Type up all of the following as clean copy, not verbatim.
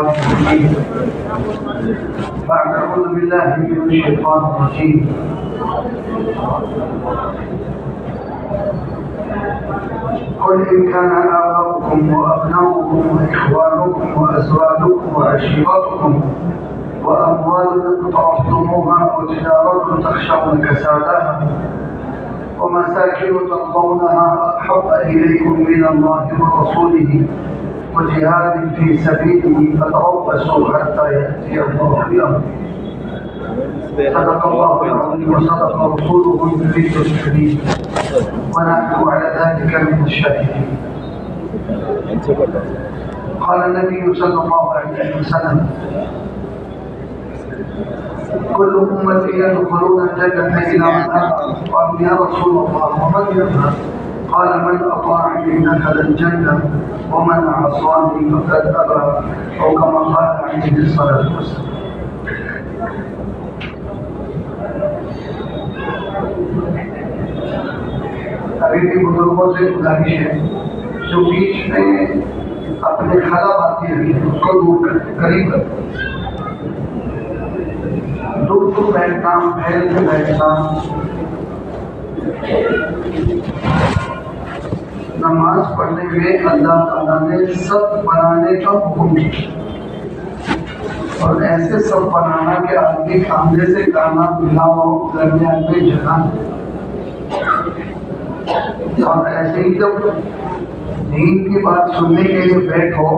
الشيطان الرجيم أعوذ بالله من الشيطان الرجيم قل إن كان آباؤكم وأبناؤكم وإخوانكم وأزواجكم وعشيرتكم وأموال اقترفتموها وتجارة تخشون كسادها ومساكن ترضونها أحب إليكم من الله ورسوله وجهاد في سبيله فتربصوا حتى يأتي الله بأمره صدق الله العظيم وصدق رسوله النبي الكريم ونحن على ذلك من الشاهدين. قال النبي صلى الله عليه وسلم كل أمتي يدخلون الجنة إلا من أبى. قالوا يا رسول الله ومن يأبى؟ قال من أطاعني دخل الجنة ومن عصاني فقد أبى أو كما قال عليه الصلاة والسلام. ابھی بھی بزرگوں سے گزارش ہے جو بیچ میں اپنے خلا باتی رہی ہے اس کو دور کرتے قریب کرتے دور کو بیٹھنا پھیل کے بیٹھنا نماز پڑھنے میں اللہ تعالیٰ نے سب بنانے کا حکم دیا اور ایسے سب بنانا کہ آدمی سامنے سے گانا ملاؤ درمیان میں جگہ اور ایسے ہی جب دین کی بات سننے کے لیے بیٹھو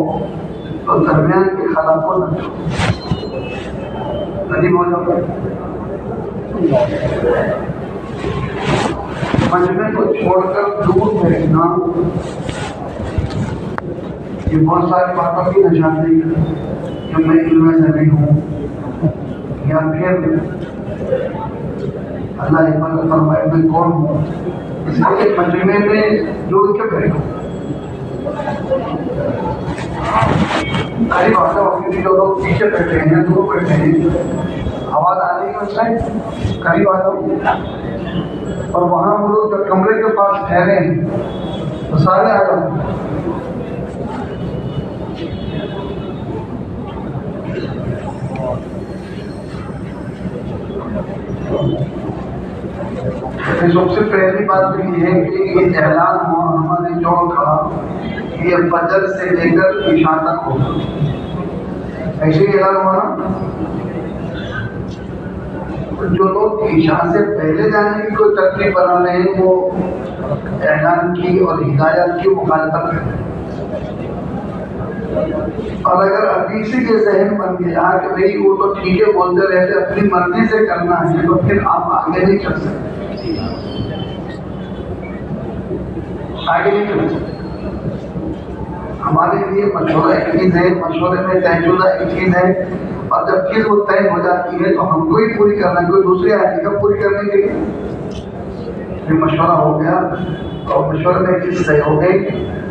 تو درمیان کے خلا کو نہ چھوڑو نہیں بولو مجمع کو چھوڑ کر دور بیٹھنا یہ بہت ساری باتوں کی نشاندہی ہے کہ میں علم سے نہیں ہوں یا پھر اللہ حفاظت فرمائے میں کون ہوں اس لیے مجمع میں جوڑ کے بیٹھو قریب آ جاؤ کیونکہ جو لوگ پیچھے بیٹھے ہیں دور بیٹھے ہیں آواز آ رہی ہے اس ٹائم قریب آ جاؤ اور وہاں وہ لوگ جب کمرے کے پاس ٹھہرے ہیں تو سارے آ جاؤ سب سے پہلی بات تو یہ ہے کہ یہ اعلان ہوا ہمارے جوڑ کا یہ فجر سے لے کر عشاء تک ہوگا ایسے ہی اعلان ہوا نا جو لوگ عشاء سے پہلے جانے کی کوئی ترتیب بنا رہے ہیں وہ اعلان کی اور ہدایت کی مخالفت کرتے ہیں اور اگر ابھی سے یہ ذہن بن گیا کہ بھئی وہ تو ٹھیک ہے بولتے رہتے اپنی مرضی سے کرنا ہے تو پھر آپ آگے نہیں چل سکتے آگے نہیں چل سکتے ہمارے لیے مشورہ ایک چیز ہے مشورے میں طے شدہ ایک چیز ہے اور جب چیز وہ طے ہو جاتی ہے تو ہم کو ہی پوری کرنا کوئی دوسرے آدمی کا پوری کرنے کے لیے یہ مشورہ ہو گیا اور مشورے میں چیز طے ہو گئی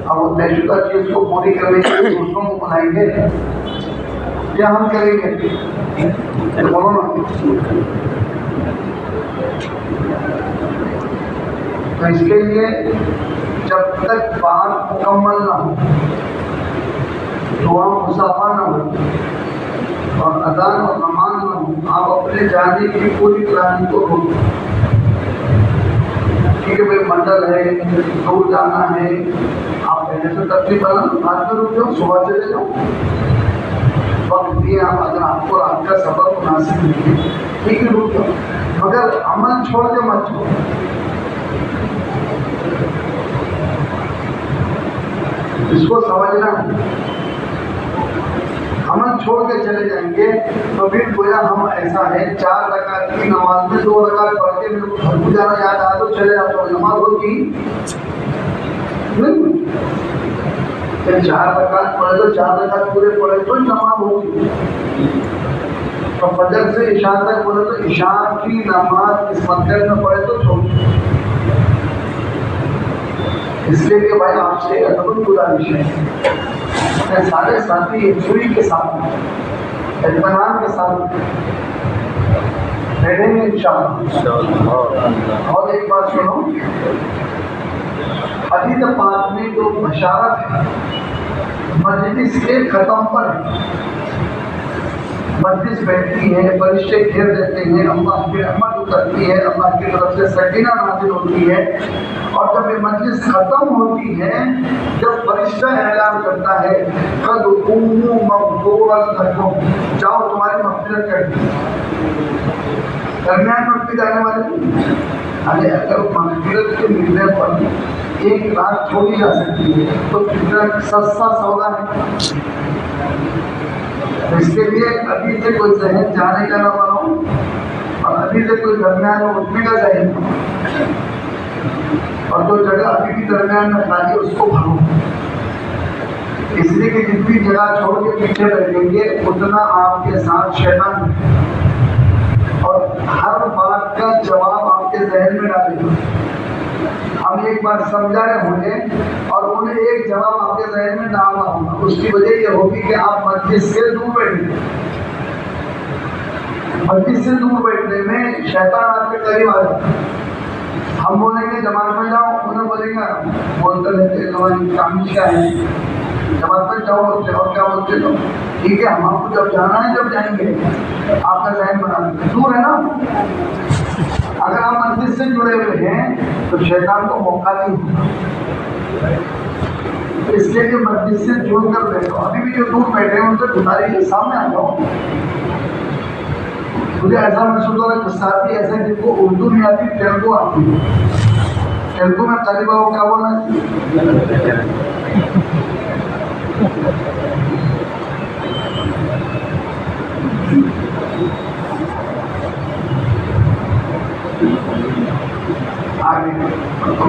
اب وہ طے شدہ چیز کو پوری کرنے کے لیے دوسروں کو بنائیں گے کیا ہم کریں گے بولو نا تو اس کے لیے جب تک بات مکمل نہ ہو دعا مصافہ نہ ہو اور اذان اور نماز نہ ہو آپ اپنے جانے کی پوری پلاننگ کو روک دو کیونکہ بھائی منڈل ہے دور جانا ہے آپ پہلے سے ترتیب بنا رات میں رک جاؤ صبح چلے جاؤ وقت دیے آپ اگر آپ کو رات کا سفر مناسب نہیں ہے ٹھیک ہے رک جاؤ مگر عمل چھوڑ کے مت چھوڑو اس کو سمجھنا ہے عمل چھوڑ کے چلے جائیں گے تو پھر گویا ہم ایسا ہے 4 رکعت کی نماز میں 2 رکعت پڑھ کے میرے کو گھر کو جانا یاد آیا تو چلے جاتا ہوں نماز ہوتی نہیں 4 رکعت پڑھے تو 4 رکعت پورے پڑھے تو نماز ہوتی تو فجر سے عشاء تک بولے تو عشاء کی نماز اس مدت میں پڑھے تو چھوڑ اس لیے کہ بھائی آپ سے ادب گزارش ہے سارے ساتھی سوئی کے ساتھ اطمینان کے ساتھ بیٹھیں گے انشاءاللہ اور ایک بات سنو حدیث پاک میں جو بشارت ہے مجلس کے ختم پر ہے مجلس بیٹھتی ہے، فرشتے گھیر دیتے ہیں، اللہ کی رحمت اترتی ہے، اللہ کی طرف سے سکینہ نازل ہوتی ہے، اور جب یہ مجلس ختم ہوتی ہے، جب فرشتہ اعلان کرتا ہے قد قوموا مغفورا لکم، جاؤ تمہاری مغفرت کر دی۔ درمیان میں اٹھتے جانے والے اگر مغفرت کے ملنے پر ایک رات چھوڑی جا سکتی ہے تو کتنا سستا سودا ہے۔ اس کے لیے ابھی سے کوئی ذہن جانے کا نہ بناؤ اور ابھی سے کوئی درمیان میں اٹھنے کا ذہن نہ، اور جو جگہ ابھی بھی درمیان میں خالی اس کو بھرو، اس لیے کہ جتنی جگہ چھوڑ کے پیچھے بیٹھیں گے اتنا آپ کے ساتھ شیطان اور ہر بات کا جواب آپ کے ذہن میں ڈالے گا۔ ہم ایک بار سمجھا رہے ہوں گے اور انہیں ایک جواب آپ کے ذہن میں ڈالنا ہوگا، اس کی وجہ یہ ہوگی کہ آپ مجلس سے دور بیٹھیں گے۔ مجلس سے دور بیٹھنے میں شیطان آپ کے قریب آ جاتا ہے۔ ہم بولیں گے جماعت میں جاؤ، انہیں بولیں گا بولتے رہتے ہماری کام کیا ہے، جماعت میں جاؤ بولتے اور کیا بولتے ہو، ٹھیک ہے ہم آپ کو جب جانا ہے جب جائیں گے، آپ کا ذہن بنا دیں، دور ہے نا۔ اگر آپ مجلس سے جڑے ہوئے ہیں تو شیطان کو موقع نہیں ہوگا، اس لیے کہ مجلس سے جڑ کر بیٹھو۔ ابھی بھی جو دور بیٹھے ہیں ان سے گزارش سامنے آ جاؤ۔ مجھے ایسا محسوس ہو رہا ہے گستاخی ایسے جن کو اردو نہیں آتی تیلگو آتی ہے، تیلگو میں طالبہ کو کیا بولنا ہے؟ آگے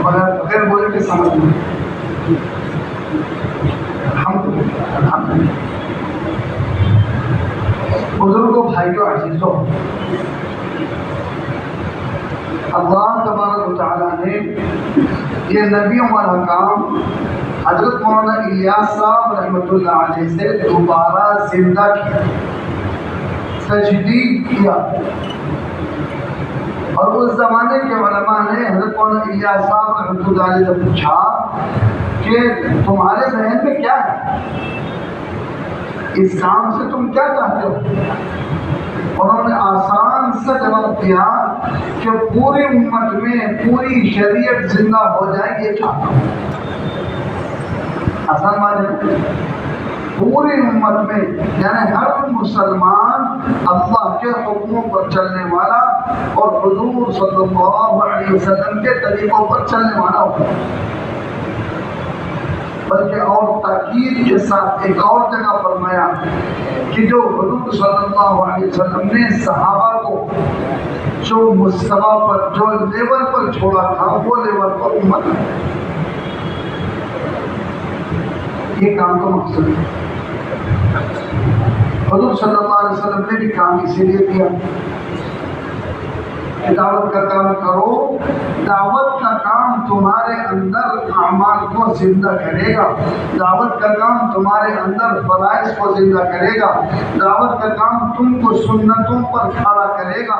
بغیر بولے کے سمجھ لیں۔ بزرگوں بھائیوں عزیزوں، اللہ تبارک و تعالیٰ نے یہ نبیوں والا کام حضرت مولانا الیاس صاحب رحمۃ اللہ علیہ سے دوبارہ زندہ کیا، تجدید کیا۔ اور اس زمانے کے علماء نے حضرت مولانا الیاس صاحب رحمۃ اللہ علیہ سے پوچھا کہ تمہارے ذہن میں کیا ہے، اس کام سے تم کیا چاہتے ہو؟ انہوں نے آسان سے جواب دیا کہ پوری امت میں پوری شریعت زندہ ہو جائے یہ چاہتا ہوں۔ آسان بات ہے، پوری امت میں یعنی ہر مسلمان اللہ کے حکموں پر چلنے والا اور حضور صلی اللہ علیہ وسلم کے طریقوں پر چلنے والا ہو۔ بلکہ اور تاکید کے ساتھ ایک اور جگہ فرمایا کہ جو حضور صلی اللہ علیہ وسلم نے صحابہ کو جو مستویٰ پر جو لیول پر چھوڑا تھا وہ لیول پر امت ہے۔ یہ کام تو مقصد ہے، حضور صلی اللہ علیہ وسلم نے بھی کام اسی لیے کیا کہ دعوت کا کام کرو۔ دعوت کا کام تمہارے اندر اعمال کو زندہ کرے گا، دعوت کا کام تمہارے اندر فرائض کو زندہ کرے گا، دعوت کا کام تم کو سنتوں پر کھڑا کرے گا،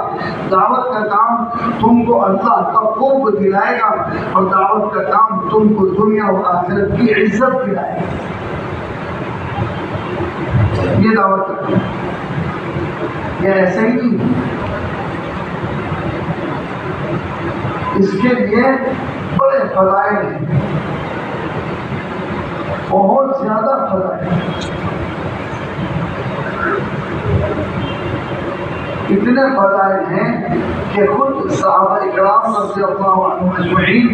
دعوت کا کام تم کو اللہ کا قرب دلائے گا، اور دعوت کا کام تم کو دنیا و آخرت کی عزت دلائے گا۔ یہ دعوت کا کام، یہ ایسے ہی نہیں، اس کے لیے بڑے فضائل ہیں، بہت زیادہ فضائل، اتنے فضائل ہیں کہ خود صحابہ اکرام رضی اللہ عنہم اجمعین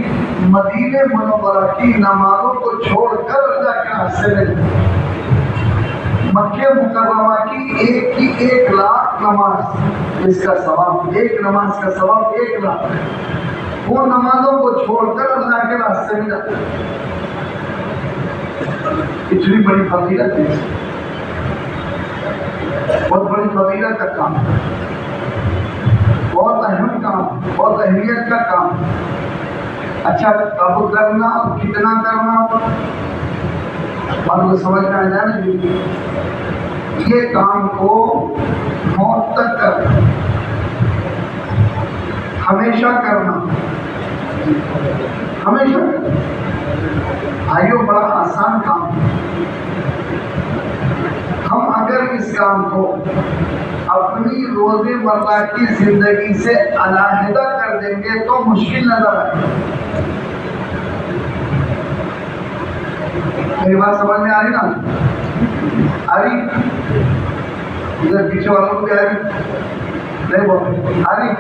مدینہ منورہ کی نمازوں کو چھوڑ کر اللہ کے راستے میں مکہ مکرمہ کی ایک لاکھ نماز، اس کا ثواب ایک نماز کا ثواب 1 لاکھ، وہ نمازوں کو چھوڑ کر اللہ کے راستے میں جاتے ہیں۔ اتنی بڑی فضیلت ہے، بہت بڑی فضیلت کا کام ہے، بہت اہم کام، بہت اہمیت کا کام۔ اچھا کب کرنا اور کتنا کرنا اور وہ سمجھ میں آ جائے نا، یہ کام کو موت تک کرنا، ہمیشہ کرنا، ہمیشہ بھائیوں بڑا آسان کام ہے۔ ہم اگر اس کام کو اپنی روزمرہ کی زندگی سے علیحدہ کر دیں گے تو مشکل نظر آئے. میری بات سمجھ میں آ رہی نا؟ آ رہی؟ ادھر پیچھے والوں کو بھی آ رہی؟ نہیں بولتے آ رہی؟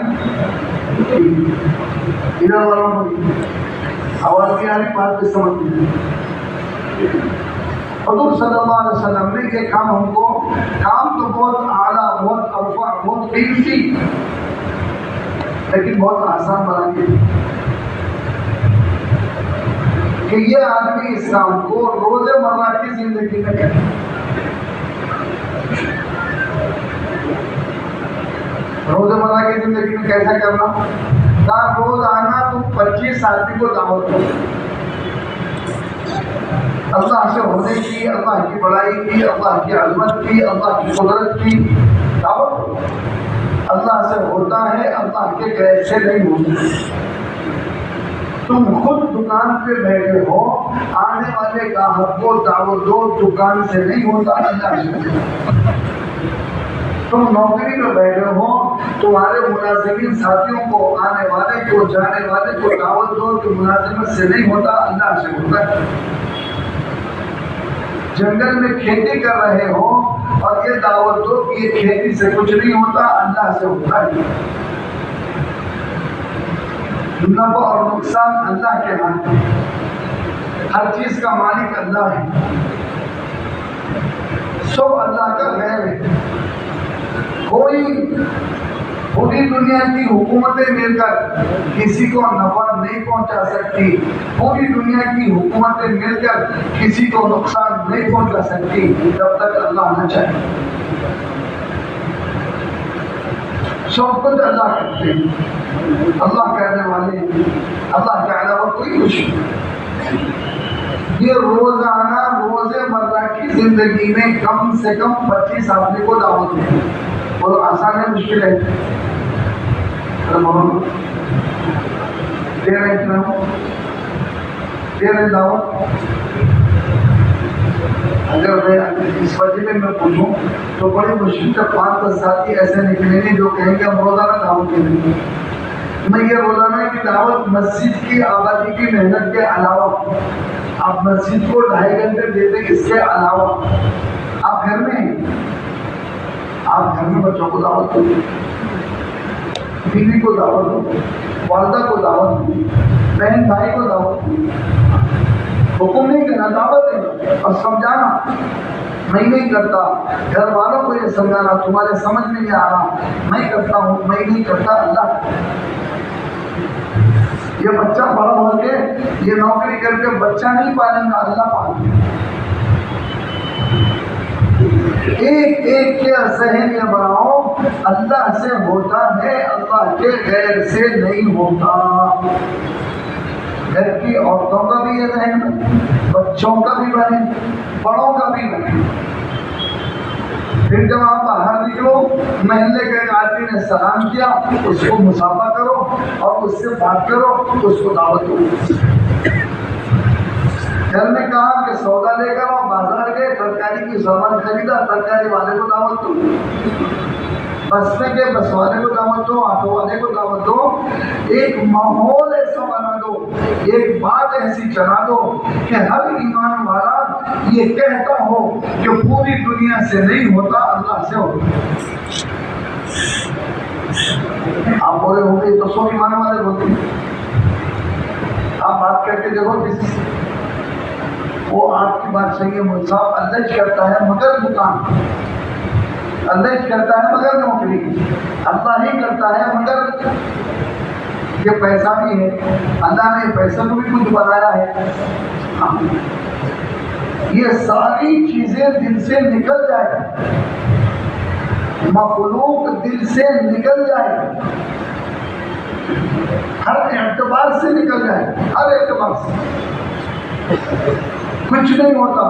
ادھر والوں کو بھی آواز بھی آ رہی، بات بھی سمجھ میں. حضور صلی اللہ علیہ وسلم نے یہ کام ہم کو، کام تو بہت اعلیٰ، بہت ارفع، بہت قیمتی، لیکن بہت آسان بنا دیا کہ یہ آدمی اس کام کو روزمرہ کی زندگی میں کرے. روزمرہ کی زندگی میں کیسا کرنا؟ روز آنا تو 25 آدمی کو دعوت دو، اللہ سے ہونے کی، اللہ کی بڑائی کی، اللہ کی عظمت کی، اللہ کی قدرت کی دعوت دو. اللہ سے ہوتا ہے، اللہ کے غیر سے نہیں ہوتا. تم خود دکان پہ بیٹھے ہو، آنے والے گاہک کو دعوت دو، دکان سے نہیں ہوتا، اللہ سے ہوتا. تم نوکری میں بیٹھے ہو، تمہارے ملازمین ساتھیوں کو، آنے والے کو، جانے والے کو دعوت دو کہ ملازمت سے نہیں ہوتا، اللہ سے ہوتا ہے. جنگل میں کھیتی کر رہے ہو اور یہ دعوت دو کہ یہ کھیتی سے کچھ نہیں ہوتا، اللہ سے ہوتا ہے. نفع اور نقصان اللہ کے ہاتھ ہے، ہر چیز کا مالک اللہ ہے، سب اللہ کا غیر ہے. کوئی پوری دنیا کی حکومتیں مل کر کسی کو نفع نہیں پہنچا سکتی، پوری دنیا کی حکومتیں مل کر کسی کو نقصان نہیں پہنچا سکتی جب تک اللہ نہ چاہے. سب کچھ اللہ کرتے ہیں، اللہ کرنے والے ہیں، اللہ کے علاوہ کوئی کچھ نہیں. یہ روزانہ روزمرہ کی زندگی میں کم سے کم 25 آدمی کو دعوت دیں. بولو آسان ہے مشکل ہے؟ دے رہے دعوت. اگر میں اس وجہ میں پوچھوں تو بڑی مشکل سے 5-10 ساتھی ایسے نکلیں گے جو کہیں گے ہم روزانہ دعوت دیں گے. میں یہ روزانہ کی دعوت مسجد کی آبادی کی محنت کے علاوہ، آپ مسجد کو 2.5 گھنٹے دیتے، اس کے علاوہ آپ گھر میں بچوں کو دعوت دو، بیوی کو دعوت دو، والدہ کو دعوت دو، بہن بھائی کو دعوت دو. حکم نہیں کرنا، دعوت دینا اور سمجھانا. میں نہیں کرتا، گھر والوں کو یہ سمجھانا، تمہارے سمجھ میں نہیں آ رہا، میں کرتا ہوں، میں نہیں کرتا اللہ. یہ بچہ بڑا ہو کے یہ نوکری کر کے بچہ نہیں پالیں گا، اللہ پالیں گا. ایک ایک کے ذہن یہ بناؤ، اللہ سے ہوتا ہے، اللہ کے غیر سے نہیں ہوتا. گھر کی عورتوں کا بھی یہ ذہن بنے، بچوں کا بھی بنے، بڑوں کا بھی بنے. پھر جب آپ باہر نکلو، محلے کے ایک آدمی نے سلام کیا، اس کو مصافحہ کرو اور اس سے بات کرو، اس کو دعوت دو. گھر میں کہا کہ سودا لے کر آؤ، بازار گئے، ترکاری کی سامان خریدا، ترکاری والے کو دعوت دو. بس میں کے بس والے کو دعوت دو، آٹو والے کو دعوت دو. ایک ماحول ایسا بنا دو، ایک بات ایسی چلا دو کہ ہر ایمان والا یہ کہتا ہو کہ پوری دنیا سے نہیں ہوتا، اللہ سے ہوتا. آپ بولے ہوں گے تو 100 ایمان والے بولتے ہیں. آپ بات کر کے دیکھو کسی سے، وہ آپ کی بات صحیح ہے، مجھ صاحب اللہ کرتا ہے مگر دکان، اللہ کرتا ہے مگر نوکری، اللہ ہی کرتا ہے مگر یہ پیسہ بھی ہے، اللہ نے پیسے کو بھی کچھ بنایا ہے. یہ ساری چیزیں دل سے نکل جائے، مخلوق دل سے نکل جائے، ہر اعتبار سے نکل جائے، ہر اعتبار سے کچھ نہیں ہوتا.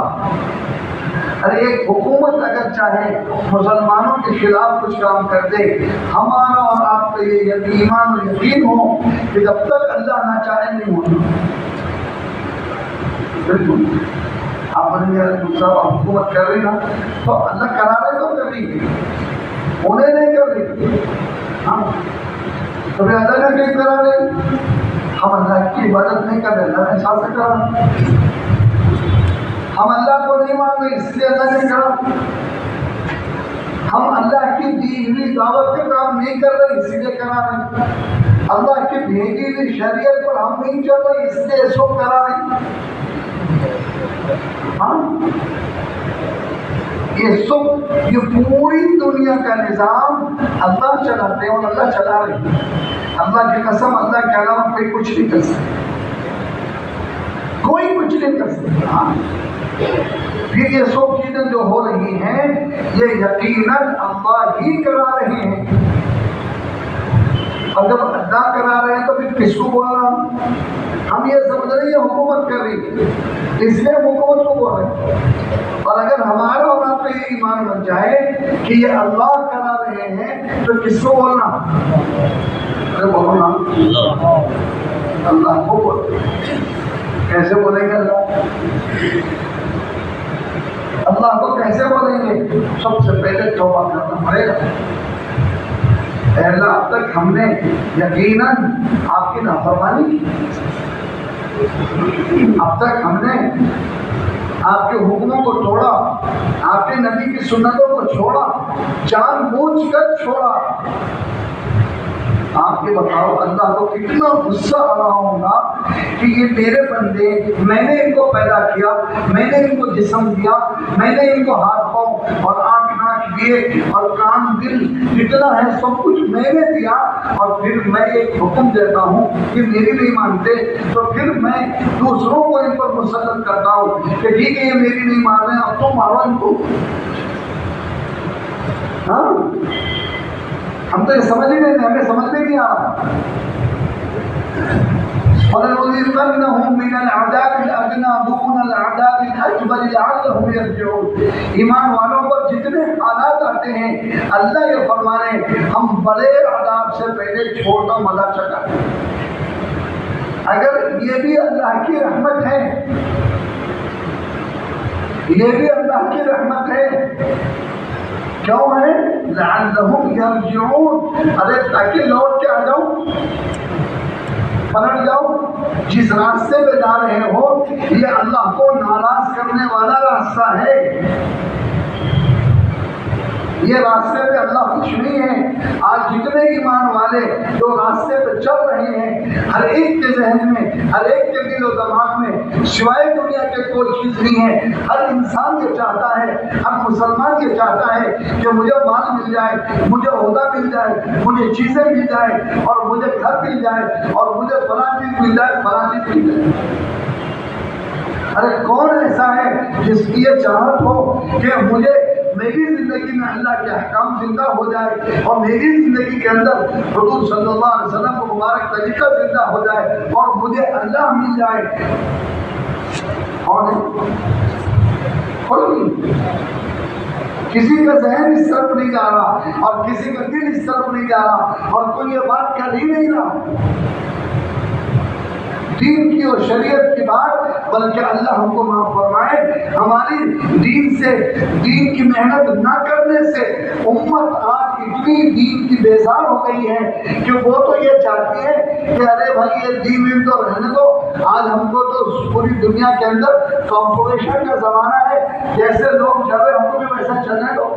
ارے ایک حکومت اگر چاہے مسلمانوں کے خلاف کچھ کام کر دے، ہمارا اور آپ کا یہ ایمان اور یقین ہو کہ جب تک اللہ نہ چاہے نہیں ہوتا. بالکل آپ صاحب حکومت کر رہی نا تو اللہ کرا رہے تو کر رہی ہے. انہیں نہیں کر رہی. ہاں تو اللہ نے کہیں کرا نہیں. ہم اللہ کی عبادت نہیں کر رہے, اللہ نے حساب سے کرا. ہم اللہ کو نہیں مان رہے اس لیے اللہ نے کرا. ہم اللہ کی دی ہوئی دعوت کا کام نہیں کر رہے اس لیے کرا نہیں. اللہ کی بھیجی ہوئی شریعت پر ہم نہیں چل رہے اس لیے اس کو کرا نہیں. ہاں یہ پوری دنیا کا نظام اللہ چلاتے ہیں اور اللہ چلا رہے ہیں. اللہ کی قسم اللہ کے علاوہ کوئی کچھ نہیں کر سکتا, کوئی کچھ نہیں کر سکتا. پھر یہ سب چیزیں جو ہو رہی ہیں یہ یقیناً اللہ ہی کرا رہے ہیں. اور جب اللہ کرا رہے ہیں تو پھر کس کو بول رہا ہوں؟ ہم یہ سمجھ رہے ہیں حکومت کر رہی ہے اس لیے حکومت کو بول رہے ہیں. اور اگر ہمارا اور آپ کا یہ ایمان بن جائے کہ یہ اللہ کرا رہے ہیں تو کس کو بولنا؟ ارے بولنا اللہ کو بول. کیسے بولیں گے اللہ کو کیسے بولیں گے؟ سب سے پہلے توبہ کرنا پڑے گا. اے اللہ اب تک ہم نے یقیناً آپ کی نافرمانی کی, اب تک ہم نے آپ کے حکموں کو چھوڑا, آپ کے نبی کی سنتوں کو چھوڑا, جان بوجھ کر چھوڑا. آپ کے بتاؤ اللہ کو کتنا غصہ آ رہا ہوگا کہ یہ میرے بندے, میں نے ان کو پیدا کیا, میں نے ان کو جسم دیا, میں نے ان کو ہاتھ پاؤں اور آنکھ ناک دیے اور کان دل جتنا ہے سب کچھ میں نے دیا, اور پھر میں ایک حکم دیتا ہوں کہ میری نہیں مانتے تو پھر میں دوسروں کو ان پر مسلط کرتا ہوں کہ ٹھیک ہے یہ میری نہیں مان رہے اب تو مارو ان کو. ہاں ہم تو یہ سمجھ ہی نہیں, ہمیں سمجھ میں نہیں آ رہا. وَلَنُذِيقَنَّهُم مِّنَ الْعَذَابِ الْأَدْنَىٰ دُونَ الْعَذَابِ الْأَكْبَرِ لَعَلَّهُمْ يَرْجِعُونَ. ایمان والوں پر جتنے حالات آتے ہیں اللہ یہ فرما رہے ہیں ہم بڑے عذاب سے پہلے چھوٹا مزہ چکا. اگر یہ بھی اللہ کی رحمت ہے, یہ بھی اللہ کی رحمت ہے. کیوں ہے؟ لعلہم یرجعون, ارے تاکہ لوٹ کے آ جاؤ, پلٹ جاؤ. جس راستے پہ جا رہے ہو یہ اللہ کو ناراض کرنے والا راستہ ہے, یہ راستے پہ اللہ خوش نہیں ہے. آج جتنے ایمان والے جو راستے پہ چل رہے ہیں ہر ایک کے ذہن میں, ہر ایک کے دل و دماغ میں سوائے دنیا کے کوئی چیز نہیں ہے. ہر انسان یہ چاہتا ہے, ہر مسلمان یہ چاہتا ہے کہ مجھے مال مل جائے, مجھے عہدہ مل جائے, مجھے چیزیں مل جائے, اور مجھے گھر مل جائے, اور مجھے فلاں چیز مل جائے, فلاں چیز مل جائے. ارے کون ایسا ہے جس کی یہ چاہت ہو کہ مجھے میری زندگی میں اللہ کے احکام زندہ ہو جائے اور میری زندگی کے اندر حضور صلی اللہ علیہ وسلم کو مبارک طریقہ زندہ ہو جائے اور مجھے اللہ مل جائے؟ اور کسی کا ذہن اس طرف نہیں جا رہا اور کسی کا دل اس طرف نہیں جا رہا اور کوئی یہ بات کر ہی نہیں رہا دین کی اور شریعت کی بات, بلکہ اللہ ہم کو معاف فرمائے ہماری دین سے, دین کی محنت نہ کرنے سے امت آج اتنی دین کی بیزار ہو گئی ہے کہ وہ تو یہ چاہتی ہے کہ ارے بھائی یہ دین تو رہنے دو. آج ہم کو تو پوری دنیا کے اندر کمپٹیشن کا زمانہ ہے, جیسے لوگ چل رہے ہم کو بھی ویسا چلنے دو.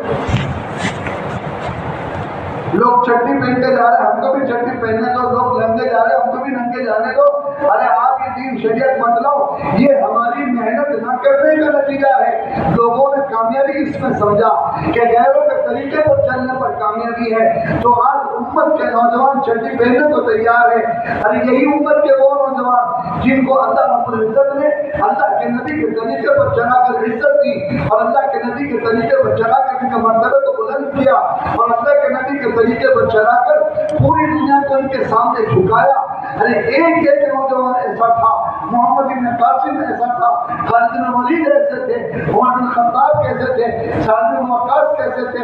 لوگ چٹی پہن کے جا رہے ہیں ہم کو بھی چٹی پہننے دو, لوگ ننگے جا رہے ہیں ہم کو بھی ننگے جانے دو. ارے آپ یہ دین شریعت مت لاؤ, یہ ہماری محنت نہ کرنے کا نتیجہ ہے. لوگوں نے کامیابی اس میں سمجھا کہ غیروں کے طریقے پر چلنے پر کامیابی ہے, تو آج امت کے نوجوان چٹی پہننے کو تیار ہے. ارے یہی امت کے وہ نوجوان جن کو اللہ رب العزت نے اللہ کے نبی کے طریقے پر چلا کر عزت دی اور اللہ کے نبی کے طریقے پر چلا کر ان کے مرتبے کو بلند کیا اور اللہ کے نبی کے طریقے پر چلا کر پوری دنیا کو ان کے سامنے جھکایا. ارے ایک نوجوان ایسا تھا, محمد بن قاسم ایسا تھا, خالد بن ولید ایسے تھے, عمر بن خطاب کیسے تھے, سعد بن وقاص کیسے تھے,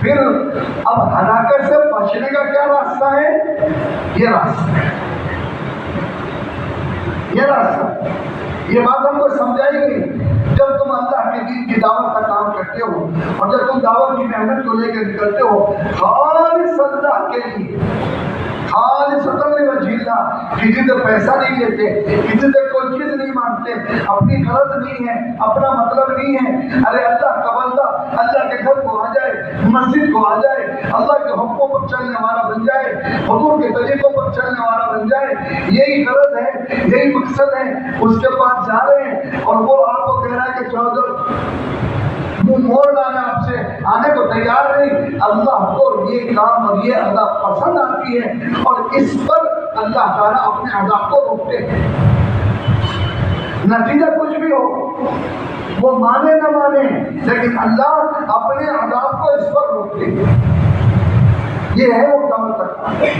پھر اب ہلاکت سے بچنے کا کیا راستہ ہے؟ یہ راستہ، یہ راستہ، یہ بات ہم کو سمجھائی گئی۔ جب تم اللہ کے دین کی دعوت کا کام کرتے ہو اور جب تم دعوت کی محنت کو لے کر نکلتے ہو خالص اللہ کے لیے، خالص وجہ اللہ، کسی سے پیسہ نہیں لیتے، کسی سے کوئی چیز نہیں مانگتے، اپنی غرض نہیں ہے، اپنا مطلب نہیں ہے، ارے اللہ کا بندہ اللہ کے گھر کو آ جائے، مسجد کو آ جائے، اللہ کے حکموں پر چلنے والا بن جائے، حضور کے طریقوں پر چلنے والا بن جائے، یہی غرض ہے، یہی مقصد ہے، اس کے پاس جا رہے ہیں اور وہ آپ کو کہہ رہا ہے کہ چودھر منہ موڑ لانا، آپ سے آنے کو تیار نہیں۔ اللہ کو یہ کام اور یہ ادا پسند آتی ہے اور اس پر اللہ تعالیٰ اپنے عذاب کو روکتے ہیں۔ نتیجہ کچھ بھی ہو، وہ مانے نہ مانے، لیکن اللہ اپنے عذاب کو اس پر روکتے ہیں۔ یہ ہے وہ کام کرتا ہے۔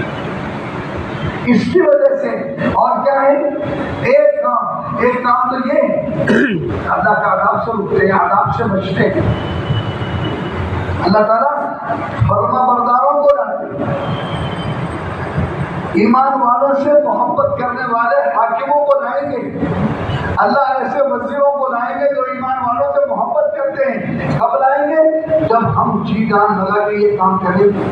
اس کی وجہ سے اور کیا ہے؟ ایک کام تو یہ ہے، اللہ کا عذاب سے رکتے ہیں، عذاب سے بچتے ہیں۔ اللہ تعالیٰ فرما برداروں کو لاتے ہیں، ایمان والوں سے محبت کرنے والے حاکموں کو لائیں گے۔ اللہ ایسے وزیروں کو لائیں گے جو ایمان والوں سے محبت کرتے ہیں۔ کب لائیں گے؟ جب ہم جی جان لگا کے یہ کام کریں گے،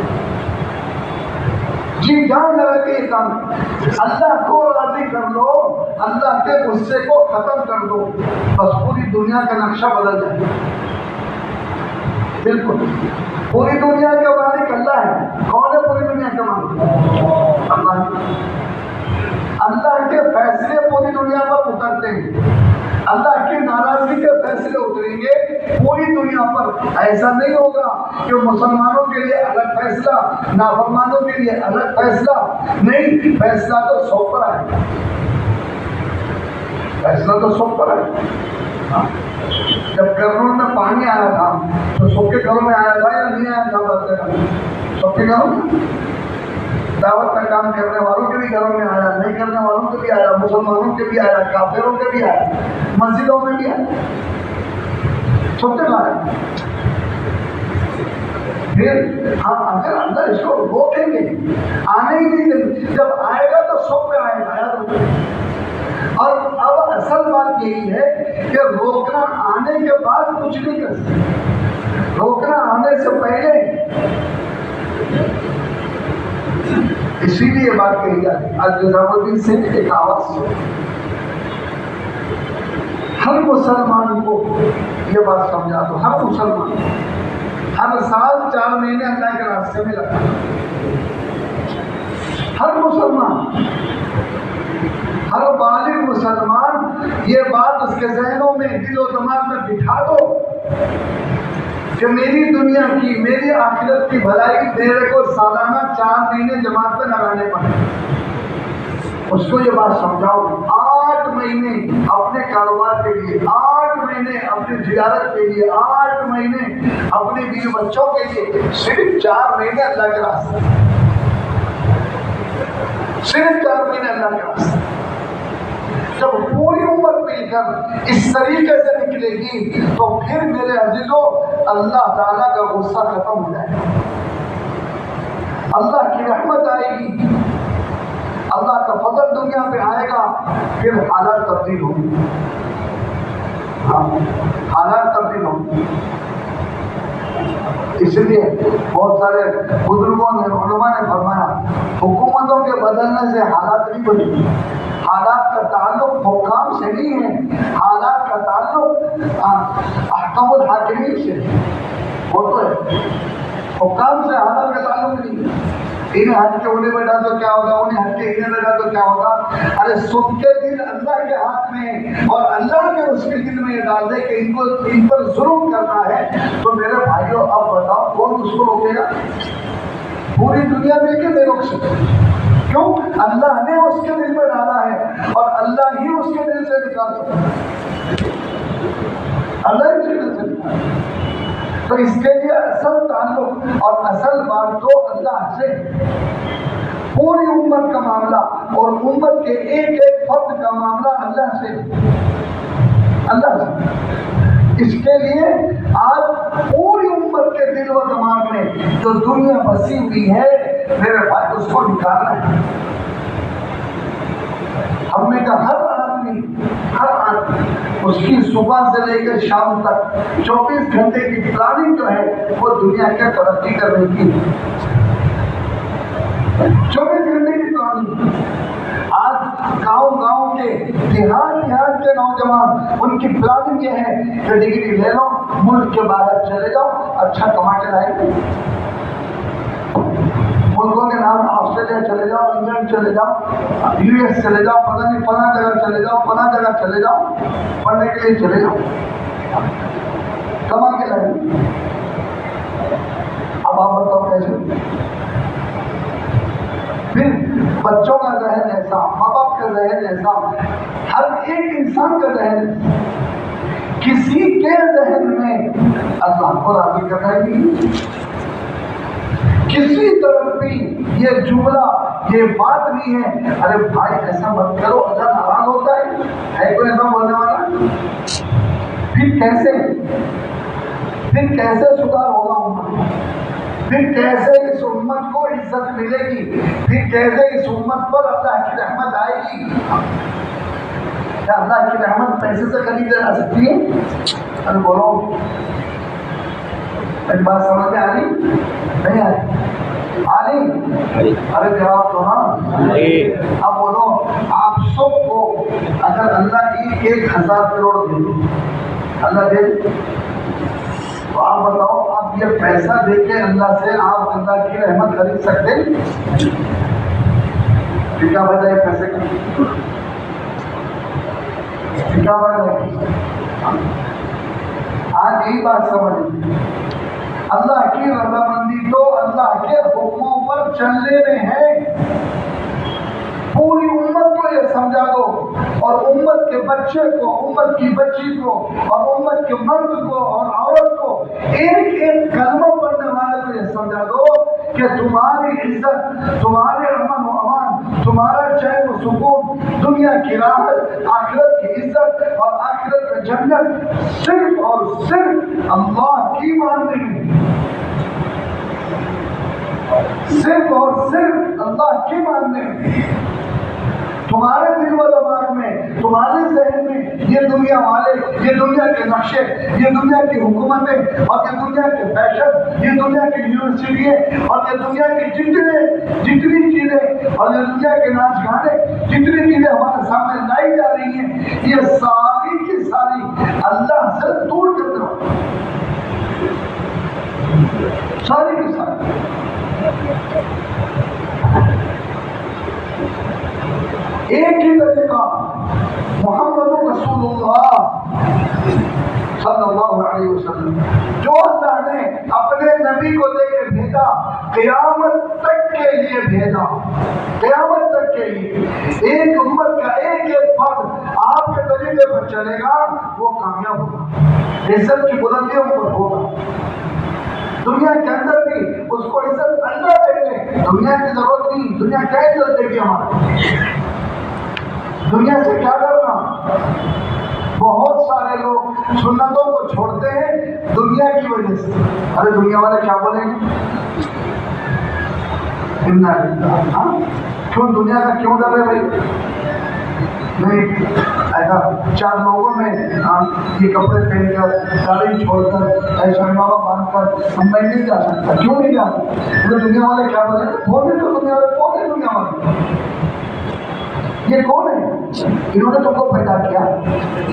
جی جان لگا کے یہ کام، اللہ کو راضی کر لو، اللہ کے غصے کو ختم کر دو، بس پوری دنیا کا نقشہ بدل جائے۔ بالکل پوری دنیا کا مالک اللہ ہے۔ کون ہے پوری دنیا کا مالک؟ اللہ۔ اللہ کے فیصلے پوری دنیا پر اترتے ہیں، اللہ کی ناراضگی کے فیصلے اتریں گے پوری دنیا پر۔ ایسا نہیں ہوگا کہ مسلمانوں کے لیے الگ فیصلہ، نافرمانوں کے لیے الگ فیصلہ، نہیں، فیصلہ تو سب پر آئے، فیصلہ تو سب پر آئے۔ جب گھروں میں پانی آیا تھا تو سب کے گھروں میں آیا تھا یا نہیں آیا تھا؟ بتائیں، سب کے گھروں میں دعوت کا کام کرنے والوں کے بھی گھروں میں آیا، نہیں کرنے والوں کے بھی آیا، مسلمانوں کے بھی آیا، کافروں کے بھی آیا، مسجدوں میں بھی آیا، سب کے آیا۔ پھر ہم اگر اندر اس کو روکیں گے، آنے ہی نہیں دیں گے، جب آئے گا تو سب پہ آئے گا۔ اور اب اصل بات یہی ہے کہ روکنا آنے کے بعد کچھ نہیں کر سکتے، روکنا آنے سے پہلے۔ اسی لیے بات کہی جاتی ہے، آج نظام الدین سے ایک آواز، ہر مسلمان کو یہ بات سمجھا دو، ہر مسلمان ہر سال 4 مہینے اللہ کے راستے میں لگا، ہر مسلمان، ہر بالغ مسلمان یہ بات اس کے ذہنوں میں، دل و دماغ میں بٹھا دو کہ میری دنیا کی، میری آخرت کی بھلائی میرے کو سالانہ 4 مہینے جماعت پہ لگانے پڑے۔ اس کو یہ بات سمجھاؤ، 8 مہینے اپنے کاروبار کے لیے، 8 مہینے اپنی زیارت کے لیے، 8 مہینے اپنے بیوی بچوں کے لیے، صرف 4 مہینے اللہ کے راستے، صرف 4 مہینے اللہ کے راستے۔ جب پوری عمر مل کر اس طریقے سے نکلے گی تو پھر میرے عزیزوں اللہ تعالیٰ کا غصہ ختم ہو جائے گا، اللہ کی رحمت آئے گی، اللہ کا فضل دنیا پہ آئے گا، پھر حالات تبدیل ہوں گی، حالات تبدیل ہوں گی۔ اس لیے بہت سارے بزرگوں نے، علماء نے فرمایا حکومتوں کے بدلنے سے حالات نہیں بدلیں، حالات کا تعلق حکام سے نہیں ہے، حالات کا تعلق احکام الحاکمین سے، وہ تو ہے، حکام سے حالات کا تعلق نہیں۔ انہیں ہٹ کے انہیں بیٹھا تو کیا ہوگا، انہیں ہٹ کے انہیں بیٹھا تو کیا ہوگا؟ ارے سب کے دل اللہ کے ہاتھ میں، اور اللہ نے اس کے دل میں یہ ڈال دے کہ ان پر ظلم کرنا ہے، تو میرے بھائیوں اب بتاؤ کون اس کو روکے گا؟ پوری دنیا میں کہ نہیں روک سکتے، کیوں؟ اللہ نے اس کے دل میں ڈالا ہے اور اللہ ہی اس کے دل سے نکال سکتا ہے، اللہ ہی اس کے دل سے نکال۔ تو اس کے لیے اصل تعلق اور اصل بات تو اللہ سے، پوری امت کا معاملہ اور امت کے ایک ایک فرد کا معاملہ اللہ سے، اللہ سے۔ اس کے لیے آج پوری امت کے دل و دماغ میں جو دنیا بسی ہوئی ہے میرے بھائی اس کو نکالنا ہے. ہم نے کہا ہر آدمی اس کی صبح سے لے کر شام تک 24 گھنٹے کی پلاننگ جو ہے وہ دنیا کے ترقی کرنے کی 24 گھنٹے کی پلاننگ. آج گاؤں کے دیہات کے نوجوان ان کی پلاننگ یہ ہے کہ ڈگری لے لو, ملک کے باہر چلے جاؤ, اچھا کما کے لائیں گے. ملکوں کے نام آسٹریلیا چلے جاؤ, انگلینڈ چلے جاؤ, یو ایس چلے جاؤ, پتہ نہیں فلاں جگہ چلے جاؤ, فلاں جگہ چلے جاؤ, پڑھنے کے لیے چلے جاؤ, کما کے لائیں گے. اب آپ بتاؤ کیسے؟ پھر بچوں کا ذہن ایسا, ماں باپ کا ذہن ایسا, ہر ایک انسان کا ذہن, کسی کے ذہن میں اللہ کو راضی کرنا ہی نہیں. کسی طرف بھی یہ جملہ, یہ بات نہیں ہے ارے بھائی ایسا مت کرو, اللہ ناراض ہوتا ہے کوئی ایسا بولنے والا؟ پھر کیسے سدھار ہوگا امت؟ پھر کیسے اس امت کو عزت ملے گی؟ پھر کیسے اس امت پر اللہ کی رحمت آئے گی؟ کیا اللہ کی رحمت پیسے سے خریدی جا سکتی ہے؟ ارے بولو, ایک بات سمجھ میں آ رہی نہیں آ رہی؟ ارے جواب دو نا. اب بولو, آپ سب کو اگر اللہ 1,000 کروڑ دے دے, اللہ دے تو آپ بتاؤ, آپ یہ پیسہ دے کے اللہ سے آپ اللہ کی رحمت خرید سکتے ہیں؟ کیا وجہ ہے پیسے کا؟ کیا وجہ ہے؟ آج یہی بات سمجھ, اللہ کی رضامندی تو اللہ کے حکموں پر چلنے میں ہے. پوری امت کو یہ سمجھا دو, اور امت کے بچے کو, امت کی بچی کو, اور امت کے مرد کو اور عورت کو, ایک ایک کلمہ پڑھنے والے کو یہ سمجھا دو کہ تمہاری عزت, تمہارے امن و امان, تمہارا چین و سکون, دنیا کی راحت, آخرت کی عزت اور آخرت کا جنت صرف اور صرف اللہ کی ماننے میں, صرف اور صرف اللہ کی ماننے میں. تمہارے دل و دماغ میں, تمہارے ذہن میں یہ دنیا والے, یہ دنیا کے نقشے, یہ دنیا کی حکومتیں, اور یہ دنیا کے فیشن, یہ دنیا کی یونیورسٹییں, اور یہ دنیا کی جتنی چیزیں, اور یہ دنیا کے ناچ گانے, جتنی چیزیں ہمارے سامنے لائی جا رہی ہیں, یہ ساری کی ساری اللہ سے دور کر دو, ساری کی ساری. ایک ہی طریقہ, محمد رسول اللہ صلی اللہ علیہ وسلم, جو اللہ نے اپنے نبی کو دے کے بھیجا, قیامت تک کے لیے بھیجا, قیامت تک کے لیے. ایک امت کا ایک ایک فرد آپ کے طریقے پر چلے گا, وہ کامیاب ہوگا, عزت کی بلندیوں پر ہوگا. دنیا کے اندر بھی اس کو عزت اللہ دے گے, دنیا کی ضرورت نہیں. دنیا کیا عزت دے گی ہمارے؟ دنیا سے کیا کرنا؟ بہت سارے لوگ سنتوں کو چھوڑتے ہیں دنیا کی وجہ سے. ارے دنیا والے کیا بولیں گے؟ کیوں دنیا کا کیوں ڈر ہے بھائی؟ نہیں, ایسا 4 لوگوں میں یہ کپڑے پہن کر, داڑھی چھوڑ کر, ایسا بابا باندھ کر میں نہیں جا سکتا. کیوں نہیں جا سکتا؟ دنیا والے کیا بولیں گے؟ بولے تو دنیا والے, کون ہے دنیا والے؟ یہ کون ہے؟ انہوں نے تم کو پیدا کیا,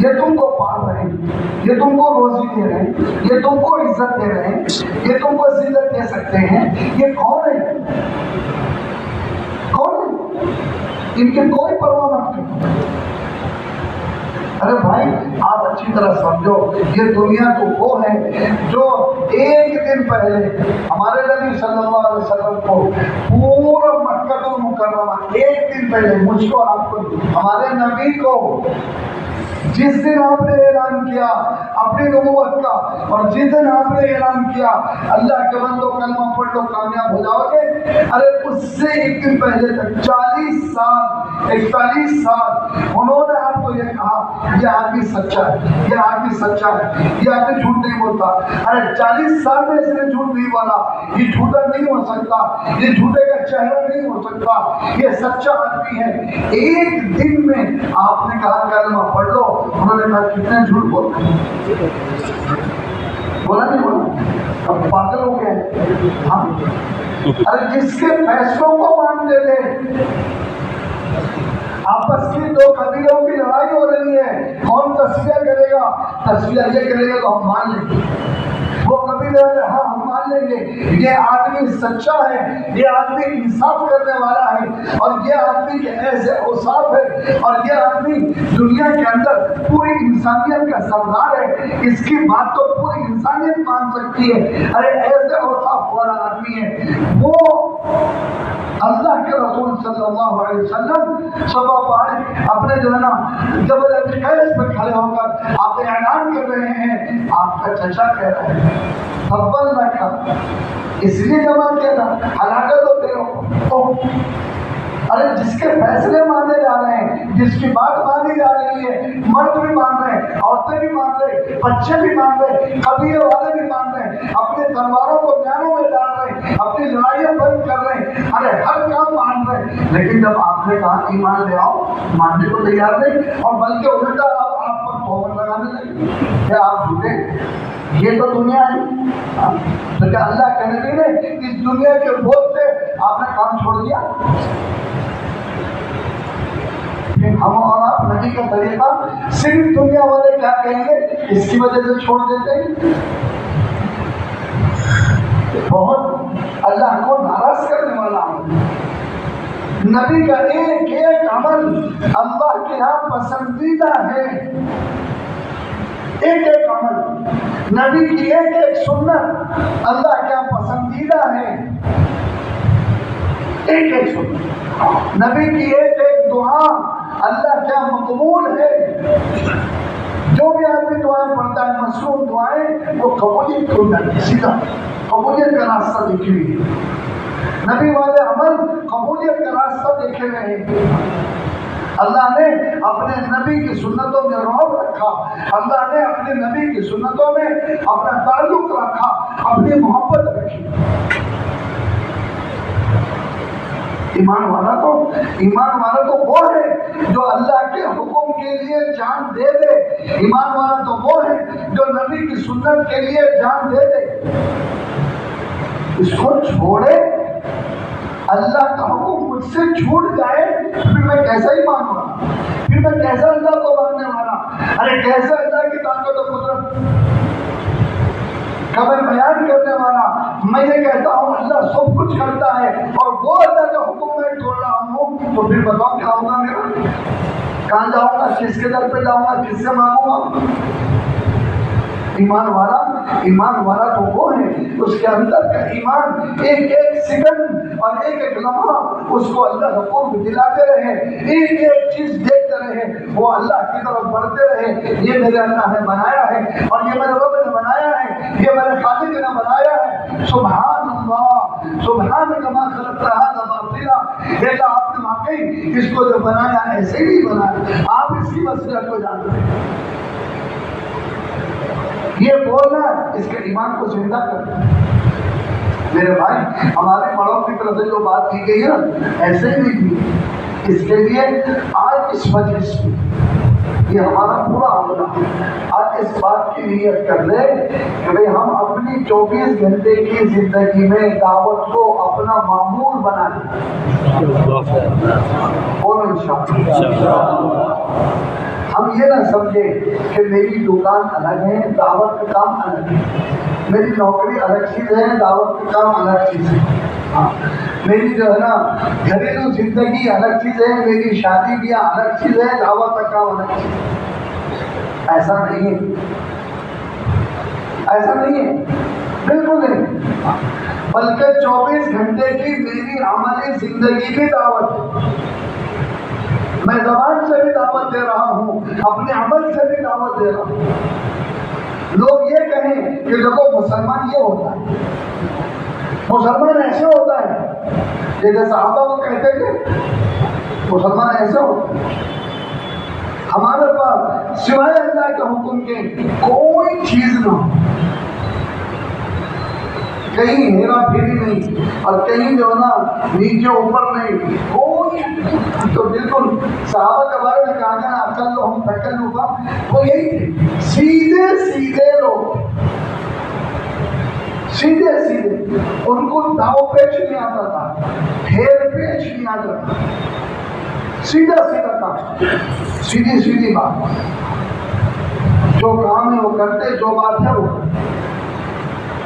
یہ تم کو پال رہے ہیں, یہ تم کو روزی دے رہے ہیں, یہ تم کو عزت دے رہے ہیں, یہ تم کو عزت دے سکتے ہیں. یہ کون ہے؟ کون ہے؟ ان کی کوئی پرواہ مت کرو. ارے بھائی آپ اچھی طرح سمجھو, یہ دنیا تو وہ ہے جو ایک دن پہلے ہمارے نبی صلی اللہ علیہ وسلم کو پورا مکہ المکرمہ, ایک دن پہلے مجھ کو, آپ کو, ہمارے نبی کو جس دن آپ نے اعلان کیا اپنی نبوت کا، اور جس دن آپ نے اعلان کیا اللہ کے بندو کلمہ پڑھ لو کامیاب ہو جاؤ گے، ارے اس سے ایک دن پہلے تک 40 سال 41 سال انہوں نے آپ کو یہ کہا یہ آدمی سچا ہے، یہ آدمی سچا ہے، یہ آدمی جھوٹ نہیں بولتا۔ ارے 40 سال میں اس نے جھوٹ نہیں بولا، یہ جھوٹا نہیں ہو سکتا، یہ جھوٹے کا چہرہ نہیں ہو سکتا، یہ سچا آدمی ہے۔ ایک دن میں آپ نے کہا کلمہ پڑھ لو، انہوں نے کہا کتنے جھوٹ بولتے ہیں، بولا نہیں بولا، اب پاگل ہو گئے۔ ہاں ارے جس کے فیصلوں کو مانتے تھے، آپس کی دو قبیلوں کی لڑائی ہو رہی ہے، کون تصفیہ کرے گا، تصفیہ یہ کرے گا تو ہم مان لیں گے، وہ قبیلے ہاں ہم مان لیں گے، یہ آدمی سچا ہے، یہ آدمی انصاف کرنے والا ہے، اور یہ آدمی کے ایسے اوصاف ہے، اور یہ آدمی دنیا کے اندر پوری انسانیت کا سردار ہے، اس کی بات تو پوری انسانیت مان سکتی ہے۔ ارے ایسے اوصاف والا آدمی ہے وہ۔ اللہ کے رسول صلی اللہ علیہ وسلم صبح پہاڑ اپنے جو ہے نا جبل قیس پہ کھڑے ہو کر آپ اعلان کر رہے ہیں، آپ کا چچا کہہ رہا ہے تبا لکا، اس لیے جمع کیا تھا ہلاکت ہو تیرو۔ ارے جس کے فیصلے مانے جا رہے ہیں، جس کی بات مانی جا رہی ہے، مرد بھی مان رہے ہیں، عورتیں بھی مان رہے ہیں، بچے بھی مان رہے ہیں، قبیلے والے بھی مان رہے ہیں، اپنے تلواروں کو میانوں میں ڈال رہے ہیں، اپنی لڑائیاں بند کر رہے ہیں، ارے ہر کام مان رہے ہیں، لیکن جب آپ نے کہا ایمان لے آؤ، ماننے کو تیار نہیں، اور بلکہ الٹا آپ پر توہمت لگانے لگے کہ آپ جھوٹے، یہ تو دنیا ہے۔ تو کیا اللہ کہنے لگے اس دنیا کے بوجھ سے آپ نے کام چھوڑ دیا؟ ہم اور آپ نبی کا طریقہ صرف دنیا والے کیا کہیں گے اس کی وجہ سے چھوڑ دیتے ہیں۔ بہت اللہ کو ناراض کرنے والا ہے۔ نبی کا ایک ایک عمل اللہ کے یہاں پسندیدہ ہے، ایک ایک عمل نبی کی ایک ایک سنت اللہ کے یہاں پسندیدہ ہے، ایک ایک سنت نبی کی ایک ایک دعا اللہ کیا مقبول ہے۔ جو بھی آدمی دعائیں پڑھتا ہے مشروع دعائیں، وہ قبولیت کو سیدھا قبولیت کا راستہ دیکھی ہوئی ہے۔ نبی والے عمل قبولیت کا راستہ دیکھے ہوئے ہیں۔ اللہ نے اپنے نبی کی سنتوں میں رعب رکھا، اللہ نے اپنے نبی کی سنتوں میں اپنا تعلق رکھا، اپنی محبت رکھی۔ ایمان والا تو وہ ہے جو اللہ کے حکم کے لیے جان دے دے، ایمان والا تو وہ ہے جو نبی کی سنت کے لیے جان دے دے۔ اس کو چھوڑے، اللہ کا حکم مجھ سے چھوٹ جائے، پھر میں کیسا ہی مانوں گا، پھر میں کیسا اللہ کو ماننے والا، ارے کیسا اللہ کی طاقت و قدرت کا میں بیان کرنے والا۔ میں یہ کہتا ہوں اللہ سب کچھ کرتا ہے اور وہ اللہ کا حکم میں چھوڑ رہا ہوں، تو پھر بتاؤ کیا ہوگا میرا؟ کہاں جاؤں گا، کس کے در پہ جاؤں گا، کس سے مانگوں گا؟ ایمان والا تو وہ ہے اس کے اندر کا ایمان ایک ایک سیکنڈ اور ایک ایک لمحہ اس کو اللہ کا قرب دلاتے رہے، ایک ایک چیز دیکھتے رہے، وہ اللہ کی طرف بڑھتے رہے۔ یہ میرے اللہ نے بنایا ہے، اور یہ میرے رب نے بنایا ہے، یہ میرے خالق نے بنایا ہے۔ سبحان اللہ، سبحان کما خلقت هذا باطلا۔ اللہ آپ نے واقعی اس کو جو بنایا ایسے ہی نہیں بنایا، آپ اس کی مصلحت کو جانتے ہیں۔ یہ بولنا اس کے ایمان کو زندہ کرتا ہے۔ میرے بھائی ہمارے بڑوں کی طرف سے جو بات کی گئی ہے ایسے ہی نہیں تھی، اس کے لیے آج اس مجلس میں یہ ہمارا پورا عملہ آج اس بات کی نیت کر لے کہ بھئی ہم اپنی 24 گھنٹے کی زندگی میں دعوت کو اپنا معمول بنا لیں۔ بولو انشاءاللہ۔ ہم یہ نہ سمجھیں کہ میری دکان الگ ہے، دعوت کا کام الگ ہے، میری نوکری الگ چیز ہے، دعوت کا کام الگ چیز ہے، میری جو ہے نا گھریلو زندگی الگ چیز ہے، میری شادی بیاہ الگ چیز ہے، دعوت کا کام الگ چیز ہے۔ ایسا نہیں ہے، ایسا نہیں ہے، بالکل نہیں، بلکہ 24 گھنٹے کی میری عملی زندگی بھی دعوت ہے۔ میں زبان سے بھی دعوت دے رہا ہوں، اپنے عمل سے بھی دعوت دے رہا ہوں۔ لوگ یہ کہیں کہ دیکھو مسلمان یہ ہوتا ہے، مسلمان ایسے ہوتا ہے، جیسے صحابہ کو کہتے تھے مسلمان ایسے ہوتا ہے۔ ہمارے پاس سوائے اللہ کے حکم کے کوئی چیز نہ ہو، کہیں ہیرا پھیری نہیں، اور کہیں جو نا نیچے اوپر نہیں، کوئی تو بالکل صحابہ کے بارے میں کہا گیا عقل ہم فکر ہوگا، وہ یہی تھے، سیدھے سیدھے لوگ، سیدھے سیدھے، ان کو داؤ پیچ نہیں آتا تھا، پھیر پیچ نہیں آتا تھا، سیدھا سیدھا کام، سیدھی سیدھی بات، جو کام ہے وہ کرتے، جو بات ہے وہ کرتے،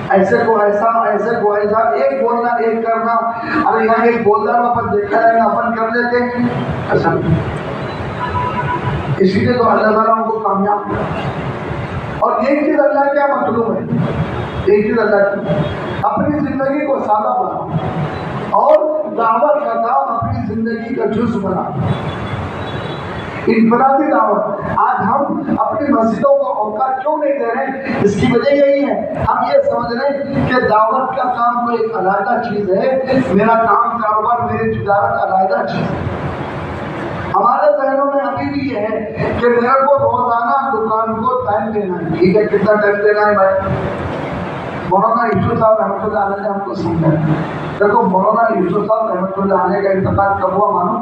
ایسے کو ایسا، ایسے کو ایسا، ایک بولنا ایک کرنا، ارے یہاں ایک بولنا اپن دیکھا جائے اپن کر لیتے ایسا نہیں۔ اسی لیے تو اللہ تعالیٰ ان کو کامیاب کیا۔ اور ایک چیز اللہ کیا مطلوب ہے، ایک چیز اللہ کی، اپنی زندگی کو سادہ بنا اور دعوت کا کام اپنی زندگی کا جز بنا، انفرادی دعوت۔ آج ہم اپنی مسجدوں کو اوقات کیوں نہیں دے رہے؟ اس کی وجہ یہی ہے، ہم یہ سمجھ رہے ہیں کہ دعوت کا کام کوئی ایک علیحدہ چیز ہے، میرا کام کاروبار میری تجارت علیحدہ چیز ہے۔ ہمارے ذہنوں میں ابھی بھی یہ ہے کہ میرے کو روزانہ دکان کو ٹائم دینا ہے، ٹھیک ہے کتنا ٹائم دینا ہے بھائی؟ مولانا یوسف صاحب رحمۃ اللہ علیہ نے ہم کو سمجھایا۔ دیکھو مولانا یوسف صاحب رحمۃ اللہ علیہ کا انتقال کب ہوا مانو؟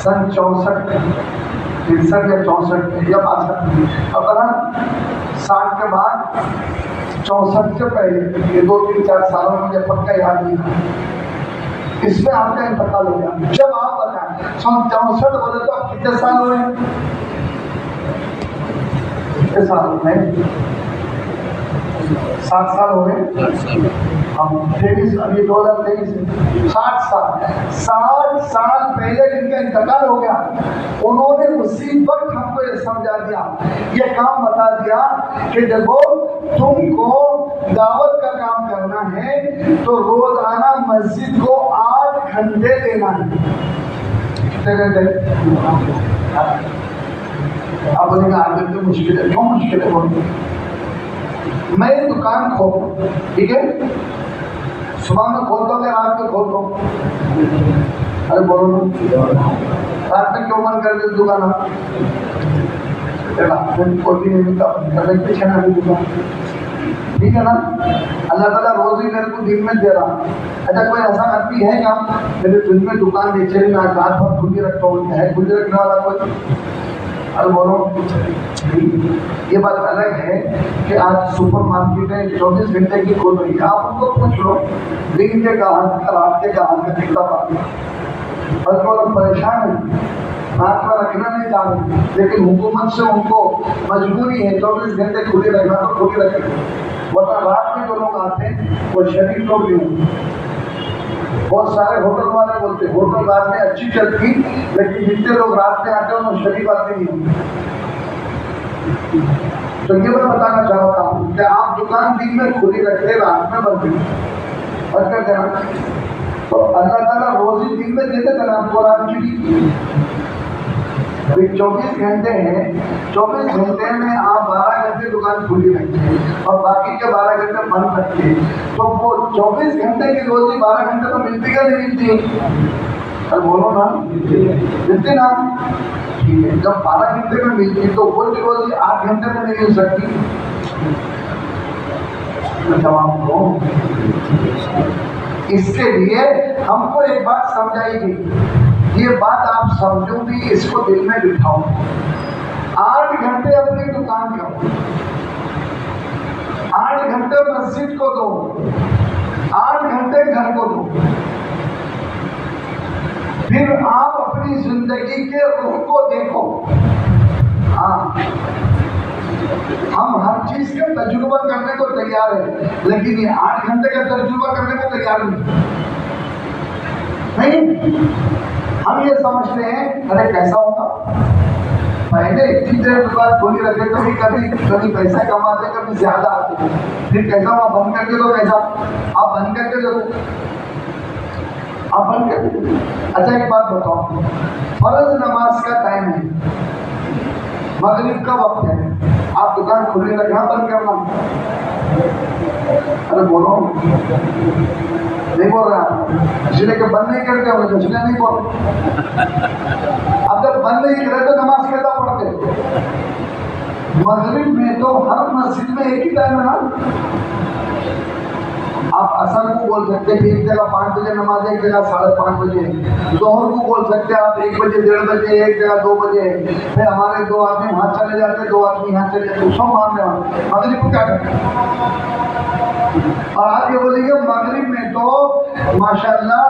سن 64 63 یا 64 یا 62، اگر 60 کے بعد 64 سے پہلے یہ 2-3-4 سالوں میں مجھے پکا یاد نہیں تھا، اس میں آپ کا انتقال ہو گیا۔ جب آپ بتائیں سن 64 بولے تو آپ کتنے سال ہوئے؟ کتنے سال ہوئے؟ 60 سال ہو گئے، ہم 23 ابھی 2023 ہے، 60 سال، 60 سال پہلے جن کا انتقال ہو گیا، انہوں نے اسی وقت ہم کو یہ سمجھا دیا، یہ کام بتا دیا کہ دیکھو تم کو دعوت کا کام کرنا ہے تو روزانہ مسجد کو 8 گھنٹے دینا ہے۔ کتنے گھنٹے؟ اب بولے گا آگے تو مشکل ہے، کیوں مشکل ہے؟ بولے میں دکان کھولتا ہوں، ٹھیک ہے، صبح میں کھولتا ہوں یا رات میں کھولتا ہوں؟ ارے بولو نا، رات میں کیوں من کر دیتے دکان؟ رات میں کھولتی نہیں ملتا، پیچھے نہ دکان، ٹھیک ہے نا؟ اللہ تعالیٰ روز ہی میرے کو دن میں دے رہا۔ اچھا کوئی ایسا آدمی ہے کیا میرے دن میں دکان نیچے میں آج رات بھر کھلی رکھتا ہوں؟ ہے کھلی رکھنے والا کوئی؟ ارے بولو، یہ بات الگ ہے کہ آج سپر مارکیٹیں 24 گھنٹے کی کھول رہی ہے، آپ ان کو پوچھ لو دن کے گاہک کا رات کے گاہک کا کتنا فرق ہے، اور لوگ پریشان ہیں، رات میں رکھنا نہیں چاہتے، لیکن حکومت سے ان کو مجبوری ہے 24 گھنٹے کھلی رکھنا تو کھلی رکھنا، ورنہ رات میں جو لوگ آتے ہیں وہ شریف لوگ بھی ہیں۔ بہت سارے ہوٹل والے بولتے ہیں ہوٹل رات میں اچھی چلتی، لیکن جتنے لوگ رات میں آتے ہیں وہ شریف آتے نہیں ہوتے۔ تو یہ میں بتانا چاہتا ہوں کہ آپ دکان دن میں کھلی رکھے، رات میں بند کریں، تو اللہ تعالیٰ روزی دن میں دیتے تھے نا قرآن کی بھی۔ 24 گھنٹے ہیں، 24 گھنٹے میں آپ 12 گھنٹے دکان کھلی رکھتے ہیں اور باقی کے 12 گھنٹے بند رکھتے ہیں، تو وہ 24 گھنٹے کی روزی 12 گھنٹے تو ملتی کیا نہیں ملتی؟ ارے بولو نا، ملتی نا؟ ٹھیک ہے، جب 12 گھنٹے میں ملتی تو وہ روزی 8 گھنٹے میں نہیں مل سکتی؟ جواب دو۔ اس کے لیے ہم کو ایک بات سمجھائی گئی، یہ بات آپ سمجھو بھی، اس کو دل میں بٹھاؤ۔ 8 گھنٹے اپنی دکان کا، 8 گھنٹے مسجد کو دو، 8 گھنٹے گھر کو دو، پھر آپ اپنی زندگی کے رخ کو دیکھو۔ ہاں ہم ہر چیز کا تجربہ کرنے کو تیار ہیں، لیکن یہ 8 گھنٹے کا تجربہ کرنے کو تیار نہیں۔ ہم یہ سمجھتے ہیں ارے کیسا ہوتا، پہلے اتنی دیر دکان کھولی رکھے، کبھی پیسہ کماتے، کبھی زیادہ آتے، پھر کیسا ہوا بند کر کے تو کیسا، آپ بند کر کے دیکھو، آپ بند کر دیں. اچھا ایک بات بتاؤ، فرض نماز کا ٹائم ہے، مغرب کا وقت ہے، آپ دکان کھلے رکھنا بند کرنا؟ ارے بولو، نہیں بول رہے آپ، اس لیے کہ بند نہیں کرتے ہو، اس لیے نہیں بول رہے. اب جب بند نہیں کرے تو نماز کیسا پڑھتے؟ مغرب میں تو ہر مسجد میں ایک ہی ٹائم ہے نا. آپ عصر کو بول سکتے ہیں ایک جگہ 5 بجے نماز ہے، ایک جگہ 5:30 بجے ہے. ظہر کو بول سکتے ہیں آپ 1 بجے 1:30 بجے، ایک جگہ 2 بجے ہے. پھر ہمارے 2 آدمی وہاں چلے جاتے ہیں، 2 آدمی یہاں چلے جاتے ہیں، سب مان رہے ہیں. مغرب کو کیا کرتے ہیں؟ اور آپ یہ بولیں گے مغرب میں تو ماشاءاللہ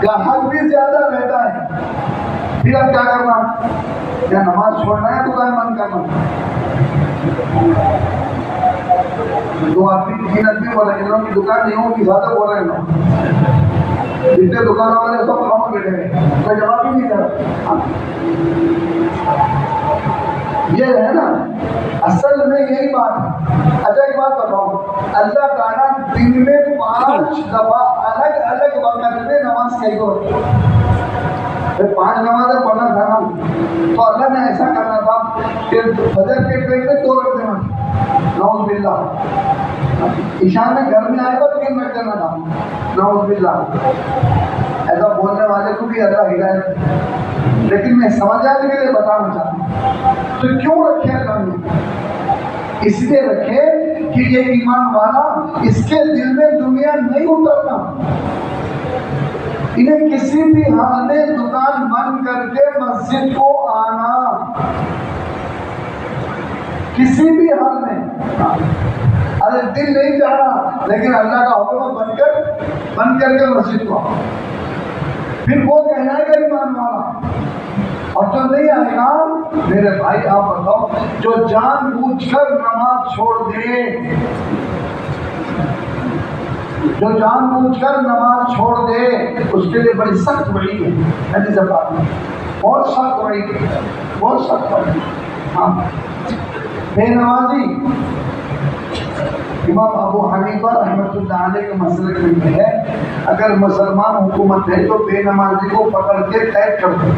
گاہک بھی زیادہ رہتا ہے، پھر اب کیا کرنا؟ یا نماز چھوڑنا ہے دکان بند کرنا؟ 2 آدمی 3 آدمی بول رہے ہیں، ان کی دکان نہیں ہوگی، زیادہ بول رہے ہیں لوگ. جتنے دکان والے سب خاموش بیٹھے ہیں، کوئی جواب ہی نہیں کر رہا. یہ ہے نا اصل میں یہی بات ہے. اچھا ایک بات بتاؤ، اللہ تعالیٰ دن میں 5 دفعہ الگ الگ وقت میں نماز کہی کو 5 نمازیں پڑھنا تھا نا، تو اللہ نے ایسا کرنا تھا کہ فجر کے ٹائم میں 2 رکھ دینا، نعوذ باللہ. عشاء میں گھر میں آئے گا 3 رکھ دینا تھا، نعوذ باللہ. ایسا بولنے والے کو بھی اللہ ہدایت. لیکن میں سمجھانے کے لیے بتانا چاہتا ہوں، تو کیوں رکھے اللہ نے؟ اس لیے رکھے کہ یہ ایمان والا اس کے دل میں دنیا نہیں اترنا. انہیں کسی بھی حال میں دکان بند کر کے مسجد کو آنا، کسی بھی حال میں. ارے دل نہیں چاہ رہا لیکن اللہ کا حکم بند کر کے مسجد کو آنا. پھر وہ کہنا ہے کہ ایمان والا. اور جو نہیں آئے گا میرے بھائی آپ بتاؤ، جو جان بوجھ کر نماز چھوڑ دے، جو جان بوجھ کر نماز چھوڑ دے، اس کے لیے بڑی سخت وعید ہے. حدیث پاک میں بہت سخت وعید ہے، بہت سخت وعید. ہاں بے نمازی امام ابو حنیفہ رحمۃ اللہ علیہ کے مسلک میں ہے، اگر مسلمان حکومت ہے تو بے نمازی کو پکڑ کے قید کر دو،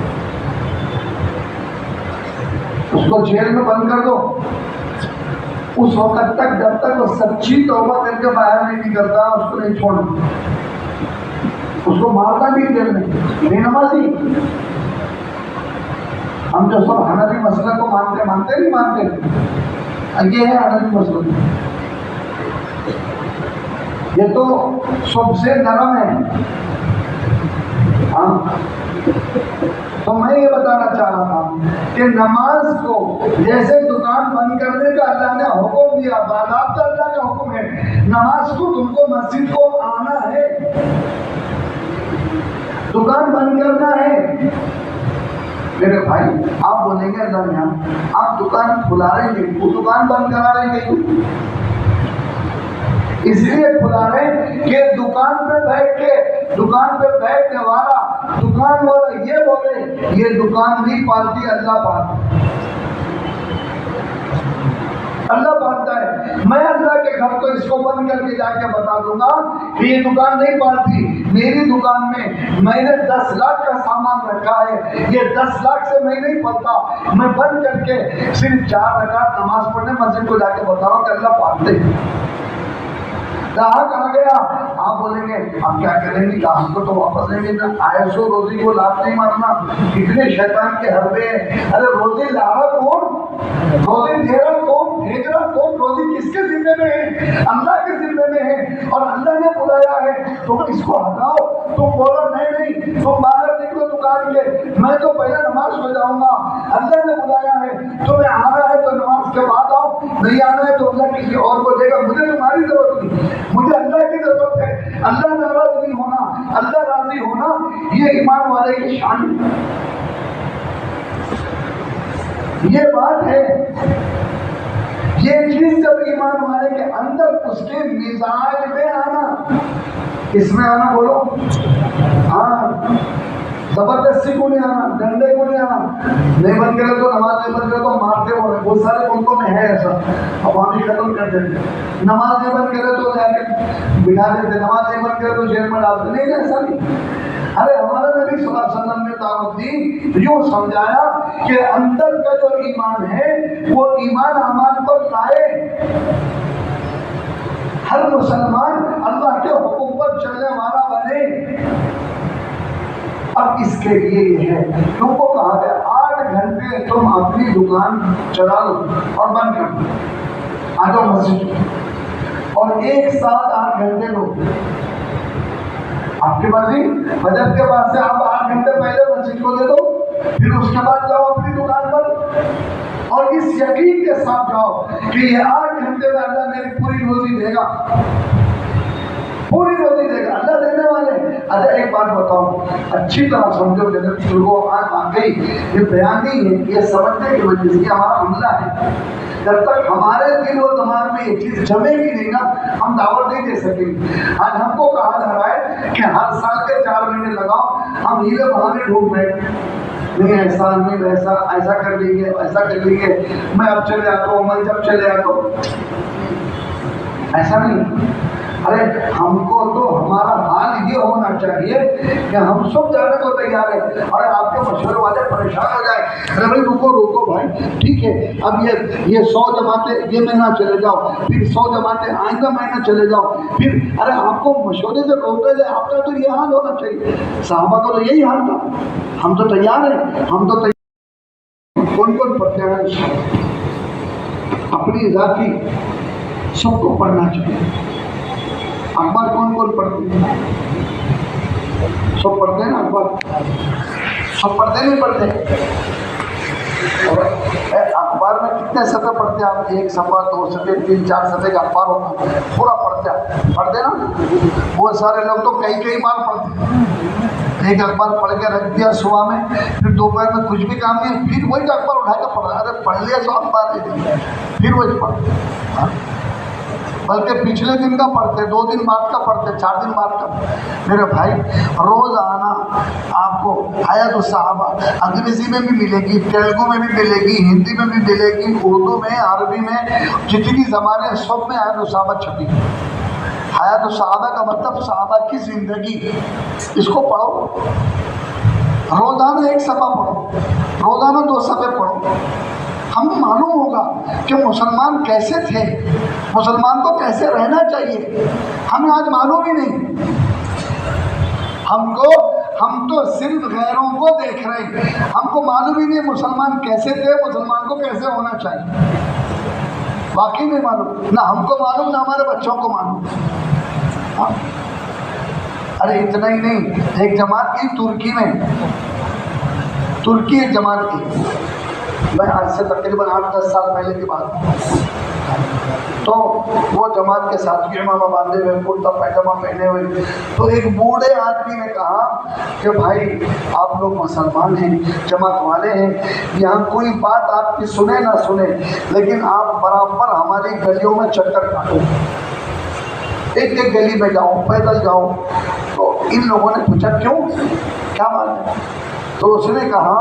اس کو جیل میں بند کر دو اس وقت تک جب تک وہ سچی توبہ کر کے باہر نہیں نکلتا، اس کو نہیں چھوڑنا، اس کو مارنا بھی جیل میں. بے نمازی ہم جو سب حنفی مسئلہ کو مانتے نہیں مانتے، یہ ہے حنفی مسئلہ، یہ تو سب سے نرم ہے. ہاں تو میں یہ بتانا چاہ رہا تھا کہ نماز کو جیسے دکان بند کرنے کا اللہ نے حکم دیا، باضابطہ اللہ کا حکم ہے، نماز کو تم کو مسجد کو آنا ہے، دکان بند کرنا ہے. میرے بھائی آپ بولیں گے اللہ میاں آپ دکان کھلا رہے ہیں، وہ دکان بند کرا رہے ہیں. اس لیے کھلا رہے کہ دکان پہ بیٹھ کے، دکان پہ بیٹھنے والا دکان والا یہ بولے یہ دکان نہیں پالتی، اللہ پالتی. اللہ پالتا ہے. میں اللہ کے گھر کو اس کو بند کر کے جا کے بتا دوں گا کہ یہ دکان نہیں پالتی. میری دکان میں نے 10 لاکھ کا سامان رکھا ہے، یہ 10 لاکھ سے میں نہیں پلتا. میں بند کر کے صرف 4 رکعت نماز پڑھنے مسجد کو جا کے بتاؤں کہ اللہ پالتے ہیں. گاہک آ گیا، آپ بولیں گے آپ کیا کریں گے، گاہک کو تو واپس نہیں لینا، آئے سو روزی کو لات نہیں مارنا، اتنے شیطان کے حربے ہیں. ارے روزی لا رہا کون، روزی دے رہا کون، بھیج رہا کون، روزی کس کے ذمے میں ہے؟ اللہ کے ذمے میں ہے. اور اللہ نے بلایا ہے تم اس کو ہٹاؤ. تم بولو نہیں تم باہر نکلو دکان کے، میں تو پہلے نماز پڑھ جاؤں گا. اللہ نے بلایا ہے، تمہیں آنا ہے تو نماز کے بعد آؤ، نہیں آنا ہے تو اللہ کسی اور کو دے گا. مجھے تمہاری ضرورت نہیں، مجھے اللہ کی ضرورت ہے. اللہ ناراض نہیں ہونا، اللہ راضی ہونا، یہ ایمان والے کی شان ہے. یہ بات ہے، یہ چیز جب ایمان والے کے اندر اس کے مزاج میں آنا، اس میں آنا بولو ہاں، زبردستی کو نہیں آنا، ڈنڈے کو نہیں آنا. نہیں بند کرے تو نماز نہیں بند کرے تو مارتے ہو رہے. بہت سارے ملکوں میں ہے ایسا، عوامی ختم کر دیتے. نماز نہیں بند کرے تو جا کے بٹھا دیتے، نماز نہیں بند کرے تو جیل میں ڈالتے. نہیں ایسا نہیں. ارے ہمارے نبی صلی اللہ علیہ وسلم نے دعوت دی، یوں سمجھایا کہ اندر کا جو ایمان ہے وہ ایمان اعمال پر لائے۔ ہر مسلمان اللہ کے حکم پر چلنے والا بنے۔ اب اس کے لیے یہ ہے، تم کو کہا گیا 8 گھنٹے تم اپنی دکان چلا لو اور بند کر دو، آ جاؤ مسجد، اور ایک ساتھ 8 گھنٹے لو، آپ کی مرضی۔ فجر کے بعد سے آپ 8 گھنٹے پہلے مسجد کو دے دو، پھر اس کے بعد جاؤ اپنی دکان پر، اور اس یقین کے ساتھ جاؤ کہ یہ 8 گھنٹے میں اللہ میری پوری روزی دے گا، پوری روزی دے گا، اللہ دینے والے۔ اچھا ایک بات بتاؤ، اچھی طرح سمجھو کہ بزرگوں واقعی یہ بیان نہیں ہے، یہ سمجھنے کی وجہ سے ہمارا عملہ ہے۔ جب تک ہمارے دل و دماغ میں یہ چیز جمے گی نہیں نا، ہم دعوت نہیں دے سکیں گے۔ آج ہم کو کہا جا رہا ہے کہ ہر سال کے 4 مہینے لگاؤ، ہم ہیلے بہانے ڈھونڈ بیٹھے، نہیں ایسا نہیں ویسا، ایسا کر لیں گے، ایسا کر لیں گے، میں اب چلے آتا ہوں، میں جب چلے آتا ہوں، ایسا نہیں۔ ارے ہم کو تو ہمارا حال یہ ہونا چاہیے کہ ہم سب جانے کو تیار ہیں، اور آپ کے مشورے والے پریشان ہو جائیں، ارے بھائی رکو بھائی، ٹھیک ہے اب یہ 100 جماعتیں یہ مہینہ چلے جاؤ، پھر 100 جماعتیں آئندہ مہینہ چلے جاؤ، پھر ارے آپ کو مشورے سے روکے جائے، آپ کا تو یہ حال ہونا چاہیے۔ صحابہ کا تو یہی حال تھا، ہم تو تیار ہیں، ہم تو تیار۔ کون پڑھتے ہیں؟ اپنی ذاتی سب کو پڑھنا چاہیے۔ اخبار کون پڑھتے ہیں؟ سب پڑھتے ہیں نا اخبار، سب پڑھتے نہیں پڑھتے؟ اور اخبار میں کتنے صفحے پڑھتے ہیں آپ؟ 1 صفحہ 2 صفحے 3 4 صفحے کا اخبار ہوتا ہے، پورا پڑھتے نا؟ بہت سارے لوگ تو کئی بار پڑھتے ہیں۔ ایک اخبار پڑھ کے رکھ دیا صبح میں، پھر دوپہر میں کچھ بھی کام نہیں، پھر وہی اخبار اٹھا کے پڑھ رہا، ارے پڑھ لیا تو اخبار نہیں، پھر وہی پڑھ، بلکہ پچھلے دن کا پڑھتے، 2 دن بعد کا پڑھتے، 4 دن بعد کا۔ میرے بھائی روز آنا آپ کو حیات الصحابہ انگریزی میں بھی ملے گی، تیلگو میں بھی ملے گی، ہندی میں بھی ملے گی، اردو میں، عربی میں، جتنی زبانیں سب میں حیات الصحابہ چھپی۔ حیات الصحابہ کا مطلب صحابہ کی زندگی، اس کو پڑھو، روزانہ 1 صفحہ پڑھو، روزانہ 2 صفحے پڑھو، ہمیں معلوم ہوگا کہ مسلمان کیسے تھے، مسلمان کو کیسے رہنا چاہیے، ہمیں آج معلوم ہی نہیں۔ ہم تو صرف غیروں کو دیکھ رہے ہیں، ہم کو معلوم ہی نہیں مسلمان کیسے تھے، مسلمان کو کیسے ہونا چاہیے، واقعی نہیں معلوم، نہ ہم کو معلوم نہ ہمارے بچوں کو معلوم۔ ارے اتنا ہی نہیں، ایک جماعت کی ترکی میں، ایک جماعت کی، میں آج سے تقریباً 8-10 سال پہلے کی بات، تو وہ جماعت کے ساتھ امامہ باندھے ہوئے، کرتا پیجامہ پہنے ہوئے، تو ایک بوڑھے آدمی نے کہا کہ بھائی آپ لوگ مسلمان ہیں، جماعت والے ہیں، یہاں کوئی بات آپ کی سنے نہ سنے، لیکن آپ برابر ہماری گلیوں میں چکر کاٹو، ایک گلی میں جاؤ، پیدل جاؤ۔ تو ان لوگوں نے پوچھا کیوں، کیا بات ہے؟ تو اس نے کہا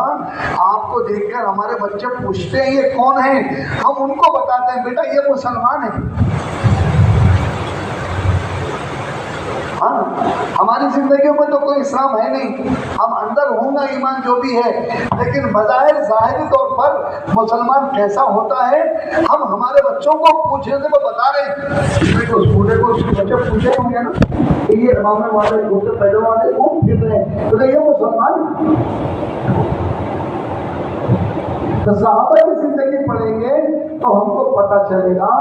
آپ کو دیکھ کر ہمارے بچے پوچھتے ہیں یہ کون ہیں، ہم ان کو بتاتے ہیں بیٹا یہ مسلمان ہیں۔ ہاں ہماری زندگیوں میں تو کوئی اسلام ہے نہیں، ہم اندر ہوں گا ایمان جو بھی ہے، لیکن بظاہر ظاہری طور پر مسلمان کیسا ہوتا ہے ہم ہمارے بچوں کو پوچھنے سے وہ بتا رہے ہیں۔ اس بوڑھے کو اس کے بچے پوچھے ہوں گے نا کہ یہ امامے والے کرتے پیجامہ والے کون پھر رہے ہیں، تو یہ مسلمان۔ تو صحابہ کی زندگی پڑھیں گے تو ہم کو پتہ چلے گا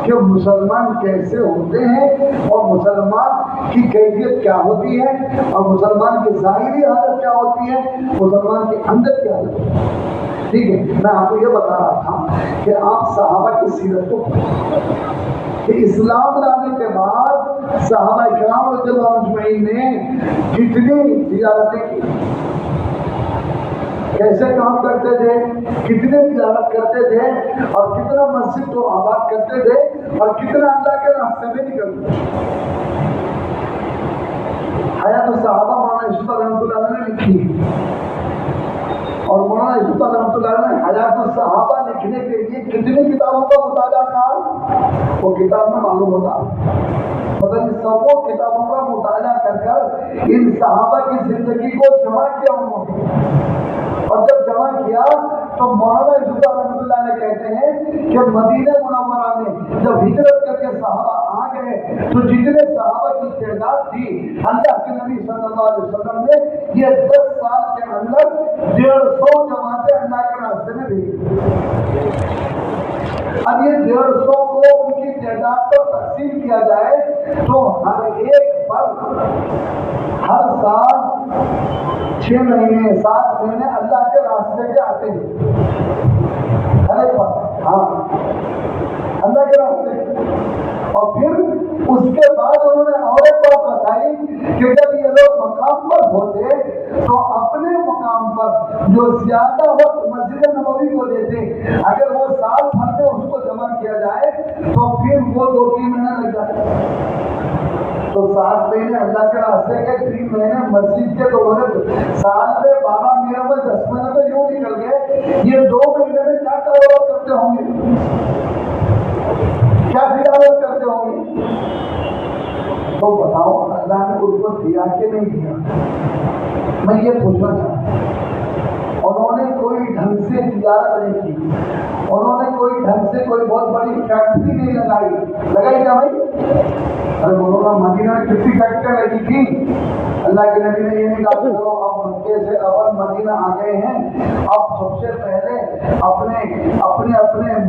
کہ مسلمان کیسے ہوتے ہیں، اور مسلمان کی کیفیت کیا ہوتی ہے، اور مسلمان کی ظاہری حالت کیا ہوتی ہے، مسلمان کے اندر کیا ہوتی ہے۔ ٹھیک ہے، میں آپ کو یہ بتا رہا تھا کہ آپ صحابہ کی سیرت کو کہ اسلام لانے کے بعد صحابہ کرام رضی اللہ عنہم اجمعین نے کتنی تجارتیں کی، کیسے کام کرتے تھے، کتنے تجارت کرتے تھے، اور کتنا مسجد کو آباد کرتے تھے، اور کتنا اللہ کے راستے میں نکلتے تھے۔ حیات الصحابہ مولانا یوسف رحمۃ اللہ علیہ نے لکھی، اور مولانا یوسف رحمۃ اللہ علیہ نے حیات الصحابہ لکھنے کے لیے کتنی کتابوں کا مطالعہ کیا، وہ کتاب میں معلوم ہوتا. مطلب سبوں کتابوں کا مطالعہ کر کر ان صحابہ کی زندگی کو جمع کیا انہوں نے، اور جب جمع کیا تو مولانا عزت رحمۃ اللہ علیہ کہتے ہیں کہ مدینہ منورہ میں جب ہجرت کر کے صحابہ آ گئے تو جتنے صحابہ کی تعداد تھی اللہ کے نبی صلی اللہ علیہ وسلم نے یہ 10 سال کے اندر 150 جماعتیں اللہ کے راستے میں بھیجی. اب یہ 150 کو ان کی تعداد پر تقسیم کیا جائے تو ہر ایک پر ہر سال 6 مہینے 7 مہینے اللہ کے راستے کے آتے ہیں. ہر ایک پر ہاں اللہ کے راستے. اور پھر اس کے بعد انہوں نے اور ایک بات بتائی کہ جب یہ لوگ مقام پر ہوتے تو اپنے مقام پر جو زیادہ وقت مسجد نبوی کو دیتے اگر وہ سال بھر میں اس کو جمع کیا جائے تو پھر وہ 2-3 مہینے لگ جاتے. تو 7 مہینے اللہ کے راستے کے 3 مہینے مسجد کے، تو سال میں 12 مہینوں میں 10 مہینے تو یوں نکل گئے. یہ 2 مہینے میں کیا کاروبار کرتے ہوں گے، کیا تجارت کرتے ہوں گے؟ تو بتاؤ اللہ نے ان کو دیا کہ نہیں دیا؟ میں یہ پوچھنا چاہتا ہوں. انہوں نے کوئی ڈھنگ سے تجارت نہیں کی، انہوں نے کوئی ڈھنگ سے کوئی بہت بڑی فیکٹری نہیں لگائی کیا بھائی؟ ارے بولو نا، مدینہ میں کتنی فیکٹریاں لگی تھی. اللہ کے نبی نے یہ نہیں کہا چلو اب مکے سے اول مدینہ آ گئے ہیں، اب سب سے پہلے اپنے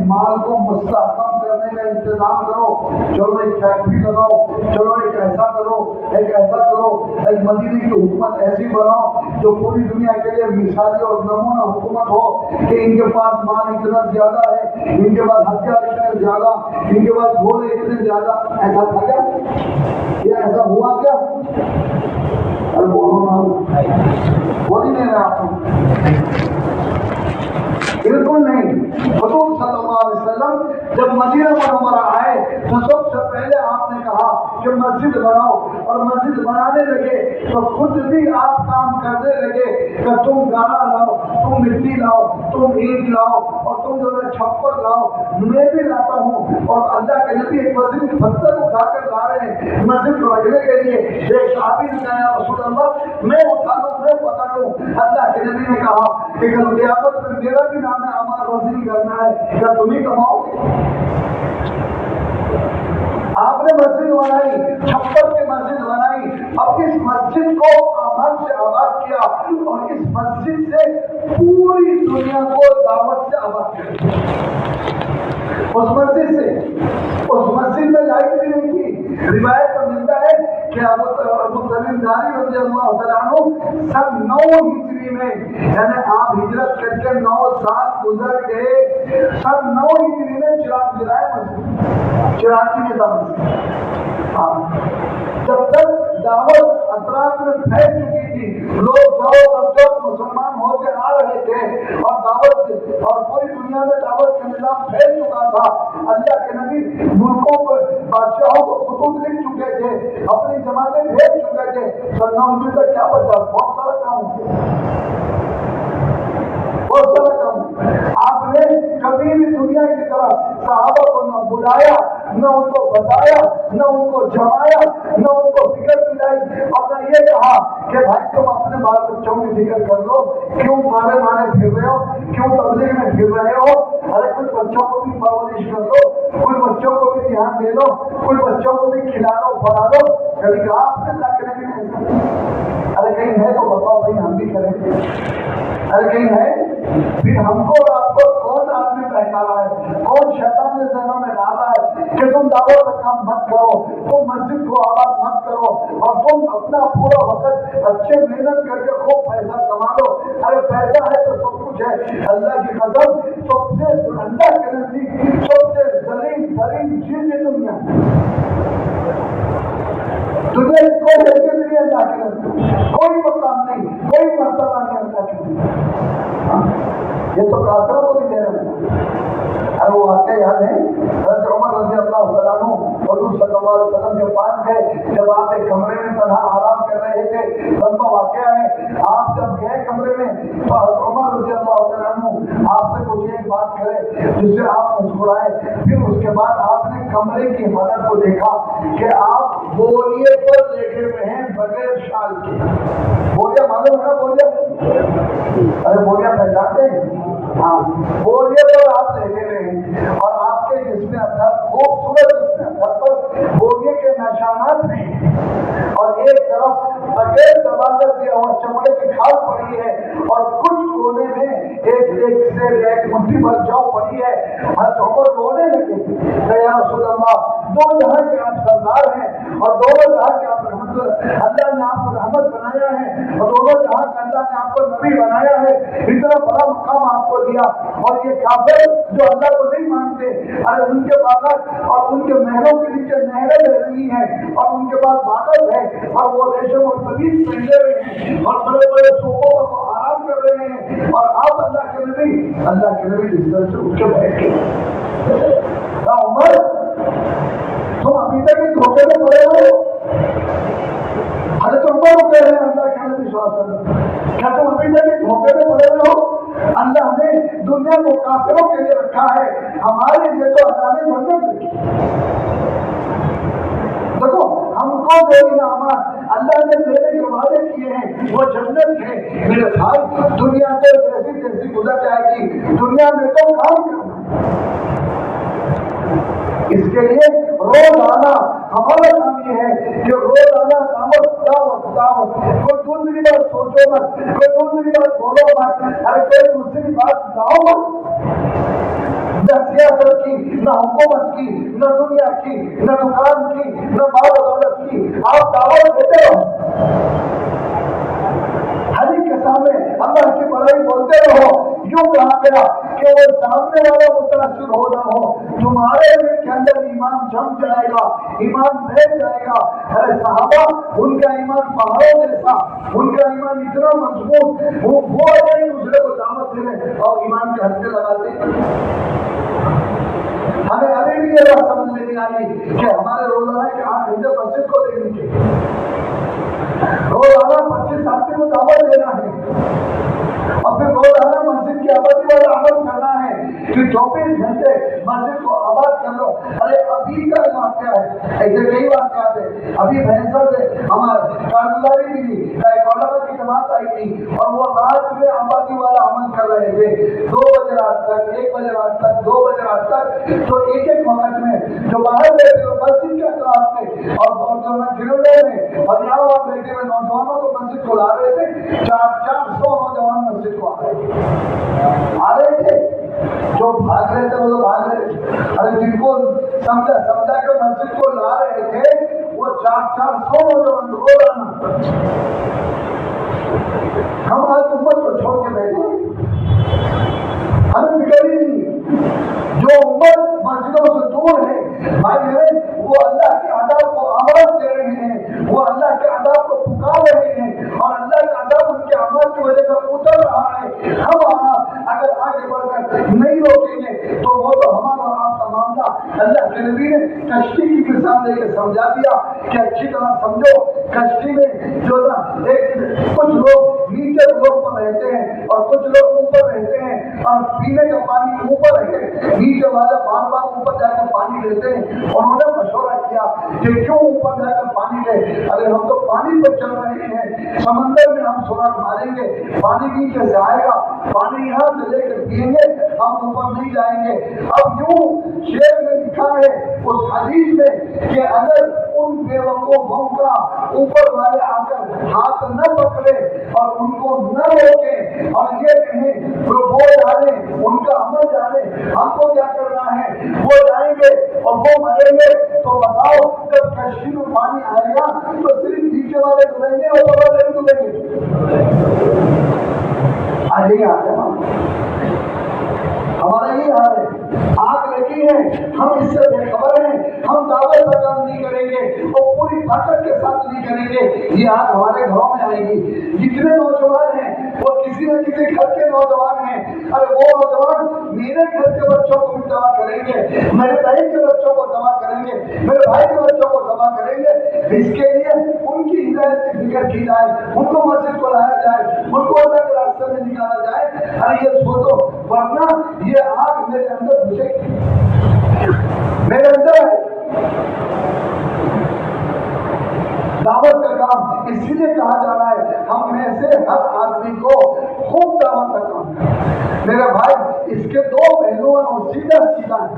مال کو مستحکم کرنے کا انتظام کرو، چلو ایک فیکٹری لگاؤ، چلو ایک ایسا کرو، ایک ایسا کرو، ایک مدینے کی حکومت ایسی بناؤ جو پوری دنیا کے لیے مثالی اور نمونہ حکومت ہو کہ ان کے پاس مال اتنا زیادہ ہے، ان کے پاس ہتھیار اتنے زیادہ، ان کے پاس گھوڑے اتنے زیادہ. ایسا تھا کیا؟ یہ ایسا ہوا کیا؟ ارے بولی نہیں رہا آپ کو. بالکل نہیں. حضور صلی اللہ علیہ وسلم جب مدینہ منورہ آئے تو سب سے پہلے آپ نے کہا کہ مسجد بناؤ، اور مسجد بنانے لگے تو خود بھی آپ کام کرنے لگے کہ تم گانا لاؤ، تم مٹی لاؤ، تم اینٹ لاؤ، اور تم جو ہے چھپر لاؤ، میں بھی لاتا ہوں. اور اللہ کے نبی ایک مسجد پتھر اٹھا کر لا رہے ہیں مسجد کو رکھنے کے لیے. ایک صحابی نے کہا یا رسول اللہ میں اٹھا لوں، میں پکڑ لوں. اللہ کے نبی نے کہا کہ کل قیامت میں میرا بھی نام ہے عمار وزیر کرنا ہے، کیا تم ہی کماؤ؟ آپ نے مسجد بنائی، چھپر کی مسجد بنائی. اب اس مسجد کو عمل سے آباد کیا اور اس مسجد سے پوری دنیا کو دعوت سے آباد کیا. اس مسجد میں لائٹ بھی نہیں تھی. روایت میں ملتا ہے کہ ابو تمیم داری رضی اللہ تعالیٰ عنہ سن 9 ہجری میں، یعنی آپ ہجرت کر کے 9 سال گزر گئے، سن 9 ہجری میں چراغ جلائے مسجد، چراغ کی نظام. جب تک دعوت اطراف میں پھیل چکی تھی، لوگ جب مسلمان ہوتے آ رہے تھے اور دعوت اور پوری دنیا میں دعوت کا نظام پھیل چکا تھا. اللہ کے نبی ملکوں کو، بادشاہوں کو خطوط لکھ چکے تھے، اپنی جماعتیں بھیج چکے تھے. سننا مجھے تک کیا بچا؟ بہت سارا کام بہت سارا کام. آپ نے کبھی بھی دنیا کی طرف صحابہ کو نہ بلایا، نہ ان کو بتایا، نہ ان کو جمایا، نہ ان کو فکر دلائی، اور نہ یہ کہا کہ بھائی تم اپنے بال بچوں کی فکر کر لو، کیوں مارے پھر رہے ہو، کیوں تبلیغ میں پھر رہے ہو. ارے کچھ بچوں کو بھی پرورش کر لو، کچھ بچوں کو بھی دھیان دے لو، کچھ بچوں کو بھی کھلا لو پڑھا لو. کبھی کہا آپ نے اللہ کے نبی نے؟ ارے کہیں ہے تو بتاؤ بھائی، ہم بھی کریں. ارے کہیں ہے؟ پھر ہم کو اور آپ کو کون آدمی بہتا رہا ہے، کون شیطان کے ذہنوں میں لا رہا ہے کہ تم دعوت کا کام مت کرو، تم مسجد کو آباد مت کرو، اور تم اپنا پورا وقت اچھے محنت کر کے خوب پیسہ کما لو. ارے پیسہ ہے تو سب کچھ ہے. اللہ کی قسم سب سے اللہ کے نزدیک سب سے ذلیل ترین چیز ہے دنیا. تجھے کوئی حیثیت نہیں اللہ کے نزدیک، کوئی مقام نہیں، کوئی مرتبہ نہیں اللہ کے نزدیک. یہ تو کافروں کو بھی دے رہے ہیں. ارے وہ واقعہ یاد ہے حضرت عمر رضی اللہ تعالیٰ عنہ حضور صلی اللہ علیہ وسلم کے پاس گئے جب آپ ایک کمرے میں تنہا آرام کر رہے تھے. لمبا واقعہ ہے. آپ جب گئے کمرے میں تو حضرت عمر رضی اللہ تعالیٰ عنہ آپ سے کچھ ایک بات کرے جس سے آپ مسکرائے. پھر اس کے بعد آپ نے کمرے کی حالت کو دیکھا کہ آپ بوریے پر لیٹے ہوئے ہیں بغیر شال کے. بوریا معلوم ہے نا بوریا؟ ارے بوریا پہچانتے ہیں؟ ہاں, بوریے پر آپ لیٹے ہوئے ہیں اور آپ کے جسم اندر خوبصورت جسم اندر پر بوریے کے نشانات ہیں اور ایک طرف بغیر دبا کر دیا ہوا چمڑے کی کھال پڑی ہے اور کچھ کونے میں ایک مٹھی بھر جو پڑی ہے. حضرت عمر رونے لگے کہ یا رسول اللہ, دو جہاں کے آپ سردار ہیں اور دونوں جہاں کے آپ رحمت, اللہ نے آپ کو رحمت بنایا ہے اور دونوں جہاں کا اللہ نے آپ کو نبی بنایا ہے, اتنا بڑا مقام آپ کو دیا, اور یہ کافر جو اللہ کو نہیں مانتے, ارے ان کے باغات اور ان کے محلوں کے نیچے نہریں بہ رہی ہیں اور ان کے پاس باغت ہے اور وہ ریشم اور قمیص پہنے ہوئے ہیں اور بڑے بڑے صوفوں پر وہ آرام کر رہے ہیں, اور آپ اللہ کے نبی اس طرح سے اٹھ کے بیٹھ کے. عمر, تم ابھی تک اس دھوکے میں پڑے ہوئے ہو. حضرت عمر کو کہہ رہے ہیں اللہ کے نبی صلی اللہ علیہ وسلم, کیا تم ابھی تک اس دھوکے میں پڑے ہوئے ہو؟ اللہ نے دنیا کو کافروں کے لیے رکھا ہے, ہمارے لیے تو اللہ نے جنت رکھی. دیکھو, ہم کو جو انعامات اللہ نے دینے کے وعدے کیے ہیں وہ جنت ہے. میرے بھائی, دنیا سے جیسی جیسی گزر جائے گی, دنیا میں تو کام کرنا. اس کے لیے روزانہ ہمارا کام یہ ہے کہ روزانہ دعوت. کوئی دوسری بات سوچو مت, کوئی دوسری بات بولو مت, ارے کوئی دوسری بات لاؤ مت. نہ سیاست کی, نہ حکومت کی, نہ دنیا کی, نہ دکان کی, نہ مال و دولت کی, آپ دعوت دیتے رہو. ہر ایک کے سامنے اللہ کی بڑائی بولتے رہو. یوں کہا گیا کہ وہ سامنے والا متاثر ہو نہ ہو, تمہارے دل کے اندر ایمان جم جائے گا, ایمان بیٹھ جائے گا. ارے صحابہ, ان کا ایمان پہاڑوں جیسا, ان کا ایمان اتنا مضبوط, وہ ایک دوسرے کو دعوت دینے اور ایمان کے ہتھے لگاتے. ہمیں ابھی بھی یہ بات سمجھ نہیں آئی کہ ہمارے روزانہ کے 8 گھنٹے مسجد کو دینے کے, روزانہ 25 آدمی کو دعوت دینا ہے اور پھر روزانہ مسجد کی آبادی والا عمل کرنا ہے کہ 24 گھنٹے مسجد کو آباد کر لو. ارے ابھی کا واقعہ ہے, ایسے کئی واقعات ہیں. ابھی بھینسر سے ہمارے کارگزاری ملی, علماء کی جماعت آئی تھی اور وہ رات میں آبادی والا عمل کر رہے تھے, 2 بجے رات تک, 1 بجے رات تک, 2 بجے رات تک. تو ایک وقت میں جو باہر بیٹھے ہوئے مسجد کے اطراف میں اور گرولے میں اور یہاں وہاں بیٹھے ہوئے نوجوانوں کو مسجد کو لا رہے تھے. 400 نوجوان مسجد کو آ رہے تھے. جو بھاگ رہے تھے وہ تو بھاگ رہے تھے, ارے جن کو سمجھا کہ مسجد کو لا رہے تھے وہ 400 نوجوان روزانہ. ہم آج امت کو چھوڑ کے بیٹھے, ہمیں فکر ہی نہیں. جو امت مسجدوں سے دور ہے بھائی میرے, وہ اللہ کے عذاب کو آواز دے رہے ہیں, وہ اللہ کے عذاب کو پکار رہے ہیں اور اللہ کا عذاب ان کے عمل کی وجہ سے اتر رہا ہے. ہم اگر آگے بڑھ کر نہیں روکیں گے تو وہ تو ہمارا اور آپ کا معاملہ. اللہ کے نبی نے کشتی کی مثال دے کے سمجھا دیا کہ اچھی طرح سمجھو. کشتی میں جو نا کچھ لوگ نیچے فلور پر رہتے ہیں اور کچھ لوگ اوپر رہتے ہیں, اور پینے کا پانی اوپر ہے, نیچے والے بار بار اوپر جا کر پانی لیتے ہیں. انہوں نے مشورہ کیا کہ کیوں اوپر جا کر پانی لے, ارے ہم تو پانی پر چل رہے ہیں, سمندر میں ہم سراغ ماریں گے, پانی نیچے سے آئے گا, پانی یہاں سے لے کر پیئیں گے, ہم اوپر نہیں جائیں گے. اب یوں شعر میں لکھا ہے اس حدیث میں کہ اگر ان بے وقوفوں کا اوپر والے آ کر ہاتھ نہ پکڑے اور ان کو نہ روکے اور یہ کہیں جو وہ جانے ان کا عمل جانے, ہم کو کیا کرنا ہے, وہ جائیں گے اور وہ مریں گے, تو بتاؤ جب کشتی میں پانی آئے گا تو صرف نیچے والے ڈوبیں گے اور اوپر والے ڈوبیں گے. آج یہی حال ہے, ہمارا یہی حال ہے. آگ لگی ہے, ہم اس سے بے خبر ہیں, ہم دعوے پر کام نہیں کریں گے اور پوری طاقت کے ساتھ نہیں کریں گے. یہ آگ ہمارے گھروں میں آئے گی. جتنے نوجوان ہیں وہ کسی نہ کسی گھر کے نوجوان ہیں. ارے وہ نوجوان میرے گھر کے بچوں کو بھی دعا کریں گے, میرے بہن کے بچوں کو دعا کریں گے, میرے بھائی کے بچوں کو دعا کریں گے. اس کے لیے ان کی ہدایت کی فکر کی جائے, ان کو مسجد کو لایا جائے, ان کو اللہ کے راستے میں نکالا جائے. ارے یہ سوچو, ورنہ یہ آگ میرے اندر گھسے گی, میرے اندر لیے کہا جا رہا ہے ہم میں سے ہر آدمی کو خوب دعوت کا کام ہے۔ میرے بھائی اس کے دو پہلو ہیں اور سیدھا سیدھا ہے،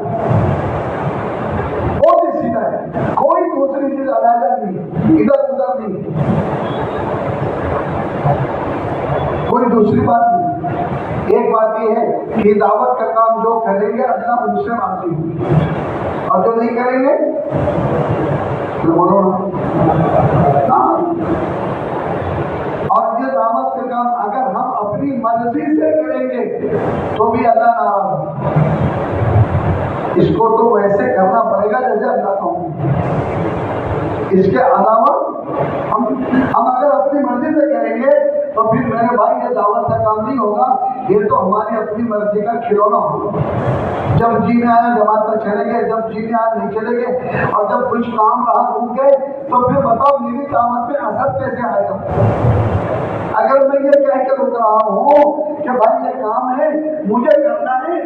بہت ہی سیدھا ہے، کوئی دوسری چیز علیحدہ نہیں، ادھر ادھر نہیں، کوئی دوسری بات نہیں۔ ایک بات یہ ہے کہ دعوت کا کام جو کریں گے اللہ ان سے راضی ہو، اور جو نہیں کریں گے تو بولو نا۔ اور یہ دعوت کا کام اگر ہم اپنی مرضی سے کریں گے تو بھی اللہ ناراض ہو۔ اس کو تو ویسے کرنا پڑے گا جیسے اللہ کہوں، اس کے علاوہ ہم اگر اپنی مرضی سے کریں گے تو پھر میرے بھائی یہ دعوت کا کام نہیں ہوگا، یہ تو ہماری اپنی مرضی کا کھلونا ہوگا۔ جب جی میں آیا جماعت میں چلے گئے، جب جی میں آیا نہیں چلے گئے، اور جب کچھ کام رہا رک گئے تو پھر بتاؤ میری دعوت میں اثر کیسے آئے گا؟ اگر میں یہ کہہ کے رک رہا ہوں کہ بھائی یہ کام ہے مجھے کرنا ہے،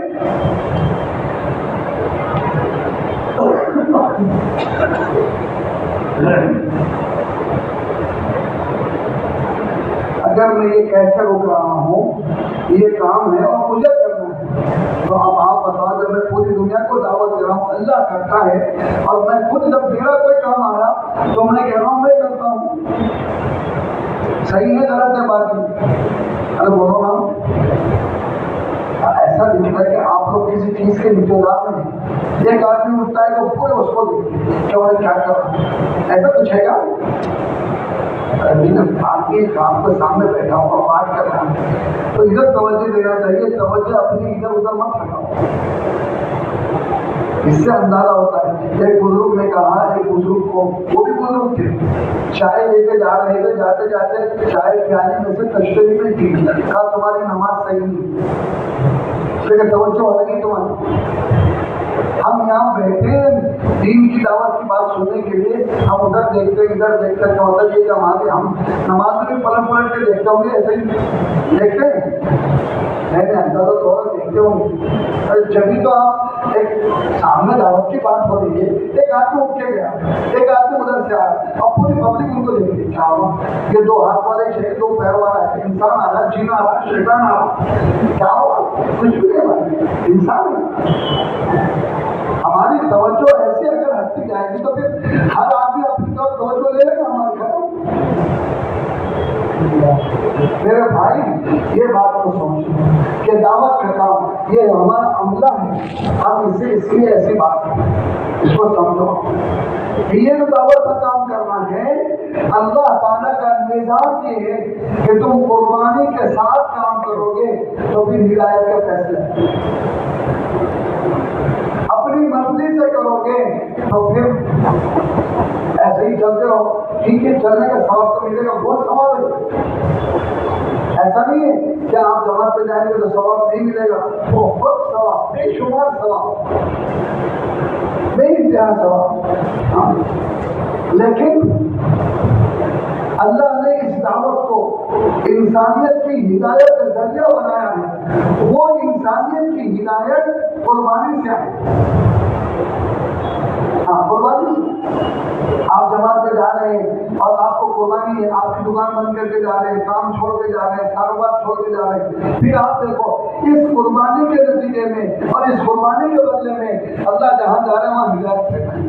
اگر میں یہ کہہ کے رک رہا ہوں یہ کام ہے اور مجھے کرنا ہے، تو اب آپ بتاؤ جب میں پوری دنیا کو دعوت دے رہا ہوں اللہ کرتا ہے، اور میں خود جب میرا کوئی کام آیا تو میں کہہ رہا ہوں میں کرتا ہوں، صحیح ہے غلط ہے بات نہیں؟ ارے بولو نا۔ ایسا دکھتا ہے کہ آپ لوگ کسی چیز کے انتظار میں ہیں، ایک آدمی اٹھتا ہے تو پورے اس کو دیکھتے کہ انہیں کیا کر رہا ہے، ایسا کچھ ہے گا؟ آپ کے کام کے سامنے بیٹھا ہوں اور بات کر رہا ہوں تو ادھر توجہ دینا چاہیے، توجہ اپنی ادھر ادھر مت لگاؤ، اس سے اندازہ ہوتا ہے۔ ایک بزرگ نے کہا، ایک بزرگ کو، وہ بھی بزرگ تھے، چائے لے کے جا رہے تھے، جاتے جاتے چائے پیانے میں سے تشتری میں ٹھیک کہا تمہاری نماز صحیح نہیں، پھر توجہ ہو لگی تمہاری۔ ہم یہاں بیٹھے ہیں دین کی دعوت کی بات سننے کے لیے، ہم ادھر دیکھتے ادھر دیکھتے کیا ہوتا ہے کہ ہم نماز میں بھی پلٹ پلٹ کے دیکھتے ہوں گے، ایسے ہی دیکھتے ہیں، نہیں اندازہ تھوڑا دیکھتے ہوں گے، جبھی تو آپ ایک سامنے دعوت کی بات ہو رہی ہے، ایک آدمی اٹھ کے گیا، ایک آدمی ادھر سے آیا اور پوری پبلک ان کو دیکھ رہی، کیا ہوا؟ یہ دو ہاتھ والے شہر، دو پیر والا ہے، انسان آ رہا، جینا آ رہا، شیطان آ رہا، کیا ہوا؟ کچھ بھی نہیں ہوا، انسان ہے۔ ہماری توجہ ایسے اگر ہٹتی جائے گی تو پھر ہر آدمی اپنی طرف توجہ لے لے گا ہمارے گھر۔ میرے بھائی یہ بات کو سوچیں کہ دعوت کا کام یہ ہمارا عملہ ہے، ہم اسے اس لیے ایسی بات ہے، اس کو سمجھو۔ یہ جو دعوت کا کام کرنا ہے اللہ تعالیٰ کا نظام یہ ہے کہ تم قربانی کے ساتھ کام کرو گے تو پھر ہدایت کا فیصلہ ہے، اپنی مرضی سے کرو گے تو پھر ایسے ہی چلتے رہو، ٹھیک ہے چلنے کا ثواب تو ملے گا، بہت ثواب ہے، ایسا نہیں ہے کہ آپ جماعت پہ جائیں گے تو ثواب نہیں ملے گا، بہت ثواب، بے شمار ثواب، بے انتہا ثواب۔ لیکن اللہ نے اس دعوت کو انسانیت کی ہدایت کا ذریعہ بنایا ہے، وہ انسانیت کی ہدایت قربانی سے ہے، قربانی سے۔ آپ جماعت میں جا رہے ہیں اور آپ کو قربانی ہے، آپ کی دکان بند کر کے جا رہے ہیں، کام چھوڑ کے جا رہے ہیں، کاروبار چھوڑ کے جا رہے ہیں، پھر آپ دیکھو اس قربانی کے نتیجے میں اور اس قربانی کے بدلے میں اللہ جہاں جا رہے ہیں وہاں ہدایت پھیرائیں۔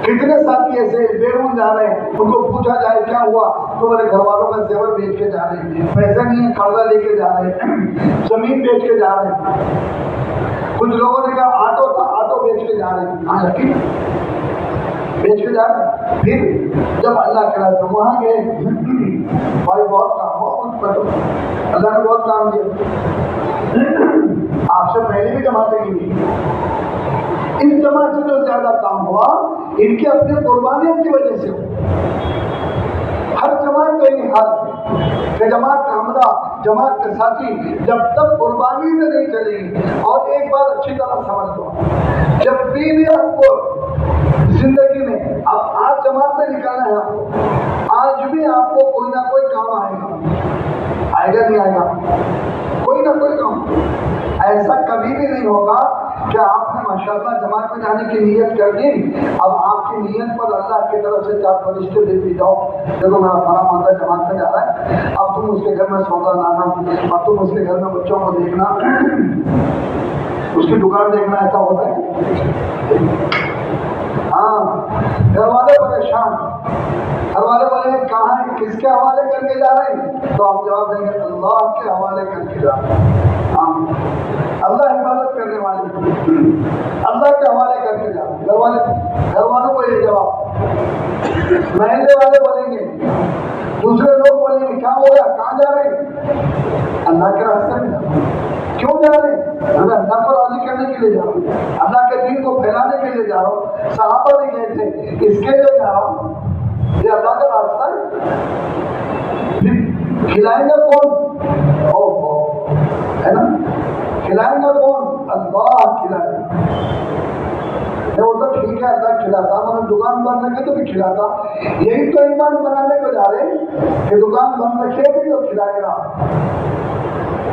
کتنے ساتھی ایسے بیرون جا رہے ہیں، ان کو پوچھا جائے کیا ہوا تو میرے گھر والوں کا زیور بیچ کے جا رہے ہیں، پیسے نہیں ہے قرضہ لے کے جا رہے ہیں، زمین بیچ کے جا رہے ہیں، کچھ لوگوں نے کہا آٹو تھا آٹو بیچ کے جا رہے ہیں، ہاں یقین بیچ کے جا رہے ہیں۔ پھر جب اللہ کے راستے وہاں گئے بھائی بہت کام ہوا، اللہ نے بہت کام دیا، آپ سے پہلے بھی جماعتیں کی، اس جماعت سے جو زیادہ کام ہوا ان کی اپنی قربانیوں کی وجہ سے ہو۔ ہر جماعت کا یہ حال ہے کہ جماعت کا عملہ، جماعت کے ساتھی جب تک قربانی سے نہیں چلے گی۔ اور ایک بات اچھی طرح سمجھ لو، جب بھی آپ کو زندگی میں اب آج جماعت میں نکالنا ہے آپ کو، آج بھی آپ کو کوئی نہ کوئی کام آئے گا، آئے گا نہیں آئے گا، کوئی نہ کوئی کام، ایسا کبھی بھی نہیں ہوگا کہ آپ نے ماشاءاللہ جماعت میں جانے کی نیت کر دی، اب آپ کی نیت پر اللہ کی طرف سے 4 فرشتے دے دی جاؤ، دیکھو میرا فلاں بندہ جماعت میں جا رہا ہے، اب تم اس کے گھر میں سودا لانا، اب تم اس کے گھر میں بچوں کو دیکھنا، اس کی دکان دیکھنا، ایسا ہوتا ہے؟ ہاں، گھر والے پریشان، گھر والے بولیں گے کہاں ہے، کس کے حوالے کر کے جا رہے ہیں؟ تو آپ جواب دیں گے اللہ کے حوالے کر کے جا رہے ہیں۔ ہاں، اللہ حفاظت کرنے والے، اللہ کے حوالے کر کے جا رہے ہیں۔ گھر والوں کو یہ جواب، محلے والے بولیں گے، دوسرے لوگ بولیں گے کیا ہو گیا، کہاں جا رہے ہیں؟ اللہ کے راستے میں جا رہے ہیں۔ کیوں جا رہے ہیں؟ اللہ کو راضی کرنے کے لیے جا رہا ہوں، اللہ کے دین کو پھیلانے کے لیے جا رہا ہوں۔ صحابہ بھی گئے تھے، اس کے لیے جا رہا ہوں، یہ اللہ کا راستہ ہے۔ کھلائیں گا کون؟ ہے نا، کھلائیں گا کون؟ اللہ کھلائے گا۔ وہ تو ٹھیک ہے اللہ کھلاتا، میں دکان بند رکھے تو بھی کھلاتا، یہی تو ایمان بنانے کو جا رہے ہیں کہ دکان بند رکھے بھی تو کھلائے گا،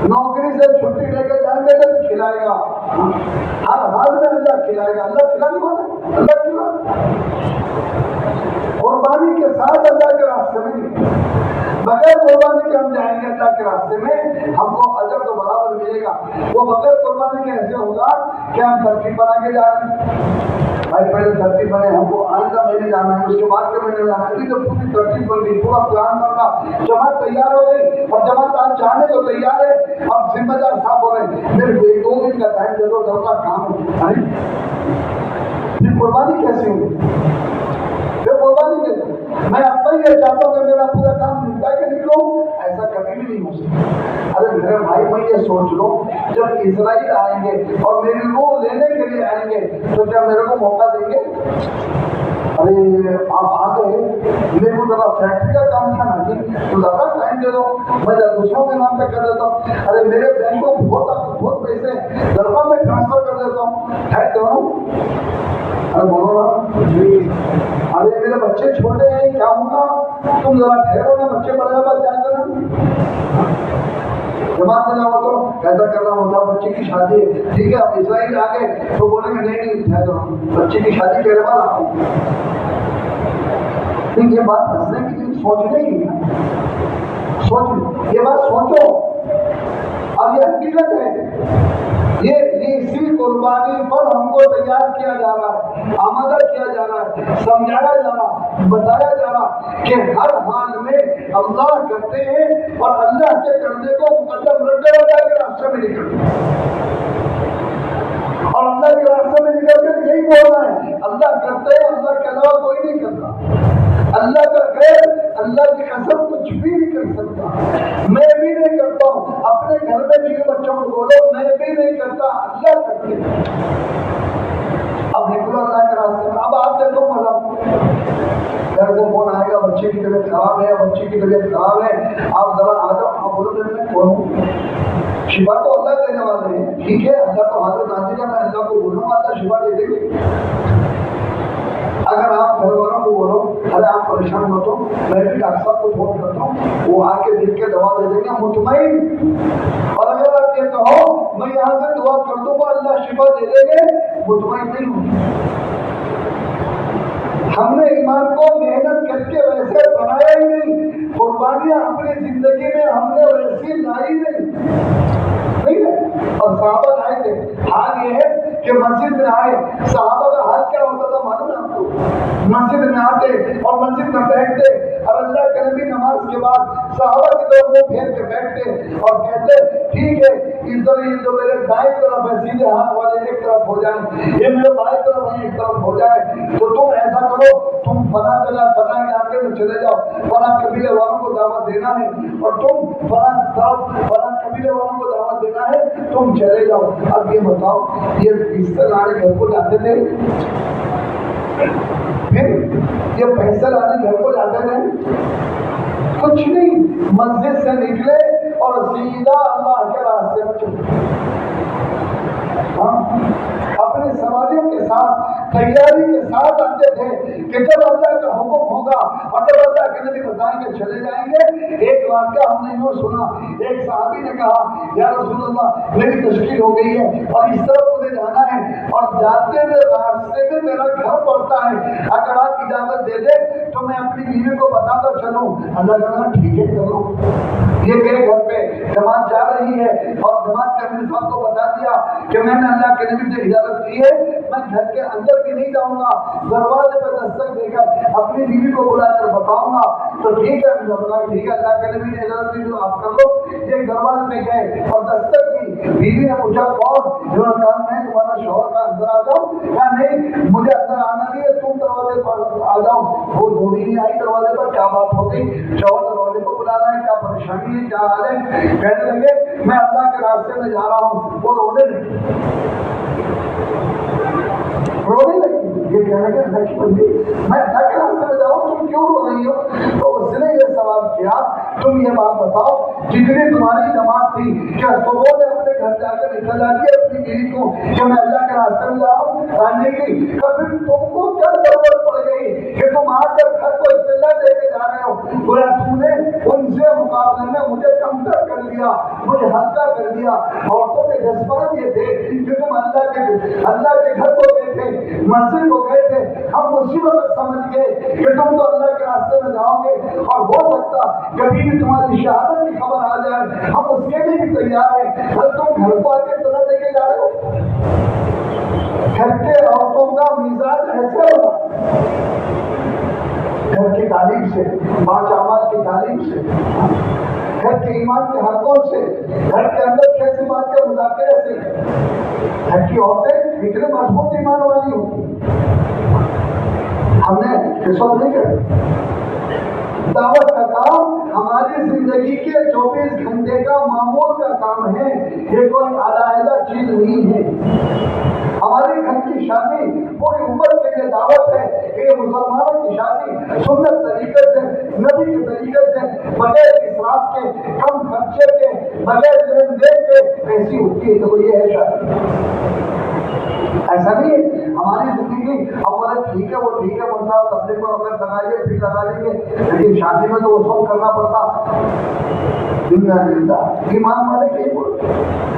نوکری سے چھٹی لے کے جائیں گے تو بھی کھلائے گا، ہر حال میں اللہ کھلائے گا۔ اللہ کھلانے والا، اللہ کھلا، قربانی کے ساتھ اللہ کے راستے میں، بغیر قربانی کے ہم جائیں گے اللہ کے راستے میں، ہم کو اجر تو برابر ملے گا۔ وہ بغیر قربانی کے ایسے ہوگا کہ ہم ترتیب بنا کے جا رہے ہیں، بھائی پہلے ترتیب بنے، ہم کو آئندہ مہینے جانا ہے، اس کے بعد کے مہینے جانا ہے، تو پوری ترتیب بن گئی، پورا پلان بن رہا، جماعت تیار ہو گئی، اور جماعت آج جانے کو تیار ہے، اب ذمہ دار صاحب ہو رہے ہیں میرے 2 دن کا ٹائم دے دو، گھر کا کام ہے، پھر قربانی کیسے ہوگی؟ پھر قربانی کیسے؟ میں اب تک یہ چاہتا ہوں کہ میرا پورا کام نپٹا کے نکلوں، ایسا کبھی بھی نہیں ہو سکتا۔ ارے میرے بھائی، میں یہ سوچ لوں جب اسرائیل آئیں گے اور میری روح لینے کے لیے آئیں گے تو کیا میرے کو موقع دیں گے؟ ارے آپ آ گئے، میرے کو ذرا فیکٹری کا کام تھا نا جی، تو زیادہ ٹائم دے دو، میں دوسروں کے نام پہ کر دیتا ہوں۔ ارے میرے بینک کو بہت پیسے دربار میں ٹرانسفر کر دیتا ہوں، ہے دونوں۔ ارے بولو نا، ارے میرے بچے چھوٹے ہیں، کیا ہوگا؟ تم ذرا ٹھہرو نا، بچے بڑے بعد جا کر جماعت میں جاؤ تو ایسا کرنا ہوتا، بچے کی شادی ہے، ٹھیک ہے، اب اسرائیل آ گئے تو بولیں گے نہیں ٹھہرو، بچے کی شادی کے بعد آؤ۔ یہ بات ہنسنے کی، سوچنے کی، سوچ، یہ بات سوچو، اب یہ حقیقت ہے، یہ اسی قربانی پر ہم کو تیار کیا جا رہا ہے، آمادہ کیا جا رہا ہے، سمجھایا جا رہا ہے، بتایا جا رہا کہ ہر حال میں اللہ کرتے ہیں اور اللہ کے کرنے کو مقدم رکھ کر اللہ کے راستے میں نکلتے اور اللہ کے راستے میں نکل کر یہی بولنا ہے اللہ کرتے ہیں، اللہ کے علاوہ کوئی نہیں کرتا، اللہ کا خیر اللہ کی قسم کچھ بھی نہیں کر سکتا، میں بھی نہیں کرتا ہوں، اپنے گھر میں بھی بچوں کو بولو میں بھی نہیں کرتا، اللہ کرتے ہیں۔ اب نکلو اللہ کے راستے میں، اب آپ دیکھو مطلب گھر سے فون آئے گا بچے کی طبیعت خراب ہے، بچے کی طبیعت خراب ہے، آپ ذرا آ جاؤ، آپ بولو میں کون ہوں؟ شفا تو اللہ دینے والے ہیں، ٹھیک ہے، اللہ تو حاضر ناظر ہے، میں اللہ کو بولوں گا اللہ شفا دے دے گے۔ اگر آپ گھر والوں کو بولو ارے آپ پریشان مت ہو، میں بھی ڈاکٹر صاحب کو فون کرتا ہوں، وہ آ کے دیکھ کے دوا دے دیں گے مطمئن، اور اگر آپ یہ کہو میں یہاں سے دعا کر دوں گا اللہ شفا دے دیں گے، مطمئن نہیں ہوں۔ ہم نے ایمان کو محنت کر کے ویسے بنایا ہی نہیں، قربانیاں اپنی زندگی میں ہم نے ویسی لائی نہیں ہے۔ اور صحابہ آئے تھے، حال یہ ہے کہ مسجد میں آئے، صحابہ کا حال کیا ہوتا تھا معلوم ہے آپ کو؟ مسجد میں آتے اور مسجد میں بیٹھتے اور اللہ کے نبی نماز کے بعد صحابہ کے دور میں پھیر کے بیٹھتے اور کہتے ٹھیک ہے ادھر یہ جو میرے دائیں طرف ہے سیدھے ہاتھ والے ایک طرف ہو جائیں، یہ میرے بائیں طرف ہے ایک طرف ہو جائے، تو تم ایسا کرو تم فلاں جگہ فلاں علاقے میں چلے جاؤ، فلاں قبیلے والوں کو دعوت دینا ہے، اور تم فلاں قبیلے والوں کو دعوت دینا ہے، تم چلے جاؤ۔ اب یہ بتاؤ یہ بستر لانے گھر کو جاتے تھے، پھر یہ پیسے لانے گھر کو جاتے تھے، کچھ نہیں، مسجد سے نکلے اور سیدھا اللہ کے راستے میں چلے، اپنی سواریوں کے ساتھ تیاری کے ساتھ آتے تھے کہ جب اللہ کا حکم ہوگا اور جب اللہ کے نبی بتائیں گے چلے جائیں گے۔ ایک واقعہ ہم نے یوں سنا، ایک صحابی نے کہا یا رسول اللہ میری تشکیل ہو گئی ہے اور اس طرف مجھے جانا ہے اور جاتے ہوئے راستے میں میرا گھر پڑتا ہے، اگر آپ اجازت دے دیں تو میں اپنی بیوی کو بتا کر چلوں۔ اللہ کہا ٹھیک ہے چلو۔ یہ میرے گھر پہ جماعت جا رہی ہے اور جماعت کے امیر صاحب کو بتا دیا کہ میں نے اللہ کے نبی سے اجازت کی ہے، میں گھر کے اندر بھی نہیں جاؤں گا، دروازے پہ دستک دے کر اپنی بیوی کو بلا کر بتاؤں گا۔ تو ٹھیک ہے ٹھیک ہے، اللہ کے نبی نے اجازت دی تو آپ کر لو۔ یہ دروازے پہ گئے اور دستک دی، بیوی نے پوچھا کون؟ انہوں نے کہا میں تمہارا شوہر کا اندر آ جاؤں یا نہیں مجھے اندر آنا نہیں ہے، تم دروازے پر آ جاؤ۔ وہ دھوڑی نہیں آئی دروازے پر، کیا بات ہو گئی؟ شوہر دروازے کو بلا رہا ہے، کیا پریشانی ہے، کیا حال ہے؟ کہنے لگے میں اللہ کے راستے میں جا رہا ہوں۔ وہ رونے لگی، رونے لگی، یہ کہنے لگے میں اللہ کے راستے میں جا رہا ہوں، تم کیوں رو رہی ہو؟ تو اس نے یہ سوال کیا تم یہ بات بتاؤ جتنی تمہاری جماعت تھی کیا صبح میں اپنے گھر جا کر نکل جاتی ہے اپنی بیوی کو کہ میں اللہ کے راستے میں جا رہا ہوں آنے کی؟ کبھی تم کو کیا ضرورت پڑ گئی کہ تم آ کر گھر کو اطلاع دے کے جا رہے ہو؟ گویا تم نے ان سے مقابلے میں مجھے کمتر کر دیا، مجھے ہلکا کر دیا۔ عورتوں کے جذبات یہ تھے کہ تم اللہ کے گھر کو گئے تھے، مسجد کو گئے تھے، ہم مصیبت سمجھ گئے کہ تم تو اللہ کے راستے میں جاؤ گے اور ہو سکتا کبھی بھی تمہاری شہادت کی خبر آ جائے، ہم اس کے لیے بھی تیار ہیں۔ اور تم گھر کو آ کے اطلاع دے کے جا رہے ہو؟ گھر کے عورتوں کا مزاج ایسے ہوگا، گھر کی تعلیم سے، پانچ اعمال کی تعلیم سے، گھر کے ایمان کے حقوں سے، گھر کے اندر کیسی بات کے مذاکرے سے گھر کی عورتیں اتنے مضبوط ایمان والی ہوتی۔ ہم نے اس وقت نہیں کرتے۔ دعوت کا کام ہماری زندگی کے 24 گھنٹے کا معمول کا کام ہے، یہ کوئی علیحدہ چیز نہیں ہے۔ ہمارے گھر کی شادی پوری امت کے لیے دعوت ہے کہ مسلمانوں کی شادی سنت طریقے سے، نبی کے طریقے سے، بغیر اسراف کے، کم خرچے کے، بغیر لین دین کے ایسی ہوتی ہے تو یہ ہے شادی۔ ایسا نہیں ہے ہماری زندگی اب بولے ٹھیک ہے وہ ٹھیک ہے وہ صاحب تبلیغ کو اگر لگائیے پھر لگا لیں گے، لیکن شادی میں تو وہ سب کرنا پڑتا۔ ایمان والے کہیں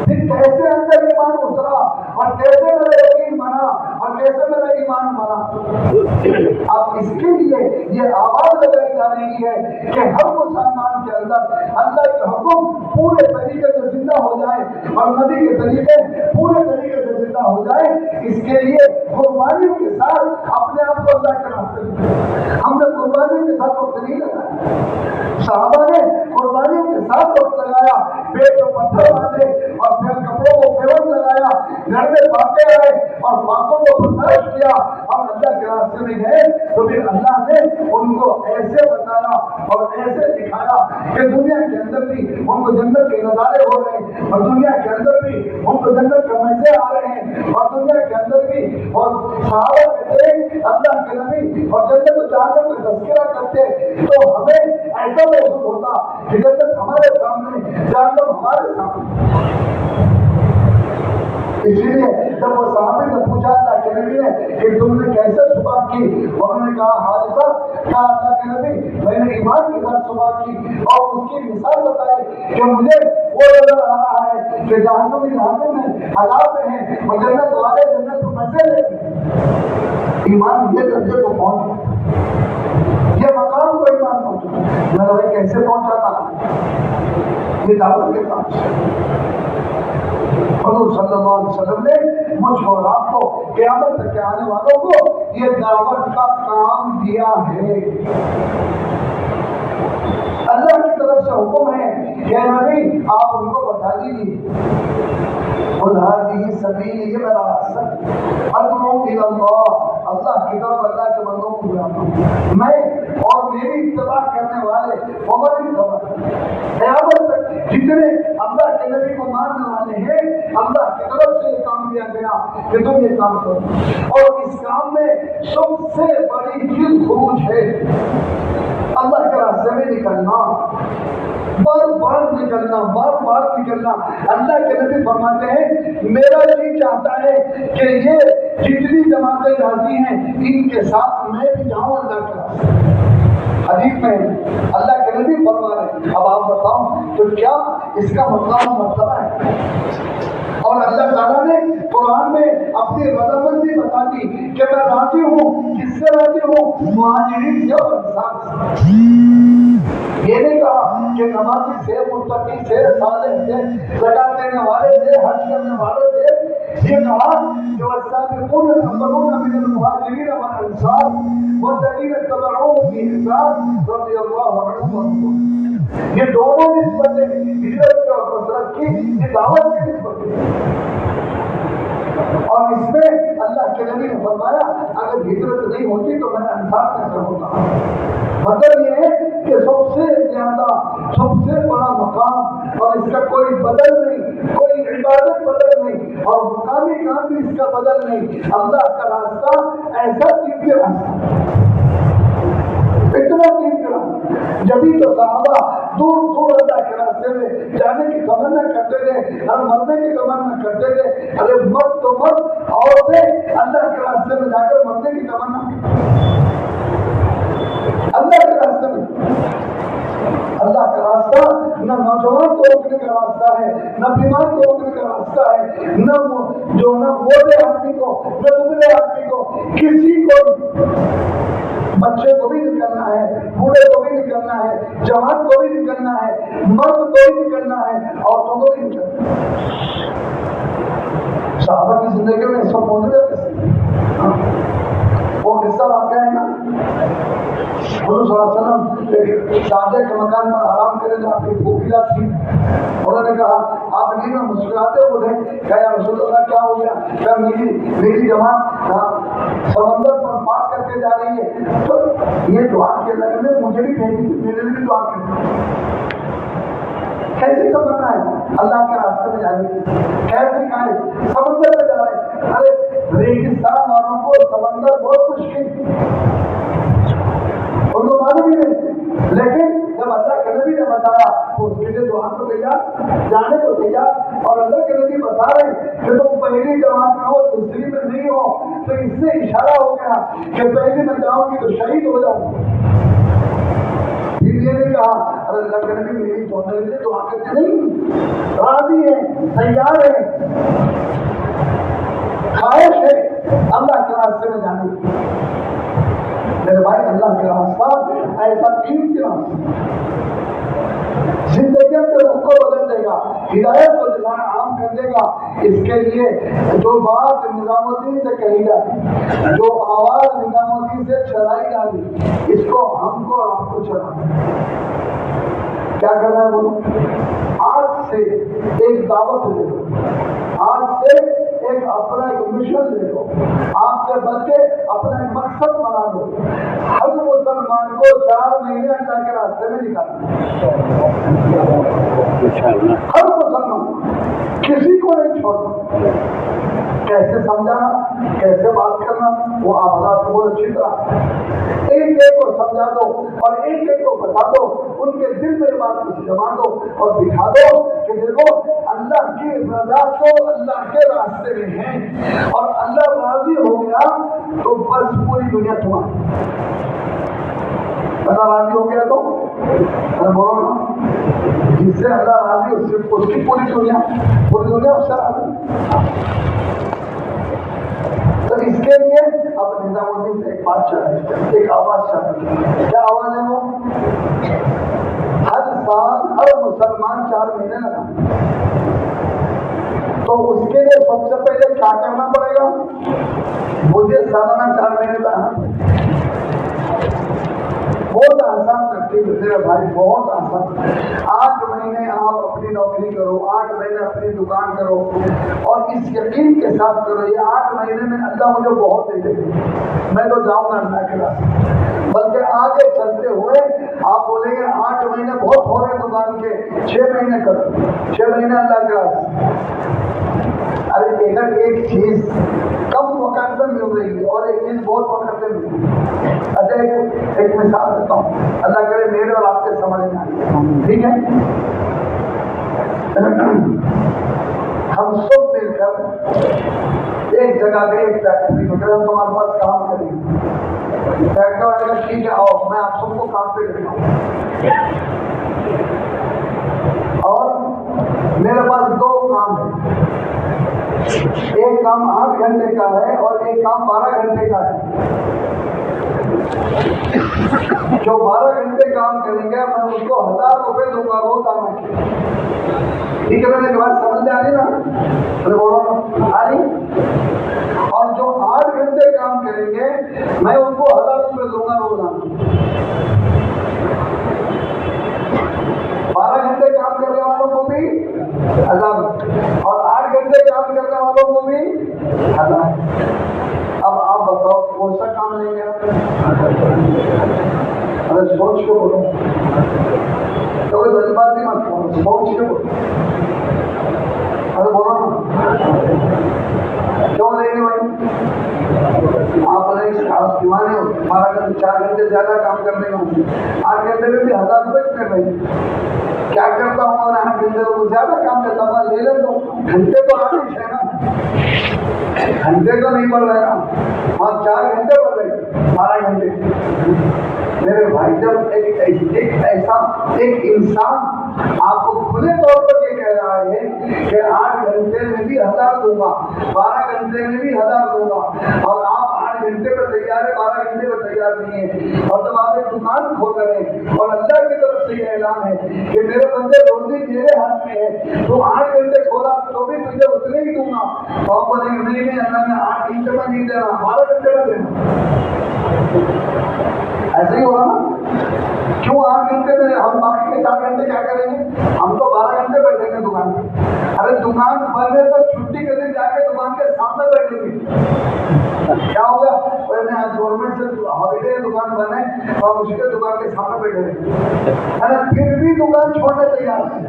پھر کیسے اندر ایمان اترا اور کیسے میرا یقین بنا اور کیسے میرا ایمان بنا؟ اب اس کے لیے یہ آواز لگائی جا رہی ہے کہ ہر مسلمان کے اندر اللہ کے حکم پورے طریقے سے زندہ ہو جائے اور نبی کے طریقے پورے طریقے سے زندہ ہو جائے۔ اس کے لیے قربانی کے ساتھ اپنے آپ کو اللہ کے راستے میں ہم نے قربانی کے ساتھ وقت نہیں لگایا۔ صحابہ نے قربانی کے ساتھ وقت لگایا، پیٹ کو پتھر باندھے اور پھر کپڑوں کو پیون لگایا، گھر میں پاکے آئے اور پاکوں کو برداشت کیا اور اللہ کے راستے میں گئے۔ تو پھر اللہ نے ان کو ایسے بتایا اور ایسے دکھایا کہ دنیا کے اندر بھی ان کو جنت کے نظارے ہو رہے ہیں اور دنیا کے اندر بھی ان کو جنت کے مزے آ رہے ہیں اور دنیا کے اندر بھی اور صحابہ کہتے ہیں اللہ کے نبی اور جنت و جہنم کا تذکرہ کرتے تو ہمیں ایسا محسوس ہوتا کہ جنت ہمارے سامنے، جہنم ہمارے سامنے۔ اس لیے جب وہ صحابی نے پوچھا اللہ کے نبی نے کہ تم نے کیسے صبح کی، انہوں نے کہا حارثہ، کہا اللہ کے نبی میں نے ایمان کے ساتھ صبح کی اور اس کی مثال بتائی کہ مجھے وہ نظر آ رہا ہے کہ جہنمی جہنم میں عذاب میں ہیں اور جنت والے جنت کو مزے لے ہیں۔ ایمان یہ درجے کو پہنچا، یہ مقام کو ایمان پہنچا۔ میں کیسے پہنچا تھا؟ یہ دعوت کے کام سے حضور صلی اللہ علیہ وسلم نے مجھ اور آپ کو قیامت تک کے آنے والوں کو یہ دعوت کا کام دیا ہے۔ اللہ کی طرف سے حکم ہے کہ نبی آپ ان کو بتا دیجیے هذه سبیل، یہ میرا راستہ ادعو الی اللہ، اللہ کی طرف اللہ کے بندوں کو بلاتا ہوں میں اور میری اتباع کرنے والے قیامت تک جتنے اللہ کے نبی کو ماننے والے ہیں اللہ کی طرف سے یہ کام دیا گیا کہ تم یہ کام کرو، اور اس کام میں سب سے بڑی چیز خروج ہے، اللہ کے راستے میں نکلنا۔ بار بار نکلنا. اللہ کے نبی فرماتے ہیں میرا جی چاہتا ہے کہ یہ جتنی جماعتیں جاتی ہیں ان کے ساتھ میں بھی جاؤں اللہ کے راستے. حدیث میں اللہ کے نبی فرما رہے ہیں. اب آپ بتاؤ تو کیا اس کا مطلب ہے؟ اور اللہ تعالیٰ نے قرآن میں اپنی رضامندی بتا دی کہ میں راضی ہوں. کس سے راضی ہوں؟ مہاجرین سے اور انصار سے. یہ نہیں کہا کہ نمازی سے، متقی سے، صالح سے، زکات دینے والے سے، حج کرنے والے سے. یہ کہا کہ والسابقون الاولون من المہاجرین والانصار والذین اتبعوهم بإحسان رضی اللہ عنہم وارضوا. یہ دونوں نسبتیں ہجرت اور نصرت کی، یہ دعوت کی نسبتیں. اور اس میں اللہ کے نبی نے فرمایا اگر ہجرت نہیں ہوتی تو میں انصار میں سے ہوتا. مطلب یہ ہے کہ سب سے زیادہ، سب سے بڑا مقام اور اس کا کوئی بدل نہیں، کوئی عبادت بدل نہیں اور مقامی کام بھی اس کا بدل نہیں. اللہ کا راستہ ایسا قیمتی راستہ، اتنا قیمتی راستہ. جبھی تو صحابہ دور دور اللہ کے راستے میں جانے کی تمنا کرتے تھے اور مرنے کی تمنا کرتے تھے. ارے مرد تو مرد، عورتیں اللہ کے راستے میں جا کر مرنے کی تمنا. اللہ کے راستے میں، اللہ کا راستہ نہ نوجوان کو روکنے کا راستہ ہے، نہ بیمار کو روکنے کا راستہ ہے، نہ موٹے آدمی کو، نہ دبلے آدمی کو، کسی کو. بچے کو بھی نکلنا ہے، بوڑھے کو بھی نکلنا ہے، جوان کو بھی نکلنا ہے، مرد کو بھی نکلنا ہے، عورتوں کو بھی نکلنا ہے. صحابہ کی زندگی میں سب موجود ہے. وہ قصہ واقعہ ہے نا، حضور صلی اللہ علیہ وسلم ایک سادے کے مکان پر آرام کرے تو آپ کی بھوکیلا تھی. انہوں نے کہا آپ نہیں میں مسکراتے اٹھے. کہا یا رسول اللہ کیا ہو گیا؟ کہا میری جماعت سمندر پر پار کر کے جا رہی ہے تو یہ دعا کے لگے میں مجھے بھی کہتی تھی میرے لیے بھی دعا کرتی. کیسے تمنا ہے اللہ کے راستے میں جانے کی؟ کیسے کہا ہے سمندر میں جا رہے ہیں؟ ارے ریگستان والوں کو سمندر بہت مشکل، ان کو معلوم ہی نہیں. لیکن جب اللہ کے نبی نے بتایا تو اس کے لیے دعا کو تیار، جانے کو تیار. اور اللہ کے نبی بتا رہے ہیں کہ تم پہلی جماعت میں ہو دوسری میں نہیں ہو، تو اس سے اشارہ ہو گیا کہ پہلی میں جاؤ گی تو شہید ہو جاؤ گی. پھر یہ نہیں کہا ارے اللہ کے نبی میری دعا کرتے نہیں، راضی ہے، تیار ہے، خواہش ہے اللہ کے راستے میں جانے کی. میرے بھائی اللہ کا راستہ ایسا قیمتی راستہ، زندگیوں کے رخ کو بدل دے گا، ہدایت کو دلان عام کر دے گا. اس کے لیے جو بات نظام الدین سے کہی جاتی، جو آواز نظام الدین سے چلائی جاتی، اس کو ہم کو اور آپ کو چلانا. کیا کرنا ہے بولو؟ آج سے ایک دعوت لے لو، آج سے ایک اپنا ایک مشن لے لو، آپ سے بچ کے اپنا ایک مقصد بنا دو. ہر مسلمان کو 4 مہینے اللہ کے راستے میں نکالنا. ہر مسلمان، کسی کو نہیں چھوڑنا. کیسے سمجھانا، کیسے بات کرنا وہ آپ حضرات کو بہت اچھی طرح ایک ایک کو سمجھا دو اور ایک ایک کو بتا دو. ان کے دل میں بات کو جما دو اور دکھا دو کہ دیکھو اللہ کی رضا تو اللہ کے راستے میں ہے اور اللہ راضی ہو گیا تو بس پوری دنیا تمہاری. اللہ راضی ہو گیا تو بولو نا، جس سے اللہ راضی اس کی پوری دنیا اس سے راضی. تو اس کے لیے اب نظام الدین سے ایک بات چاہیے، ایک آواز چاہیے. کیا آواز ہے وہ؟ ہر سال ہر مسلمان 4 مہینے لگا. تو اس کے لیے سب سے پہلے کیا کرنا پڑے گا؟ مجھے سالانہ 4 مہینے کا بہت آسان کرتی ہے میرے بھائی، بہت آسان. 8 مہینے آپ اپنی نوکری کرو، 8 مہینے اپنی دکان کرو اور اس یقین کے ساتھ کرو یہ 8 مہینے میں اللہ مجھے بہت دے دے گا، میں تو جاؤں گا اللہ کے راستے. بلکہ آگے چلتے ہوئے آپ بولیں گے 8 مہینے بہت ہو رہے دکان کے، 6 مہینے کرو، 6 مہینے اللہ کے راستے. ارے اگر ایک چیز کم وقت میں مل رہی ہے اور ایک چیز بہت وقت میں مل رہی ہے. اچھا ایک مثال دیتا ہوں، اللہ کرے میرے اور آپ کے سمجھ میں آئے. ٹھیک ہے؟ ہم سب مل کر ایک جگہ پہ ایک فیکٹری میں تمہارے پاس کام کریں گے. فیکٹری والے کا ٹھیک ہے آؤ میں آپ سب کو کام پہ لیتا ہوں. اور میرے پاس دو کام ہیں. ایک کام 8 گھنٹے کا ہے اور ایک کام 12 گھنٹے کا ہے. جو 12 گھنٹے کام کریں گے میں اس کو 1000 روپے دوں گا روز آنے کے. ٹھیک ہے؟ میں نے بات سمجھ میں آ رہی نا؟ بولو آ رہی؟ اور جو 8 گھنٹے کام کریں گے میں ان کو 1000 روپے دوں گا روز آنے. 12 گھنٹے کام کرنے والوں کو بھی 1000 اور 8 گھنٹے کام کرنے والوں کو بھی 1000. اب آپ بتاؤ کون سا کام لیں گے؟ ارے سوچ کے بولو, کوئی جذباتی مت کرو, سوچ کے بولو. ارے بولو نا, کیوں لیں گے بھائی؟ آپ دیوانے ہو. 12 گھنٹے 4 گھنٹے زیادہ کام کرنے ہوں, 8 گھنٹے میں بھی 1000 روپے کتنے بھائی؟ کیا کرتا ہوں اور 8 گھنٹے کو زیادہ کام کرتا ہوں, لے لے دو. گھنٹے تو آتے ہیں نا, گھنٹے تو نہیں پڑ رہے نا, اور 4 گھنٹے پڑ رہے 12 گھنٹے. میرے بھائی جب ایک انسان آپ کو کھلے طور پر یہ کہہ رہا ہے کہ 8 گھنٹے میں بھی 1000 دوں گا, 12 گھنٹے میں بھی 1000 دوں گا, اور آپ 8 گھنٹے پر تیار ہے, 12 گھنٹے پر تیار نہیں ہے, اور جب آپ ایک دکان کھول رہے ہیں اور اللہ کی طرف سے یہ اعلان ہے کہ میرے بندے روزی میرے ہاتھ میں ہے, تو 8 گھنٹے کھولا تو بھی تجھے اتنے ہی دوں گا. تو آپ بولیں گے نہیں اللہ نے 8 گھنٹے میں نہیں دینا, 12 گھنٹے میں دینا. ایسے ہی ہوگا نا. کیوں 8 گھنٹے میں؟ ہم باقی کے 4 گھنٹے کیا کریں گے؟ ہم تو 12 گھنٹے بیٹھیں گے دکان پہ. ارے دکان بند ہے تو چھٹی کے دن جا کے دکان کے سامنے بیٹھیں گے. کیا ہوگا؟ گورنمنٹ سے ہالیڈے دکان بند ہے اور اسی کے دکان کے سامنے بیٹھے رہے. ارے پھر بھی دکان چھوڑنے تیار ہے.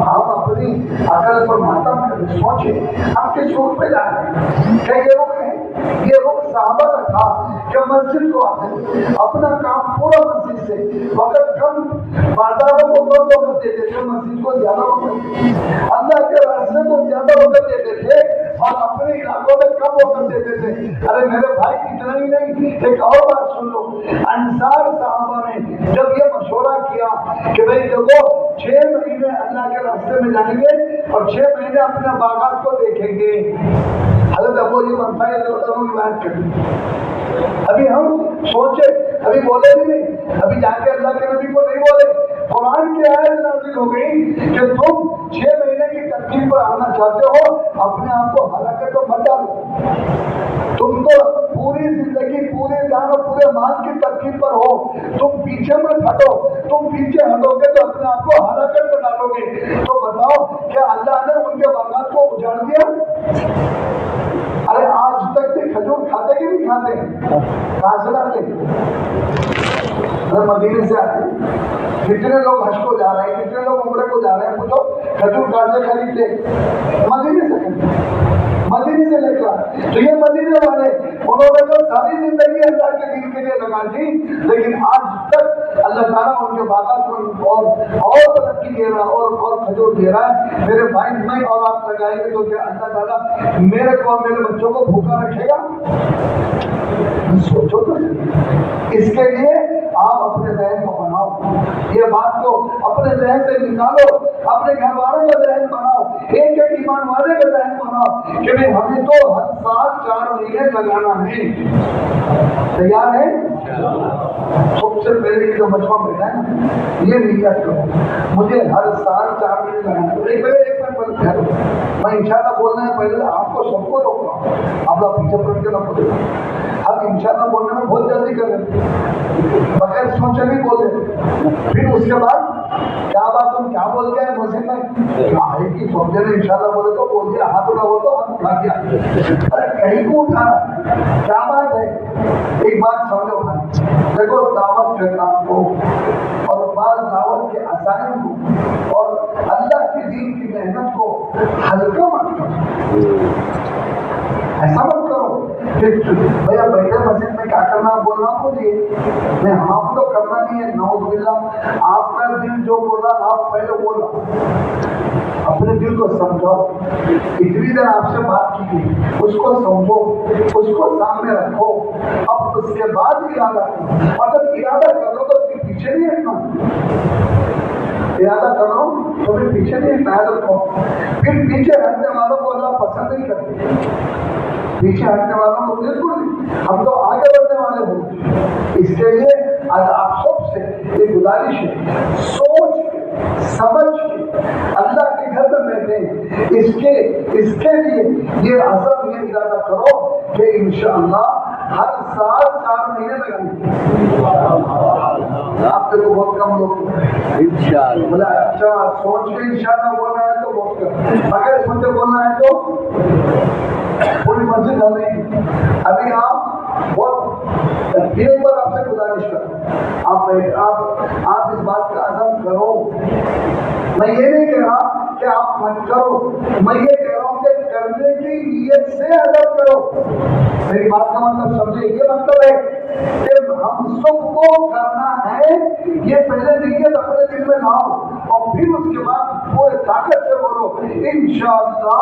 آپ اپنی عقل پر ماتم کریں, سوچیں آپ کے سوچ پہ جا رہے ہیں. کیا یہ رخ ہے؟ یہ رخ صحابہ کا تھا کہ مسجد کو آتے اپنا کام پورا مسجد سے, وقت کم, بازاروں کو کم وقت دیتے تھے, مسجد کو زیادہ وقت, اللہ کے راستے کو زیادہ وقت دیتے تھے, اور اپنے علاقوں میں کم وقت دیتے تھے. ارے میرے بھائی اتنا ہی نہیں, ایک اور بات سن لو. انصار صحابہ نے جب یہ مشورہ کیا کہ بھائی دیکھو 6 مہینے اللہ کے راستے میں جائیں گے اور 6 مہینے اپنے باغات کو دیکھیں گے. حضرت ابو ایوب انصاری روایت کریں. ابھی ہم سوچے, ابھی بولے بھی نہیں, ابھی جا کے اللہ کے نبی کو نہیں بولے. قرآن کی آیت نازل ہو گئی کہ تم 6 مہینے کی ترکیب پر آنا چاہتے ہو, اپنے آپ کو ہلاکت کو مت ڈالو. تم تو پوری زندگی, پورے جان اور پورے مال کی ترکیب پر ہو, تم پیچھے مت ہٹو. تم پیچھے ہٹو گے تو اپنے آپ کو ہلاکت میں ڈالو گے. تو بتاؤ کیا اللہ نے ان کے باغات کو اجاڑ دیا؟ ارے آج تک بھی کھجور کھاتے کہ نہیں کھاتے؟ کہاں سے لاتے؟ مدینے سے آتے. کتنے لوگ حج کو جا رہے ہیں, کتنے لوگ عمرے کو جا رہے ہیں, پوچھو کھجور کہاں سے خریدتے؟ مدینے سے خریدتے, مدینے سے لے کر. تو یہ مدینے والے انہوں نے تو ساری زندگی اللہ کے دین کے لیے لگا دی, لیکن آج تک اللہ تعالیٰ ان کے باغات کو اور ترقی دے رہا, اور کھجور دے رہا ہے. میرے بھائی میں اور آپ لگائیں گے تو کیا اللہ تعالیٰ میرے کو اور میرے بچوں کو بھوکا رکھے گا؟ سوچو تو. اس کے لیے آپ اپنے ذہن کو بناؤ, یہ بات کو اپنے ذہن سے نکالو, اپنے گھر والوں کا ذہن بناؤ, ایک ایمان والے کا ذہن بناؤ کہ بھائی ہمیں تو ہر سال 4 مہینے لگانا ہے. تیار ہے؟ سب سے پہلے جو مجمع بیٹھا ہے یہ نیت کرو, مجھے ہر سال 4 مہینے لگانا ہے. ایک منٹ میں انشاءاللہ بولنا ہے, پہلے آپ کو سب کو روک رہا ہوں, آپ لوگ پیچھے پڑھ کے نہ بولے. ہم انشاءاللہ بولنے میں بہت جلدی کر رہے, بغیر سوچے بھی بولے. پھر اس کے بعد کیا بات تم کیا بول گئے مسجد میں, آئے کی سوچے نے انشاءاللہ بولے تو بول دیا, ہاتھ اٹھا بول تو ہاتھ اٹھا دیا. ارے کہیں کو اٹھا, کیا بات ہے؟ ایک بات سمجھو بھائی, دیکھو دعوت کے کام کو اور بعض دعوت کے عزائم کو اور اللہ کے دین کی محنت کو ہلکا مت کرو, ایسا مت کرو. بھیا بیٹھے مسجد میں کیا کرنا بولنا مجھے نہیں، ہم تو کرنا نہیں ہے، نعوذ باللہ۔ آپ کا دل جو بول رہا آپ پہلے بول رہا، اپنے دل کو سمجھاؤ، اتنی دیر آپ سے بات کی اس کو سمجھو، اس کو سامنے رکھو، اب اس کے بعد ارادہ کرو، اور جب ارادہ کر لو تو پیچھے نہیں ہٹنا، ارادہ کر لو تو پھر پیچھے نہیں ہٹنا ہے، پھر پیچھے ہٹنے والوں کو اللہ پسند نہیں کرتے، پیچھے ہٹنے والوں کو بالکل نہیں، ہم تو آگے بڑھنے والے ہوں۔ اس کے لیے آپ سب سے یہ گزارش ہے، سوچ کے سمجھ کے اللہ کے گھر میں بیٹھے اس کے لیے یہ عزم، یہ ارادہ کرو کہ انشاءاللہ ہر سال 4 مہینے لگائیں۔ آپ کو بہت کم لوگ انشاءاللہ بولا اچھا سوچ کے انشاءاللہ بولنا ہے تو بہت کم، اگر سوچ کے بولنا ہے تو پوری مسجد ہم نہیں۔ ابھی آپ بہت دل پر آپ سے گزارش کروں، آپ اس بات کا عزم کرو۔ میں یہ نہیں کہہ رہا کہ آپ مت کرو، میں یہ کہہ رہا ہوں کہ کرنے کی نیت سے عزم کرو۔ میری بات کا مطلب سمجھے، یہ مطلب ہے کہ ہم سب کو کرنا ہے، یہ پہلے نیت اپنے دل میں لاؤ اور پھر اس کے بعد پورے طاقت سے بولو انشاءاللہ۔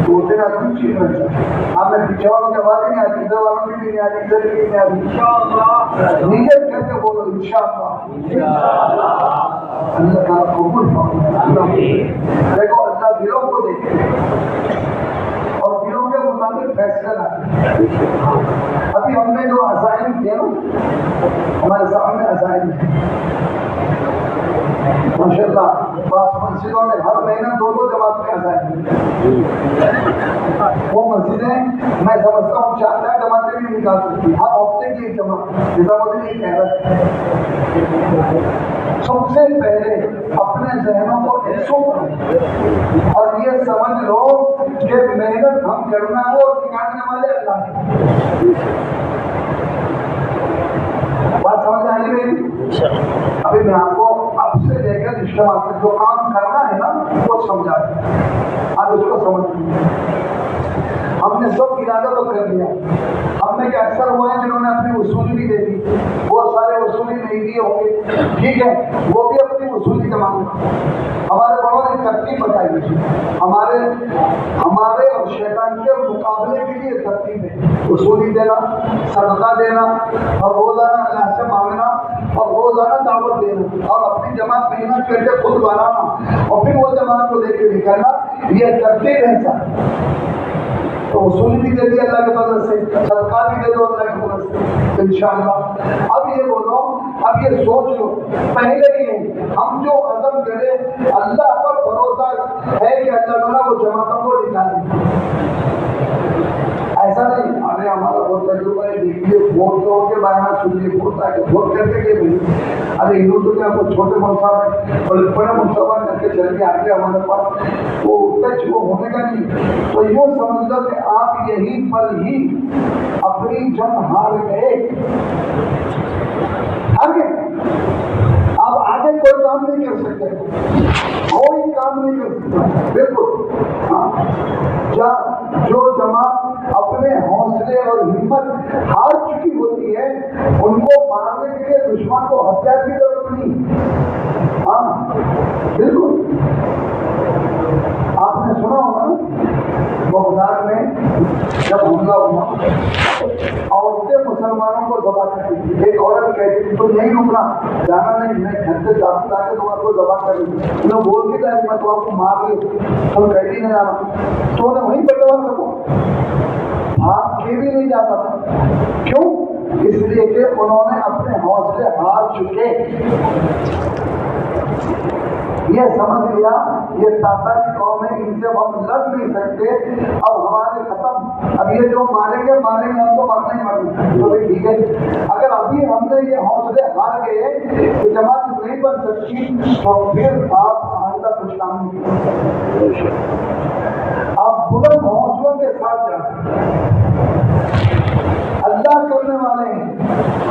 بولتے نا کچھ چیز آپ نے پیچھے والوں کی آواز نہیں آتی، ادھر والوں کی بھی نہیں آتی، ادھر کی بھی نہیں آتی، نیت کر کے بولو انشاءاللہ۔ اللہ تعالیٰ قبول فرمائے۔ دیکھو اللہ دلوں کو دیکھے اور دلوں کے مطابق فیصلہ لاتے۔ ابھی ہم نے جو عزائم کیا نا، ہمارے سامنے عزائم ہے ماشاءاللہ، بعض مسجدوں میں ہر مہینہ 2 جماعت میں عزائم ہے۔ وہ مسجدیں میں سمجھتا ہوں 4 جماعتیں بھی نکال سکتی، ہر ہفتے کی ایک جماعت، نظام الدین کہہ رہا ہے۔ سب سے پہلے اپنے ذہنوں کو ایسو کریں اور یہ سمجھ لو کہ محنت ہم کرنا ہے اور نکالنے والے اللہ ہیں۔ بات سمجھ آئی میری؟ ابھی میں آپ کو اب سے لے کر اجتماع میں جو کام کرنا ہے نا وہ سمجھا دیں، آپ اس کو سمجھ لیں۔ ہم نے سب ارادہ تو کر لیا، ہم میں کہ اکثر ہوا ہے جنہوں نے اپنی وصولی بھی دے دی، بہت سارے وصولی نہیں دیے ہوں گے، ٹھیک ہے، وہ بھی اپنی وصولی جمع کریں۔ ہمارے بڑوں نے ترتیب بتائی، ہمارے اور شیطان کے مقابلے کے لیے ترتیب ہے، وصولی دینا، صدقہ دینا، اور روزانہ اللہ سے مانگنا، اور روزانہ دعوت دینا، اور اپنی جماعت محنت کر کے خود بنانا، اور پھر وہ جماعت کو لے کے نکلنا، یہ ترتیب ہے سر۔ تو وصولی بھی دے دی اللہ کے فضل سے، صدقہ بھی دے دو اللہ کے فضل سے انشاءاللہ۔ اب یہ بولو، اب یہ سوچ لو، پہلے ہی ہم جو عزم کرے اللہ پر بھروسہ ہے کہ اللہ تعالیٰ وہ جماعتوں کو نکالے، ایسا نہیں ارے ہمارا بہت تجربہ ہے، دیکھیے ووٹ تو کے بارے سنیے، ووٹ آ کے ووٹ کر کے نہیں، ارے ہندو تو کیا وہ چھوٹے منصب ہے اور بڑے منصوبہ کر کے چل کے آتے ہمارے پاس، وہ ٹچ وہ ہونے کا نہیں۔ تو یوں سمجھ لو کہ آپ یہیں پر ہی اپنی جنگ ہار گئے، آگے آپ آگے کوئی کام نہیں کر سکتے، کوئی کام نہیں کر سکتا، بالکل جو جماعت اپنے حوصلے اور ہمت ہار چکی ہوتی ہے ان کو مارنے کے لیے دشمن کو ہتھیار کی ضرورت نہیں۔ ہاں بالکل، آپ نے سنا ہوگا نا بغداد میں جب حملہ ہوا، عورتیں مسلمانوں کو ذبح کرتی تھی، ایک عورت کہتی تھی تو نہیں رکنا، جانا نہیں، میں گھر سے جاتی لا کے تمہارے کو ذبح کر دی، انہیں بول کے جائے میں تمہارے کو مار لی، تم کہتی نہیں جانا، تو انہیں وہیں پر ذبح کرو، بھاگ کے بھی نہیں جاتا تھا، کیوں؟ اس لیے کہ انہوں نے اپنے حوصلے ہار چکے، یہ سمجھ لیا یہ تاتا کی قوم ہے، ان سے ہم لڑ نہیں سکتے، اب ہمارے ختم، اب یہ جو ماریں گے ہم تو مرنا ہی مرنا، تو بھائی ٹھیک ہے، اگر ابھی ہم نے یہ حوصلے ہار گئے کہ جماعت نہیں بن سکتی تو پھر آپ آئندہ کچھ کام نہیں کر سکتے، آپ بلند حوصلوں کے ساتھ جائیں، اللہ کرنے والے ہیں،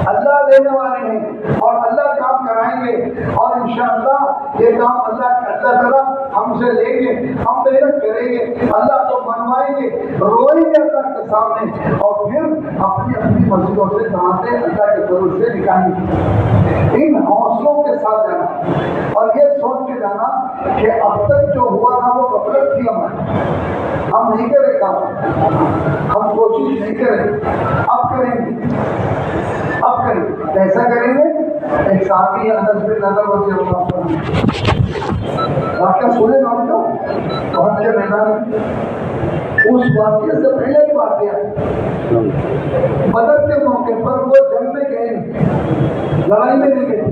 اللہ دینے والے ہیں، اور اللہ کام کرائیں گے، اور انشاءاللہ یہ کام اللہ تعالیٰ ہم سے لیں گے، ہم محنت کریں گے، اللہ کو شرمائیں گے، روئیں گے اللہ کے سامنے، اور پھر اپنی اپنی مسجدوں سے جماعتیں اللہ کے ضرور سے نکالیں گے۔ ان حوصلوں کے ساتھ جانا اور یہ سوچ کے جانا کہ اب تک جو ہوا نا وہ غفلت تھی ہماری، ہم نہیں کرے کام، ہم کوشش نہیں کریں، اب کریں گے، اب کریں گے۔ کیسا کریں گے؟ ایک صحابی انس بن نضر رضی اللہ عنہ واقعہ سنے نا ان کا احد کے میدان میں، اس واقعے سے پہلے کی واقعہ بدر کے موقع پر وہ جنگ میں گئے، لڑائی میں نہیں گئے،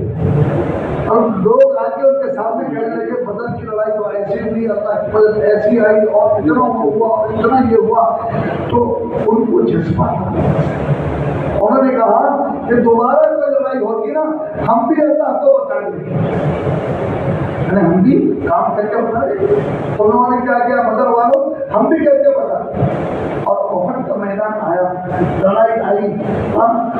اور لوگ آ کے ان کے سامنے کہنے لگے بدر کی لڑائی تو ایسی ہوئی، اللہ کی مدد ایسی آئی، اور اتنا ہوا اور اتنا یہ ہوا، تو ان کو جذبہ انہوں نے کہا کہ دوبارہ کوئی لڑائی ہوگی نا ہم بھی اللہ کو بتا دیں گے، ہم بھی کام کر کے بتا دیں گے۔ انہوں نے کیا کیا؟ بدر والوں ہم بھی کر کے بتا دیں، اور احد کا میدان آیا، لڑائی آئی،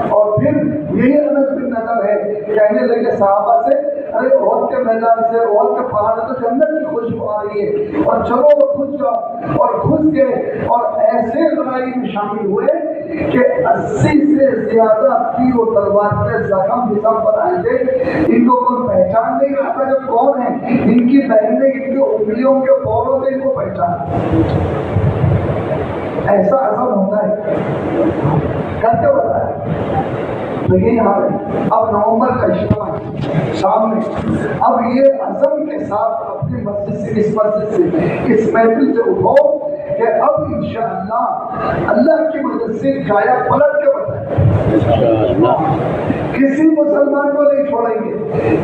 اور پھر یہی انس بن نضر ہے کہنے لگے صحابہ سے، ارے احد کے میدان سے، احد کے پہاڑ سے تو جنت کی خوشبو آ رہی ہے، اور چلو وہ گھس جاؤ، اور گھس گئے، اور ایسے لڑائی میں شامل ہوئے کہ 80 سے زیادہ تیر و تلوار کے زخم جسم پر آئے تھے، ان کو کوئی پہچان نہیں رہا تھا کہ کون ہے، ان کی بہنیں ان کی انگلیوں کے پوروں سے ان کو پہچان، ایسا عزم ہوتا ہے، کر کے بتایا۔ تو یہی حال ہے، اب نومبر کا اجتماع شام میں، اب یہ عزم کے ساتھ اپنی مسجد سے، اس مسجد سے، اس محفل سے اٹھو کہ اب انشاءاللہ اللہ کی مدد سے گایا پلٹ کے بتائیں، کسی مسلمان کو نہیں چھوڑیں گے،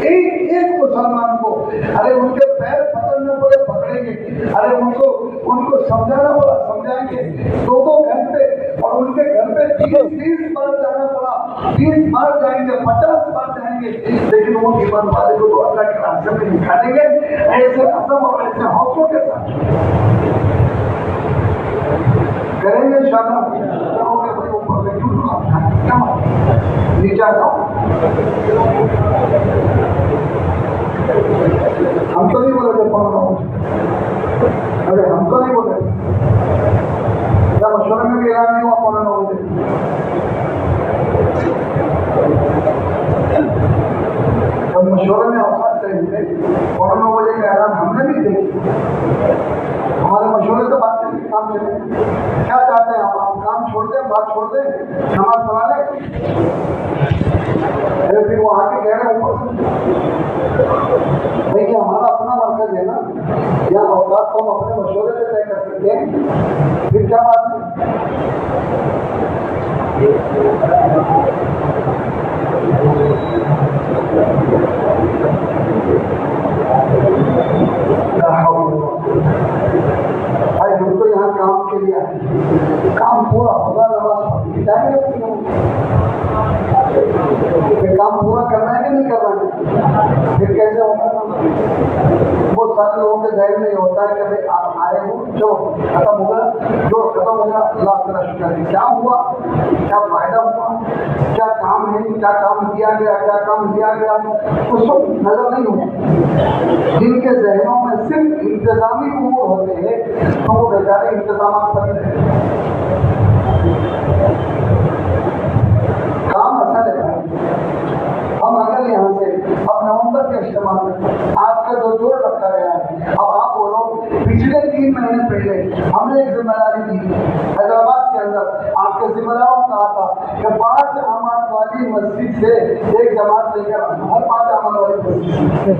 ایک ایک مسلمان کو، ارے ان کے پیر پکڑنا پڑے پکڑیں گے، ارے ان کو سمجھانا پڑا سمجھائیں گے، 2 گھنٹے، اور ان کے گھر پہ 30 بار جانا پڑا، 30 بار جائیں گے، 50 بار جائیں گے، لیکن وہ ایمان والے کو تو اللہ کے راستے میں نکالیں گے، ایسے عزم اور ایسے حوصلوں کے ساتھ کریں گے انشاءاللہ۔ کہو گے بھائی اوپر سے کیوں کیا نیچے آؤ، ہم تو نہیں بولے تھے پڑھ رہا ہوں، ارے ہم تو نہیں بولے، کیا مشورے میں بھی اعلان نہیں ہوا پڑھنا ہوتے؟ جب مشورے میں اوقات صحیح ہوئے، 9 بجے کا اعلان ہم نے بھی دیکھی، ہمارے مشورے سے بات چلے، کام چلے، کیا چاہتے ہیں آپ کام چھوڑ دیں، بات چھوڑ دیں، نماز پڑھا لیں؟ پھر وہ آ کے کہہ رہے ہیں اوپر سے، دیکھیے ہمارا اپنا مرکز ہے نا، یا اوقات کو ہم اپنے مشورے سے طے کر سکتے ہیں، پھر کیا بات ہے؟ بھائی ہم تو یہاں کام کے لیے آئے، کام پورا ہوگا، نماز جائیں گے، پھر کام پورا کرنا ہے کہ نہیں کرنا ہے؟ پھر کیسے ہوگا؟ بہت سارے لوگوں کے ذہن میں یہ ہوتا ہے کہ بھائی آپ آئے ہو، جو ختم ہوگا، جو ختم ہوگا اللہ کا شکر ہے، کیا ہوا، کیا فائدہ ہوا، کیا کام ہے، کیا کام کیا گیا، کیا کام کیا گیا، اس کو نظر نہیں ہوتا۔ جن کے ذہنوں میں صرف انتظامی امور ہوتے ہیں تو وہ بیچارے انتظامات پر رہتے ہیں۔ کام اصل ہے، ہم اگر یہاں سے اب نومبر کے اجتماع میں آج کا جو جوڑ رکھا گیا ہے، اب آپ بولو پچھلے 3 مہینے پہلے ہم نے ایک ذمہ داری دی حیدرآباد کے اندر، آپ کے ذمہ داروں کہا تھا کہ 5 اعمال والی مسجد سے ایک جماعت لے کر آنا، ہر 5 اعمال والی مسجد سے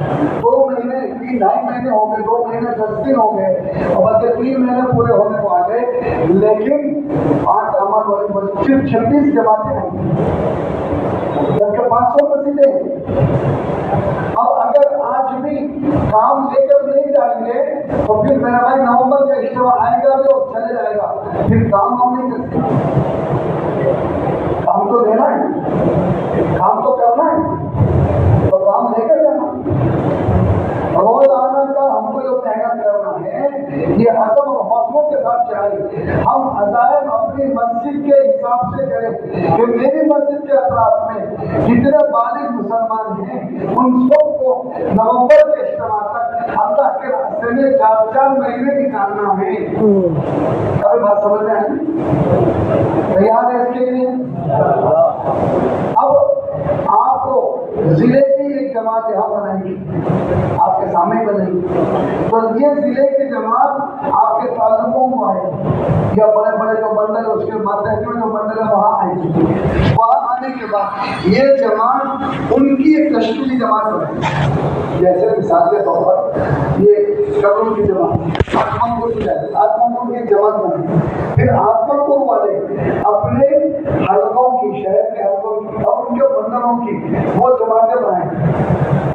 2 مہینے 3-2.5 مہینے ہو گئے، 2 مہینے 10 دن ہو گئے، اور بلکہ 3 مہینے پورے ہونے کو آ گئے، لیکن 5 اعمال والی مسجد 26 جماعتیں ہیں، جبکہ 500 مسجدیں ہیں۔ اب اگر آج بھی کام لے کر نہیں جائیں گے تو پھر میرا بھائی نومبر کا اجتماع آئے گا بھی اور چلے جائے گا، پھر کام ہم نہیں کر سکتے۔ کام تو لینا ہے، کام تو کرنا ہے، تو کام لے کر جانا، روزانہ کا ہم کو جو محنت کرنا ہے یہ عزم اور حوصلوں کے ساتھ چاہیے ہم عزائم اپنی مسجد کے حساب سے کریں کہ میری مسجد کے اطراف میں جتنے بالغ مسلمان ہیں ان سب کو نومبر کے اجتماع تک اللہ کے راستے میں 4 مہینے نکالنا ہے. ابھی بات سمجھ میں آئی؟ تیار ہے اس کے لیے؟ اب آپ کو ضلع کی ایک جماعت یہاں بنائیں گی، آپ کے سامنے بنے گی، تو یہ ضلع کی جماعت آپ کے تعلقوں میں آئے یا بڑے بڑے جو بندل اس کے ماتحت میں جو بندل ہے وہاں آئے گی. وہاں آنے کے بعد یہ جماعت ان کی ایک تشکیلی جماعت بنے، جیسے مثال کے طور پر یہ قبروں کی جماعت آتما پور کی جماعت بنے. پھر آتما پور والے اپنے حلقوں کی، شہر کے حلقوں کی اور ان کے بندروں کی وہ جماعتیں بنائیں.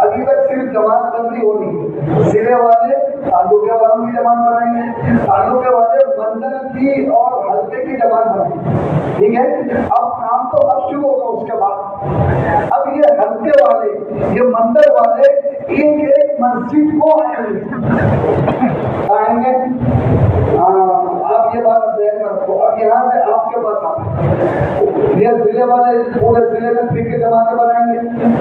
ابھی تک صرف جماعت بندی ہو رہی ہے، ضلع والے تعلقے والوں کی جماعت بنائیں گے، تعلقے والے بندر کی اور حلقے کی جماعت بنائیں گے. ٹھیک ہے، اب کام تو اب شروع ہوگا. اس کے بعد اب یہ حلقے والے، یہ مندر والے ایک مسجد کو آئیں گے. آپ یہ بات ذہن میں رکھو. اب یہاں سے آپ کے پاس آئیں، یہ ضلع والے پورے ضلع میں فقہ جماعتیں بنائیں گے،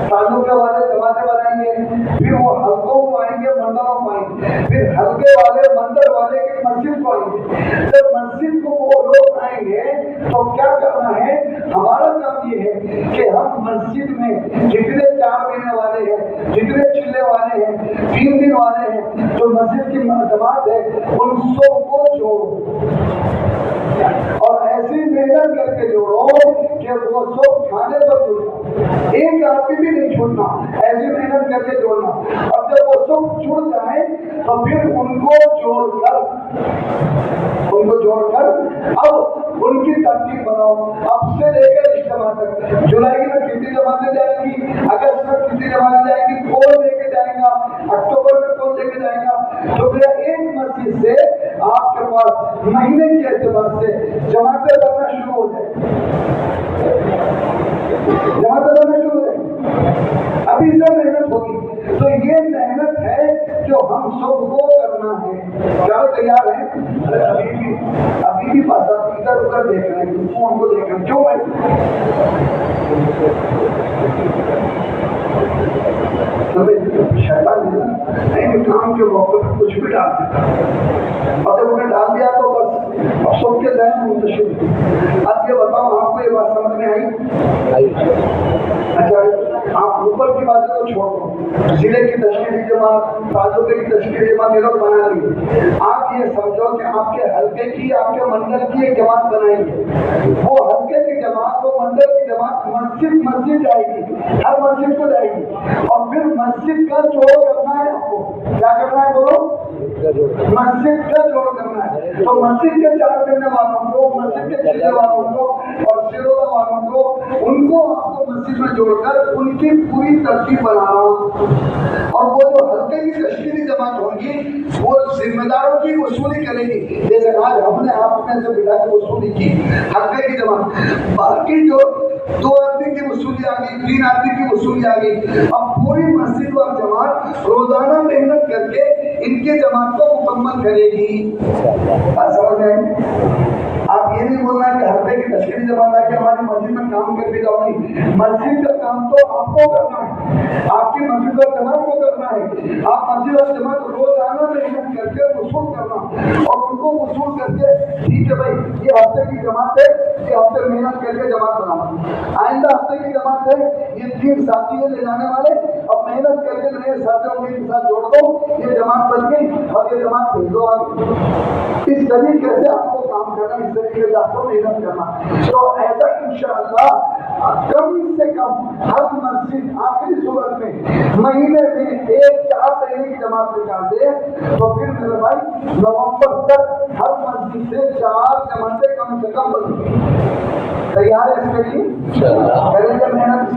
تعلقے والے جماعتیں بنائیں گے، پھر وہ حلقوں کو آئیں گے، مندروں کو آئیں گے، پھر حلقے والے مندر والے کی مسجد کو آئیں گے. جب مسجد کو وہ لوگ آئیں گے تو کیا کرنا ہے؟ ہمارا کام یہ ہے کہ ہم مسجد میں جتنے 4 مہینے والے ہیں، جتنے چلے والے ہیں، 3 دن والے ہیں، جو مسجد کی جماعت ہے ان سب کو جوڑو اور ایسی محنت کر کے جوڑو کہ وہ سب کھانے پر جڑنا، ایک آدمی بھی نہیں چھوڑنا، ایسی محنت کر کے جوڑنا. اور جب وہ سب جڑ جائیں تو پھر ان کو جوڑ کر اب ان کی ترتیب بناؤ. اب سے لے کر اجتماع تک جولائی میں کتنی جماعتیں جائیں گی، اگست میں کتنی جماعتیں جائیں گی، کون لے کے جائے گا، اکتوبر میں کون لے کے جائے گا. تو پھر ایک مسجد سے آپ کے پاس مہینے کے اعتبار سے جماعتیں بننا شروع ہو جائیں. ابھی سے محنت ہوگی. تو یہ محنت ہے جو ہم سب کو کرنا ہے. کیا تیار ہیں؟ ابھی بھی بات ادھر ادھر دیکھ رہے ہیں، فون کو دیکھ رہے ہیں. کیوں شیطان کام کے موقع پر کچھ بھی ڈال دیتا، اور جب انہیں ڈال دیا تو بس اب سب کے ذہن منتشر. اب یہ بتاؤ، آپ کو یہ بات سمجھ میں آئی؟ اچھا، آپ اوپر کی باتیں تو چھوڑ دو، ضلع کی تشکیلی جماعت، تعلقے کی تشکیلی جماعت یہ لوگ بنا لیے. آپ یہ سمجھو کہ آپ کے حلقے کی، آپ کے منڈل کی ایک جماعت بنائیں گے. وہ حلقے کی جماعت، وہ منڈل کی جماعت مسجد جائے گی، ہر مسجد کو جائے گی. اور پھر مسجد کا جوڑ کرنا ہے. آپ کو کیا کرنا ہے؟ بولو، مسجد کا جوڑ کرنا ہے. تو مسجد کے 4 مہینے والوں کو، مسجد کے چلے والوں کو اور سیرولا والوں کو، ان کو آپ کو مسجد میں جوڑ کر ان کی پوری ترتیب بنانا. اور وہ جو حلقے کی تشکیلی جماعت ہوگی وہ ذمہ داروں کی وصولی کرے گی. جیسے آج ہم نے آپ میں سے بلا کے وصولی کی حلقے کی جماعت، باقی جو 2 آدمی کی وصولی آ گئی، 3 آدمی کی وصولی آ گئی. اب پوری مسجد اور جماعت روزانہ محنت کر کے ان کی جماعت کو مکمل کرے گی. بات سمجھ میں آئی؟ آپ یہ نہیں بولنا کہ حلقے کی تشکیلی جماعت آ کے ہماری مسجد میں کام کر کے جاؤ. نہیں، مسجد کا کام تو آپ کو کرنا ہے، آپ کی مسجد اور جماعت کو کرنا ہے. آپ مسجد اور جماعت روزانہ محنت کر کے وصول کرنا اور ان کو وصول کر کے، ٹھیک ہے بھائی یہ ہفتے کی جماعت ہے، یہ ہفتے محنت کر کے جماعت بنانا. آئندہ ہفتے کی جماعت ہے، یہ 3 ساتھی ہے لے جانے والے، اب محنت کر کے نئے ساتھیوں کے ساتھ جوڑ دو، یہ جماعت بن گئی اور یہ جماعت بھیج دو آگے. اس طریقے سے آپ کو کام کرنا، اس طریقے سے آپ کو محنت کرنا. تو ایسا انشاءاللہ کم سے کم ہر مسجد آخری صورت میں مہینے میں 1-4 مہینے کی جماعت نکال دے تو پھر میرے بھائی نومبر تک ہر مسجد سے 4 جماعتیں کم سے کم بنیں. تیار ہے اس کے لیے؟ کریں گے محنت،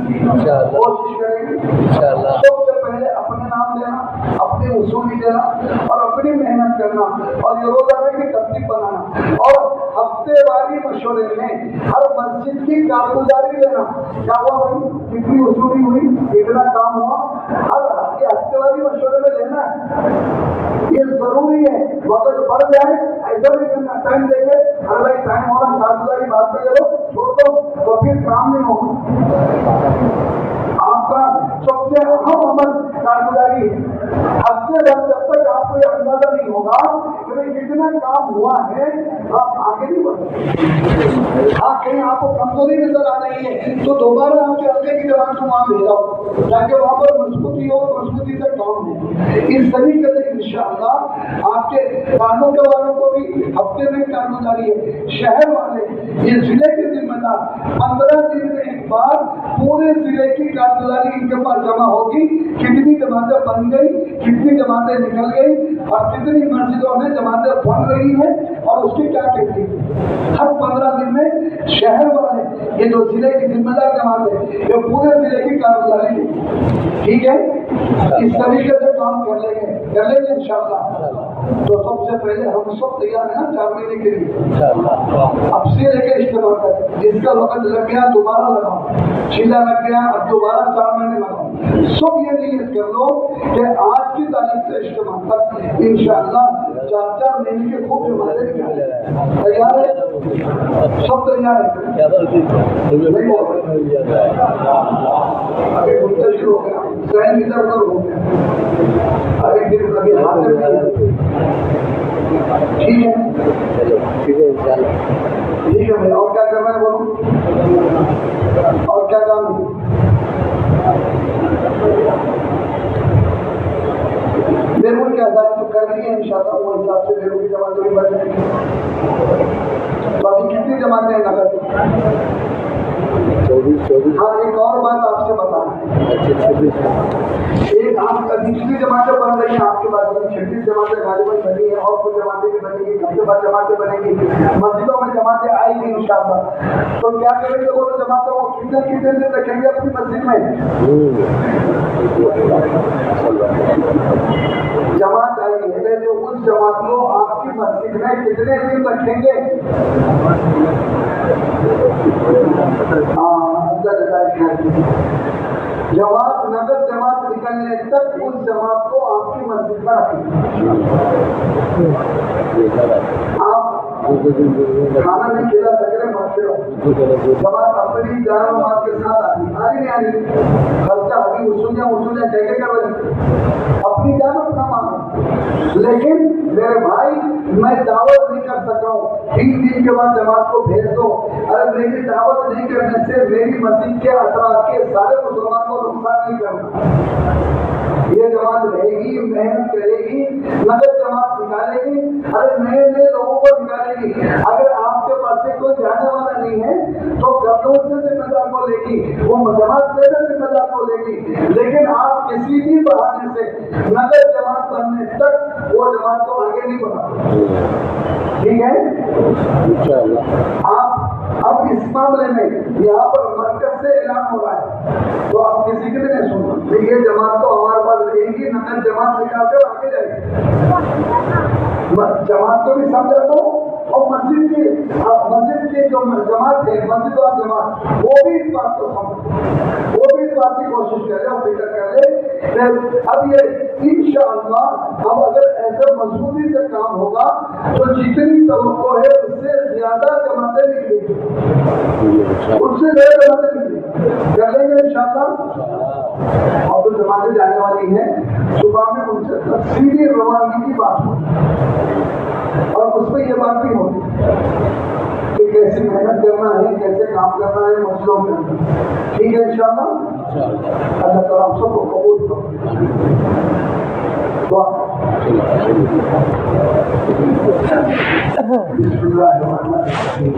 کوشش کریں گے. سب سے پہلے اپنے نام دینا، اپنی وصولی دینا اور اپنی محنت کرنا اور یہ روزانہ کی ترتیب بنانا اور ہفتے واری مشورے میں ہر مسجد کی کارگزاری لینا. کیا ہوا بھائی، کتنی وصولی ہوئی، کتنا کام ہوا، ہر باقی ہفتے والی مشورے میں لینا ہے، یہ ضروری ہے. وقت بڑھ جائے ایسا بھی کرنا، ٹائم دے کے ہر بھائی ٹائم ہو رہا کارگزاری بات میں کرو چھوڑ دو تو پھر کام نہیں ہوگا. آپ کا سب سے اہم عمل کارگزاری ہے. ہفتے بھر جب تک آپ کو یہ اندازہ نہیں ہوگا کہ کتنا کام ہوا ہے آپ آگے نہیں بڑھ سکتے. ہاں کہیں آپ کو کمزوری نظر آ رہی ہے تو دوبارہ آپ کے ہفتے کی جوان کو وہاں بھیجاؤ تاکہ وہاں پر مضبوطی ہو، مضبوطی سے کام ہو. اس طریقے سے انشاءاللہ آپ کے کانوں کے والوں کو بھی ہفتے میں کارگزاری ہے. شہر والے یہ ضلع کے ذمہ دار 15 دن میں ایک بار پورے ضلع کی کارگزاری ان کے پاس جمع ہوگی. کتنی جماعتیں بن گئی، کتنی جماعتیں نکل گئی اور کتنی مسجدوں میں جماعتیں بن رہی ہیں اور اس کی کیا کہتی ہے. ہر 15 دن میں شہر والے یہ جو ضلع کی ذمہ دار جماعت ہے یہ پورے ضلع کی کارگزاری ہے. ٹھیک ہے، اس طریقے سے کام کر لیں گے انشاءاللہ. تو سب سے پہلے ہم سب تیار ہیں نا 4 مہینے کے لیے. اب سے لے کے اجتماع تک جس کا وقت لگ گیا دوبارہ لگاؤ، چھیلا لگ گیا اب دوبارہ 4 مہینے لگاؤ. سب یہ نیت کر لو کہ آج کی تاریخ سے اجتماع تک انشاءاللہ 4 مہینے کے خوب جماعتیں نکالیں. تیار ہے؟ سب تیار ہے؟ ابھی منتشر ہو گیا، ذہن ادھر ادھر ہو گیا. ابھی دن کبھی حاضر نہیں. ٹھیک ہے ٹھیک ہے بھائی. اور کیا کرنا ہے بولو، اور کیا کام ہے؟ بیرون کی آزاد تو کر لی ہے انشاءاللہ، وہ حساب سے بیرون کی جماعتیں بھی بڑھ جائیں گی. تو ابھی کتنی جماعتیں ہیں نگر؟ 24. ہاں ایک اور بات آپ سے بتانا ہے. ایک آپ کا دوسری جماعتیں بن رہی ہیں آپ کے پاس 36 جماعتیں غالباً بنی ہیں اور کچھ جماعتیں بھی بنیں گی. گھر کے بعد جماعتیں بنیں گی، مسجدوں میں جماعتیں آئیں گی انشاءاللہ. تو کیا کریں گے وہ جماعتوں کو کتنے دن رکھیں گے اپنی مسجد میں؟ جماعت آئی ہے جو اس جماعت کو آپ کی مسجد میں کتنے دن رکھیں گے؟ جماعت نگر جماعت نکلنے تک اس جماعت کو آپ کی مسجد میں رکھیں. آپ کھانا نہیں کھلا سک رہے مت کھلاؤ. جماعت اپنی جان و مال کے ساتھ آئی نہیں آئی خرچہ ابھی وصولیاں کہہ کے کر رہے اپنی جان اپنا مانو. لیکن میرے بھائی میں دعوت نہیں کر سکتا ہوں 3 دن کے بعد جماعت کو بھیج دو. ارے میری دعوت نہیں کرنے سے میری مسجد کے اطراف کے سارے مسلمانوں کو نقصان نہیں کرنا. یہ جماعت رہے گی، محنت کرے گی، نگر جماعت نکالے گی. ارے نئے لوگوں کو نکالے گی. اگر آپ کے پاس سے کوئی جانے والا نہیں ہے تو گھروں سے ذمہ دار کو لے گی، وہ جماعت سے ذمہ دار کو لے گی. لیکن آپ کسی بھی بہانے سے نگر جماعت بننے تک وہ جماعت کو آگے نہیں بڑھا. ٹھیک ہے؟ آپ اب اس معاملے میں یہاں پر مرکز سے اعلان ہو رہا ہے تو آپ کسی کے بھی نہیں سننا. یہ جماعت تو ہمارے پاس رہے گی، نگر جماعت نکال کر آگے جائے گی. جماعت کو بھی سمجھا دو اور مسجد کی جو جماعت ہے مسجد اور جماعت وہ بھی اس بات کو سمجھے، وہ بھی اس بات کی کوشش کرے اور فکر کر لے. اب یہ انشاءاللہ اب اگر ایسے مضبوطی سے کام ہوگا تو جتنی توقع ہے اس سے زیادہ جماعتیں نکلیں گی، اس سے زیادہ جماعتیں نکلیں گی. کر لیں گے انشاءاللہ. اور جو جماعتیں جانے والی ہیں صبح میں ان سے تفصیلی روانگی کی بات ہوتی اور اس میں یہ بات بھی ہوتی کہ کیسے محنت کرنا ہے، کیسے کام کرنا ہے مسئلوں میں. ٹھیک ہے انشاءاللہ. اللہ تعالیٰ ہم سب کو قبول کرو. بسم اللہ الرحمن الرحیم.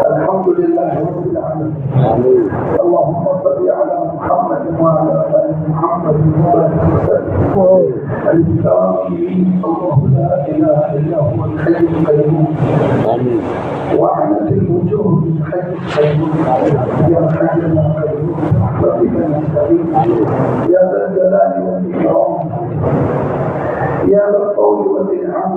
الحمد للہ رب العالمین. اللهم صل على محمد وعلى آل محمد وسلم. الله لا اله الا هو الحي القيوم وعنت الوجوه من حي القيوم يا حي يا قيوم برحمتك نستغيث يا ذا الجلال والاكرام يا ذا الطول والانعام.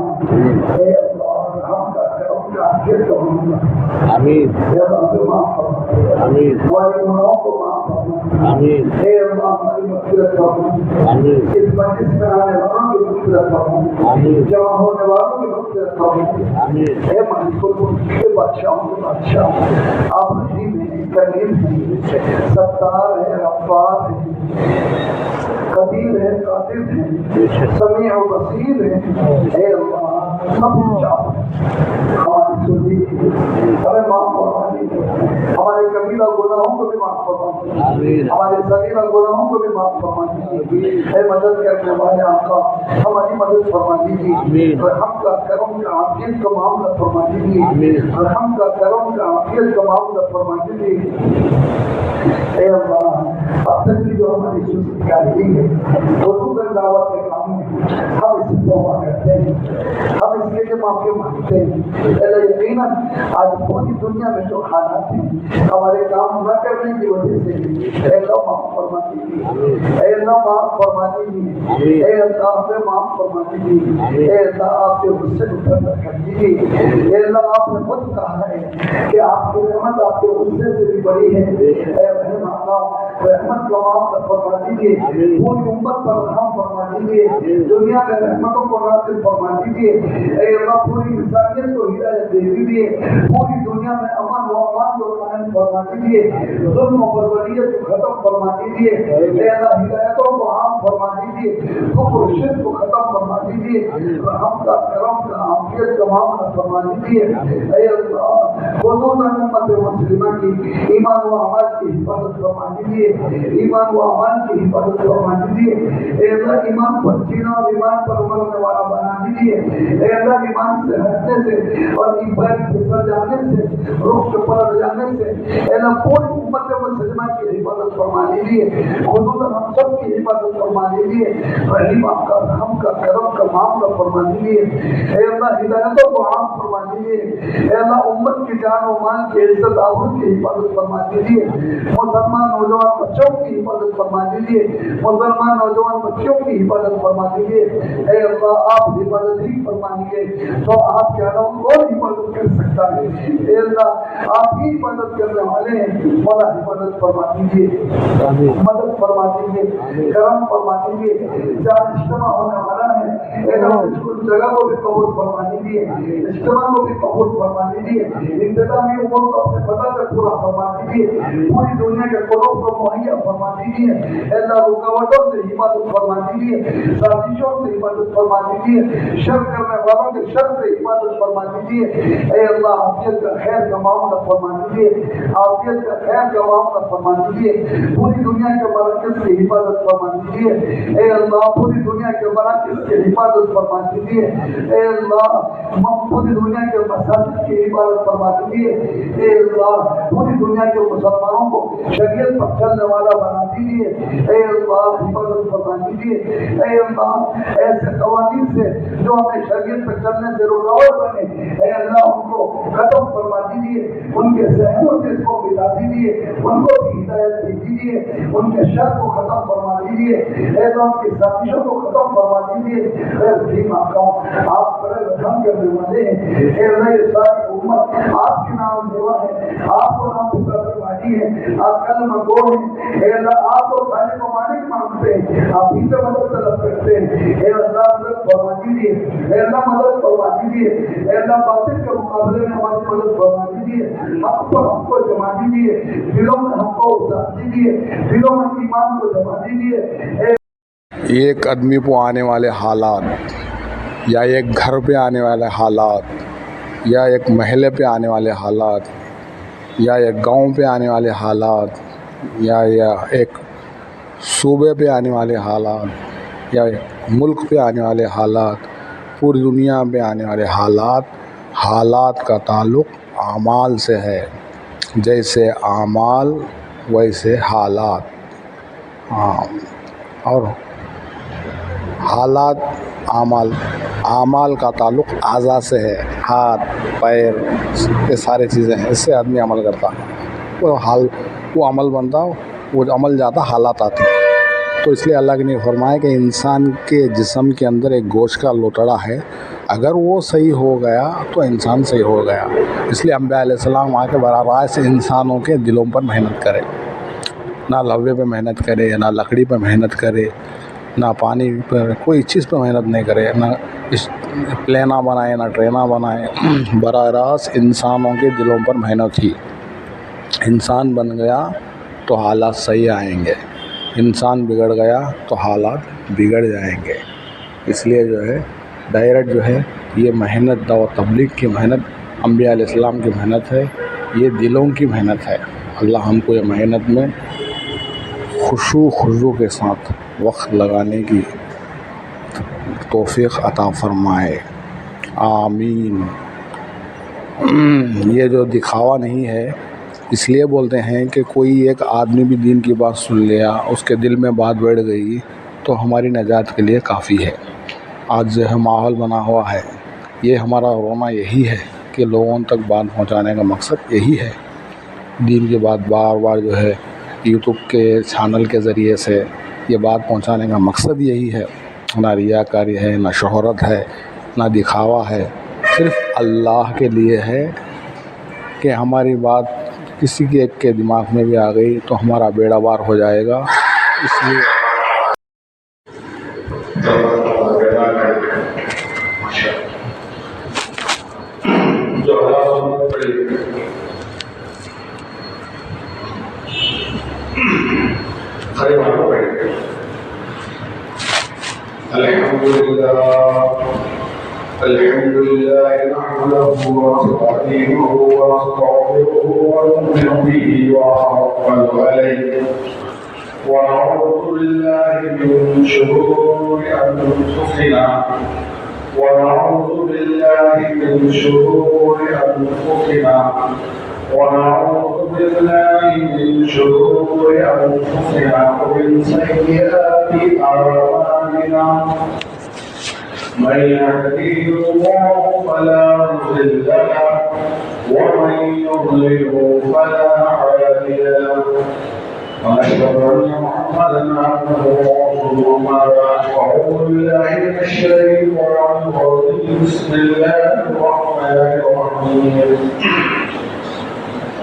اے اللہ ہم کا کرم کا عافیت کا معاملہ آمین اے اللہ ہمیں معاف فرما آمین ہمارے گناہوں کو معاف فرما آمین اے اللہ ہماری مغفرت فرما آمین اس مجلس میں آنے والوں کی مغفرت فرما آمین جمع ہونے والوں کی مغفرت فرما آمین اے مالک الملک کے بادشاہوں کے بادشاہ آپ رحیم ہیں کریم ہیں ستار ہے غفار ہے قدیر ہے قادر ہے سمیع و بصیر ہے اے اللہ سب چاہو ہماری سنی ہمیں معاف فرما دیجیے ہمارے کبیرہ گناہوں کو بھی معاف فرما دیجیے آمین ہمارے صغیرہ گناہوں کو بھی معاف فرما دیجیے اے مدد کرنے والے آقا ہماری مدد فرما دیجیے رحم کا کرم کا عافیت کا معاملہ فرما دیجیے رحم کا کرم کا عافیت کا معاملہ فرما دیجیے اے اللہ اب تک کی جو ہماری سستی کاری ہے حضور کی دعوت کے کام میں ہم اس سے توبہ کرتے ہیں ہم اس کے لیے معافی مانگتے ہیں اللہ یقیناً آج پوری دنیا میں جو حالات ہیں ہمارے کام نہ کرنے کی وجہ سے اے اللہ معاف فرما دیجیے اے اللہ معاف فرما دیجیے اے اللہ ہمیں معاف فرما دیجیے اے اللہ آپ کے غصے کو ٹھنڈا کر دیجیے اے اللہ آپ نے خود کہا ہے کہ آپ کی رحمت آپ کے غصے سے بھی بڑی ہے اے رحم اللہ رحمت کا معاملہ فرما دیجیے پوری امت پر رحم فرما دیجیے دنیا میں رحمتوں کو نازل فرما دیجیے اے اللہ پوری انسانیت کو ہدایت دے دیجیے پوری دنیا میں امن و امان کو قائم فرما دیجیے ظلم و بربریت کو ختم فرما دیجیے اے اللہ ہدایتوں کو عام فرما دیجیے کفر و شرک کو ختم فرما دیجیے رحم کا کرم کا عافیت کا معاملہ فرما دیجیے اے اللہ خصوصاً امت مسلمہ کی ایمان و عمل کی حفاظت فرما دیجیے ایمان و عمل کی حفاظت فرما دیجیے اے اللہ ایمان پر جینا اور ایمان پر مرنے والا بنا دیجیے اے اللہ ایمان سے ہٹنے سے اور ایمان پھسل جانے سے رخ کے پلٹ جانے سے اے اللہ پوری امت مسلمہ کی حفاظت فرما دیجیے خصوصاً ہم سب کی حفاظت فرما دیجیے رحیم آپ کا رحم کا کرم کا معاملہ فرما دیجیے اے اللہ ہدایتوں کو عام فرما دیجیے اے اللہ امت کی جان و مال کی عزت آبرو کی حفاظت فرما دیجیے مسلمان نوجوان بچوں کی حفاظت فرما دیجیے مسلمان نوجوان بچوں کی حفاظت فرما دیجیے اے اللہ آپ حفاظت ہی فرمائیے تو آپ کے علاوہ کون حفاظت کر سکتا ہے اے اللہ آپ ہی حفاظت کرنے والے ہیں مولا حفاظت فرما دیجیے مدد فرما دیجیے کرم فرما دیجیے جہاں اجتماع ہونے والا ہے اے اللہ اس جگہ کو بھی قبول فرما دیجیے اجتماع کو بھی قبول فرما دیجیے انتظامی امور کو اپنے پتہ سے پورا فرما دیجیے پوری دنیا کے قلوب کو مہیا فرما دیجیے اے اللہ رکاوٹوں سے حفاظت فرما دیجیے سازشوں سے حفاظت فرما دیجیے شر کرنے والوں کے شر سے حفاظت فرما دیجیے اے اللہ عافیت کا خیر کا معاملہ فرما دیجیے عافیت کا خیر کا معاملہ فرما دیجیے پوری دنیا کے مراکز کی حفاظت فرما دیجیے اے اللہ پوری دنیا کے مراکز کی حفاظت فرما دیجیے اے اللہ پوری دنیا کے مساجد کی حفاظت فرما دیجیے اے اللہ پوری دنیا کے مسلمانوں کو شریعت پر چلنے والا بنا دیجیے اے اللہ حفاظت فرما دیجیے اے اللہ ایسے قوانین سے جو ہمیں شریعت پر چلنے سے رکاوٹ بنے اے اللہ ان کو ختم فرما دیجیے ان کے ذہنوں سے اس کو مٹا دیجیے ان کو بھی ہدایت دے دیجیے ان کے شر کو ختم فرما دیجیے اے اللہ ان کی سازشوں کو ختم فرما دیجیے اے رحیم آقا آپ بڑے رحم کرنے والے ہیں اے اللہ یہ ساری امت آپ کے نام لیوا ہے آپ کو نام پکارنے والی ہے آپ کلمہ گو ہیں اے اللہ آپ کو خالق و مالک مانگتے ہیں آپ ہی سے مدد طلب کرتے ہیں اے اللہ مدد فرما دیجیے اے اللہ مدد فرما دیجیے اے اللہ باطل کے مقابلے میں ہماری مدد فرما دیجیے حق پر ہم کو جما دیجیے دلوں میں ہم کو اتار دیجیے دلوں میں ایمان کو جما دیجیے ایک آدمی کو آنے والے حالات یا ایک گھر پہ آنے والے حالات یا ایک محلے پہ آنے والے حالات یا ایک گاؤں پہ آنے والے حالات یا ایک صوبے پہ آنے والے حالات یا ایک ملک پہ آنے والے حالات پوری دنیا پہ آنے والے حالات کا تعلق اعمال سے ہے جیسے اعمال ویسے حالات اور حالات اعمال کا تعلق اعضاء سے ہے ہاتھ پیر یہ سارے چیزیں ہیں اس سے آدمی عمل کرتا ہے وہ عمل بنتا وہ عمل جاتا حالات آتے تو اس لیے اللہ نے فرمایا کہ انسان کے جسم کے اندر ایک گوشت کا لوٹڑا ہے اگر وہ صحیح ہو گیا تو انسان صحیح ہو گیا. اس لیے انبیاء علیہ السلام آ کے براہ راست انسانوں کے دلوں پر محنت کرے، نہ لوے پہ محنت کرے، نہ لکڑی پہ محنت کرے، نہ پانی پر کوئی چیز پہ محنت نہیں کرے، نہ پلینا بنائے نہ ٹرینا بنائے. براہ راست انسانوں کے دلوں پر محنت ہی. انسان بن گیا تو حالات صحیح آئیں گے، انسان بگڑ گیا تو حالات بگڑ جائیں گے. اس لیے جو ہے ڈائریکٹ جو ہے یہ محنت دعوت تبلیغ کی محنت انبیاء علیہ السلام کی محنت ہے، یہ دلوں کی محنت ہے. اللہ ہم کو یہ محنت میں خشوع خضوع کے ساتھ وقت لگانے کی توفیق عطا فرمائے، آمین. یہ جو دکھاوا نہیں ہے، اس لیے بولتے ہیں کہ کوئی ایک آدمی بھی دین کی بات سن لیا، اس کے دل میں بات بیٹھ گئی تو ہماری نجات کے لیے کافی ہے. آج جو ہے ماحول بنا ہوا ہے، یہ ہمارا رونا یہی ہے کہ لوگوں تک بات پہنچانے کا مقصد یہی ہے. دین کی بات بار بار جو ہے یوٹیوب کے چینل کے ذریعے سے یہ بات پہنچانے کا مقصد یہی ہے. نہ ریاکاری ہے، نہ شہرت ہے، نہ دکھاوا ہے، صرف اللہ کے لیے ہے کہ ہماری بات کسی کے ایک کے دماغ میں بھی آ گئی تو ہمارا بیڑا پار ہو جائے گا. اس لیے الحمد لله نحمده ونستعينه ونستغفره ونؤمن به ونتوكل عليه ونعوذ بالله من شرور أنفسنا ونعوذ بالله من شرور أنفسنا ونعوذ بالله من شرور أنفسنا ومن سيئات أعمالنا. من يهديه الله فلا مضل له ومن يضلله فلا هادي له. ونشهد أن محمدا عبده ورسوله. أما بعد فأعوذ بالله من الشيطان الرجيم. بسم الله الرحمن الرحيم.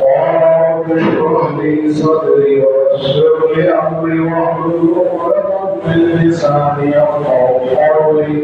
قال رب اشرح لي صدري ويسر لي أمري واحلل عقدة من لساني يفقهوا قولي.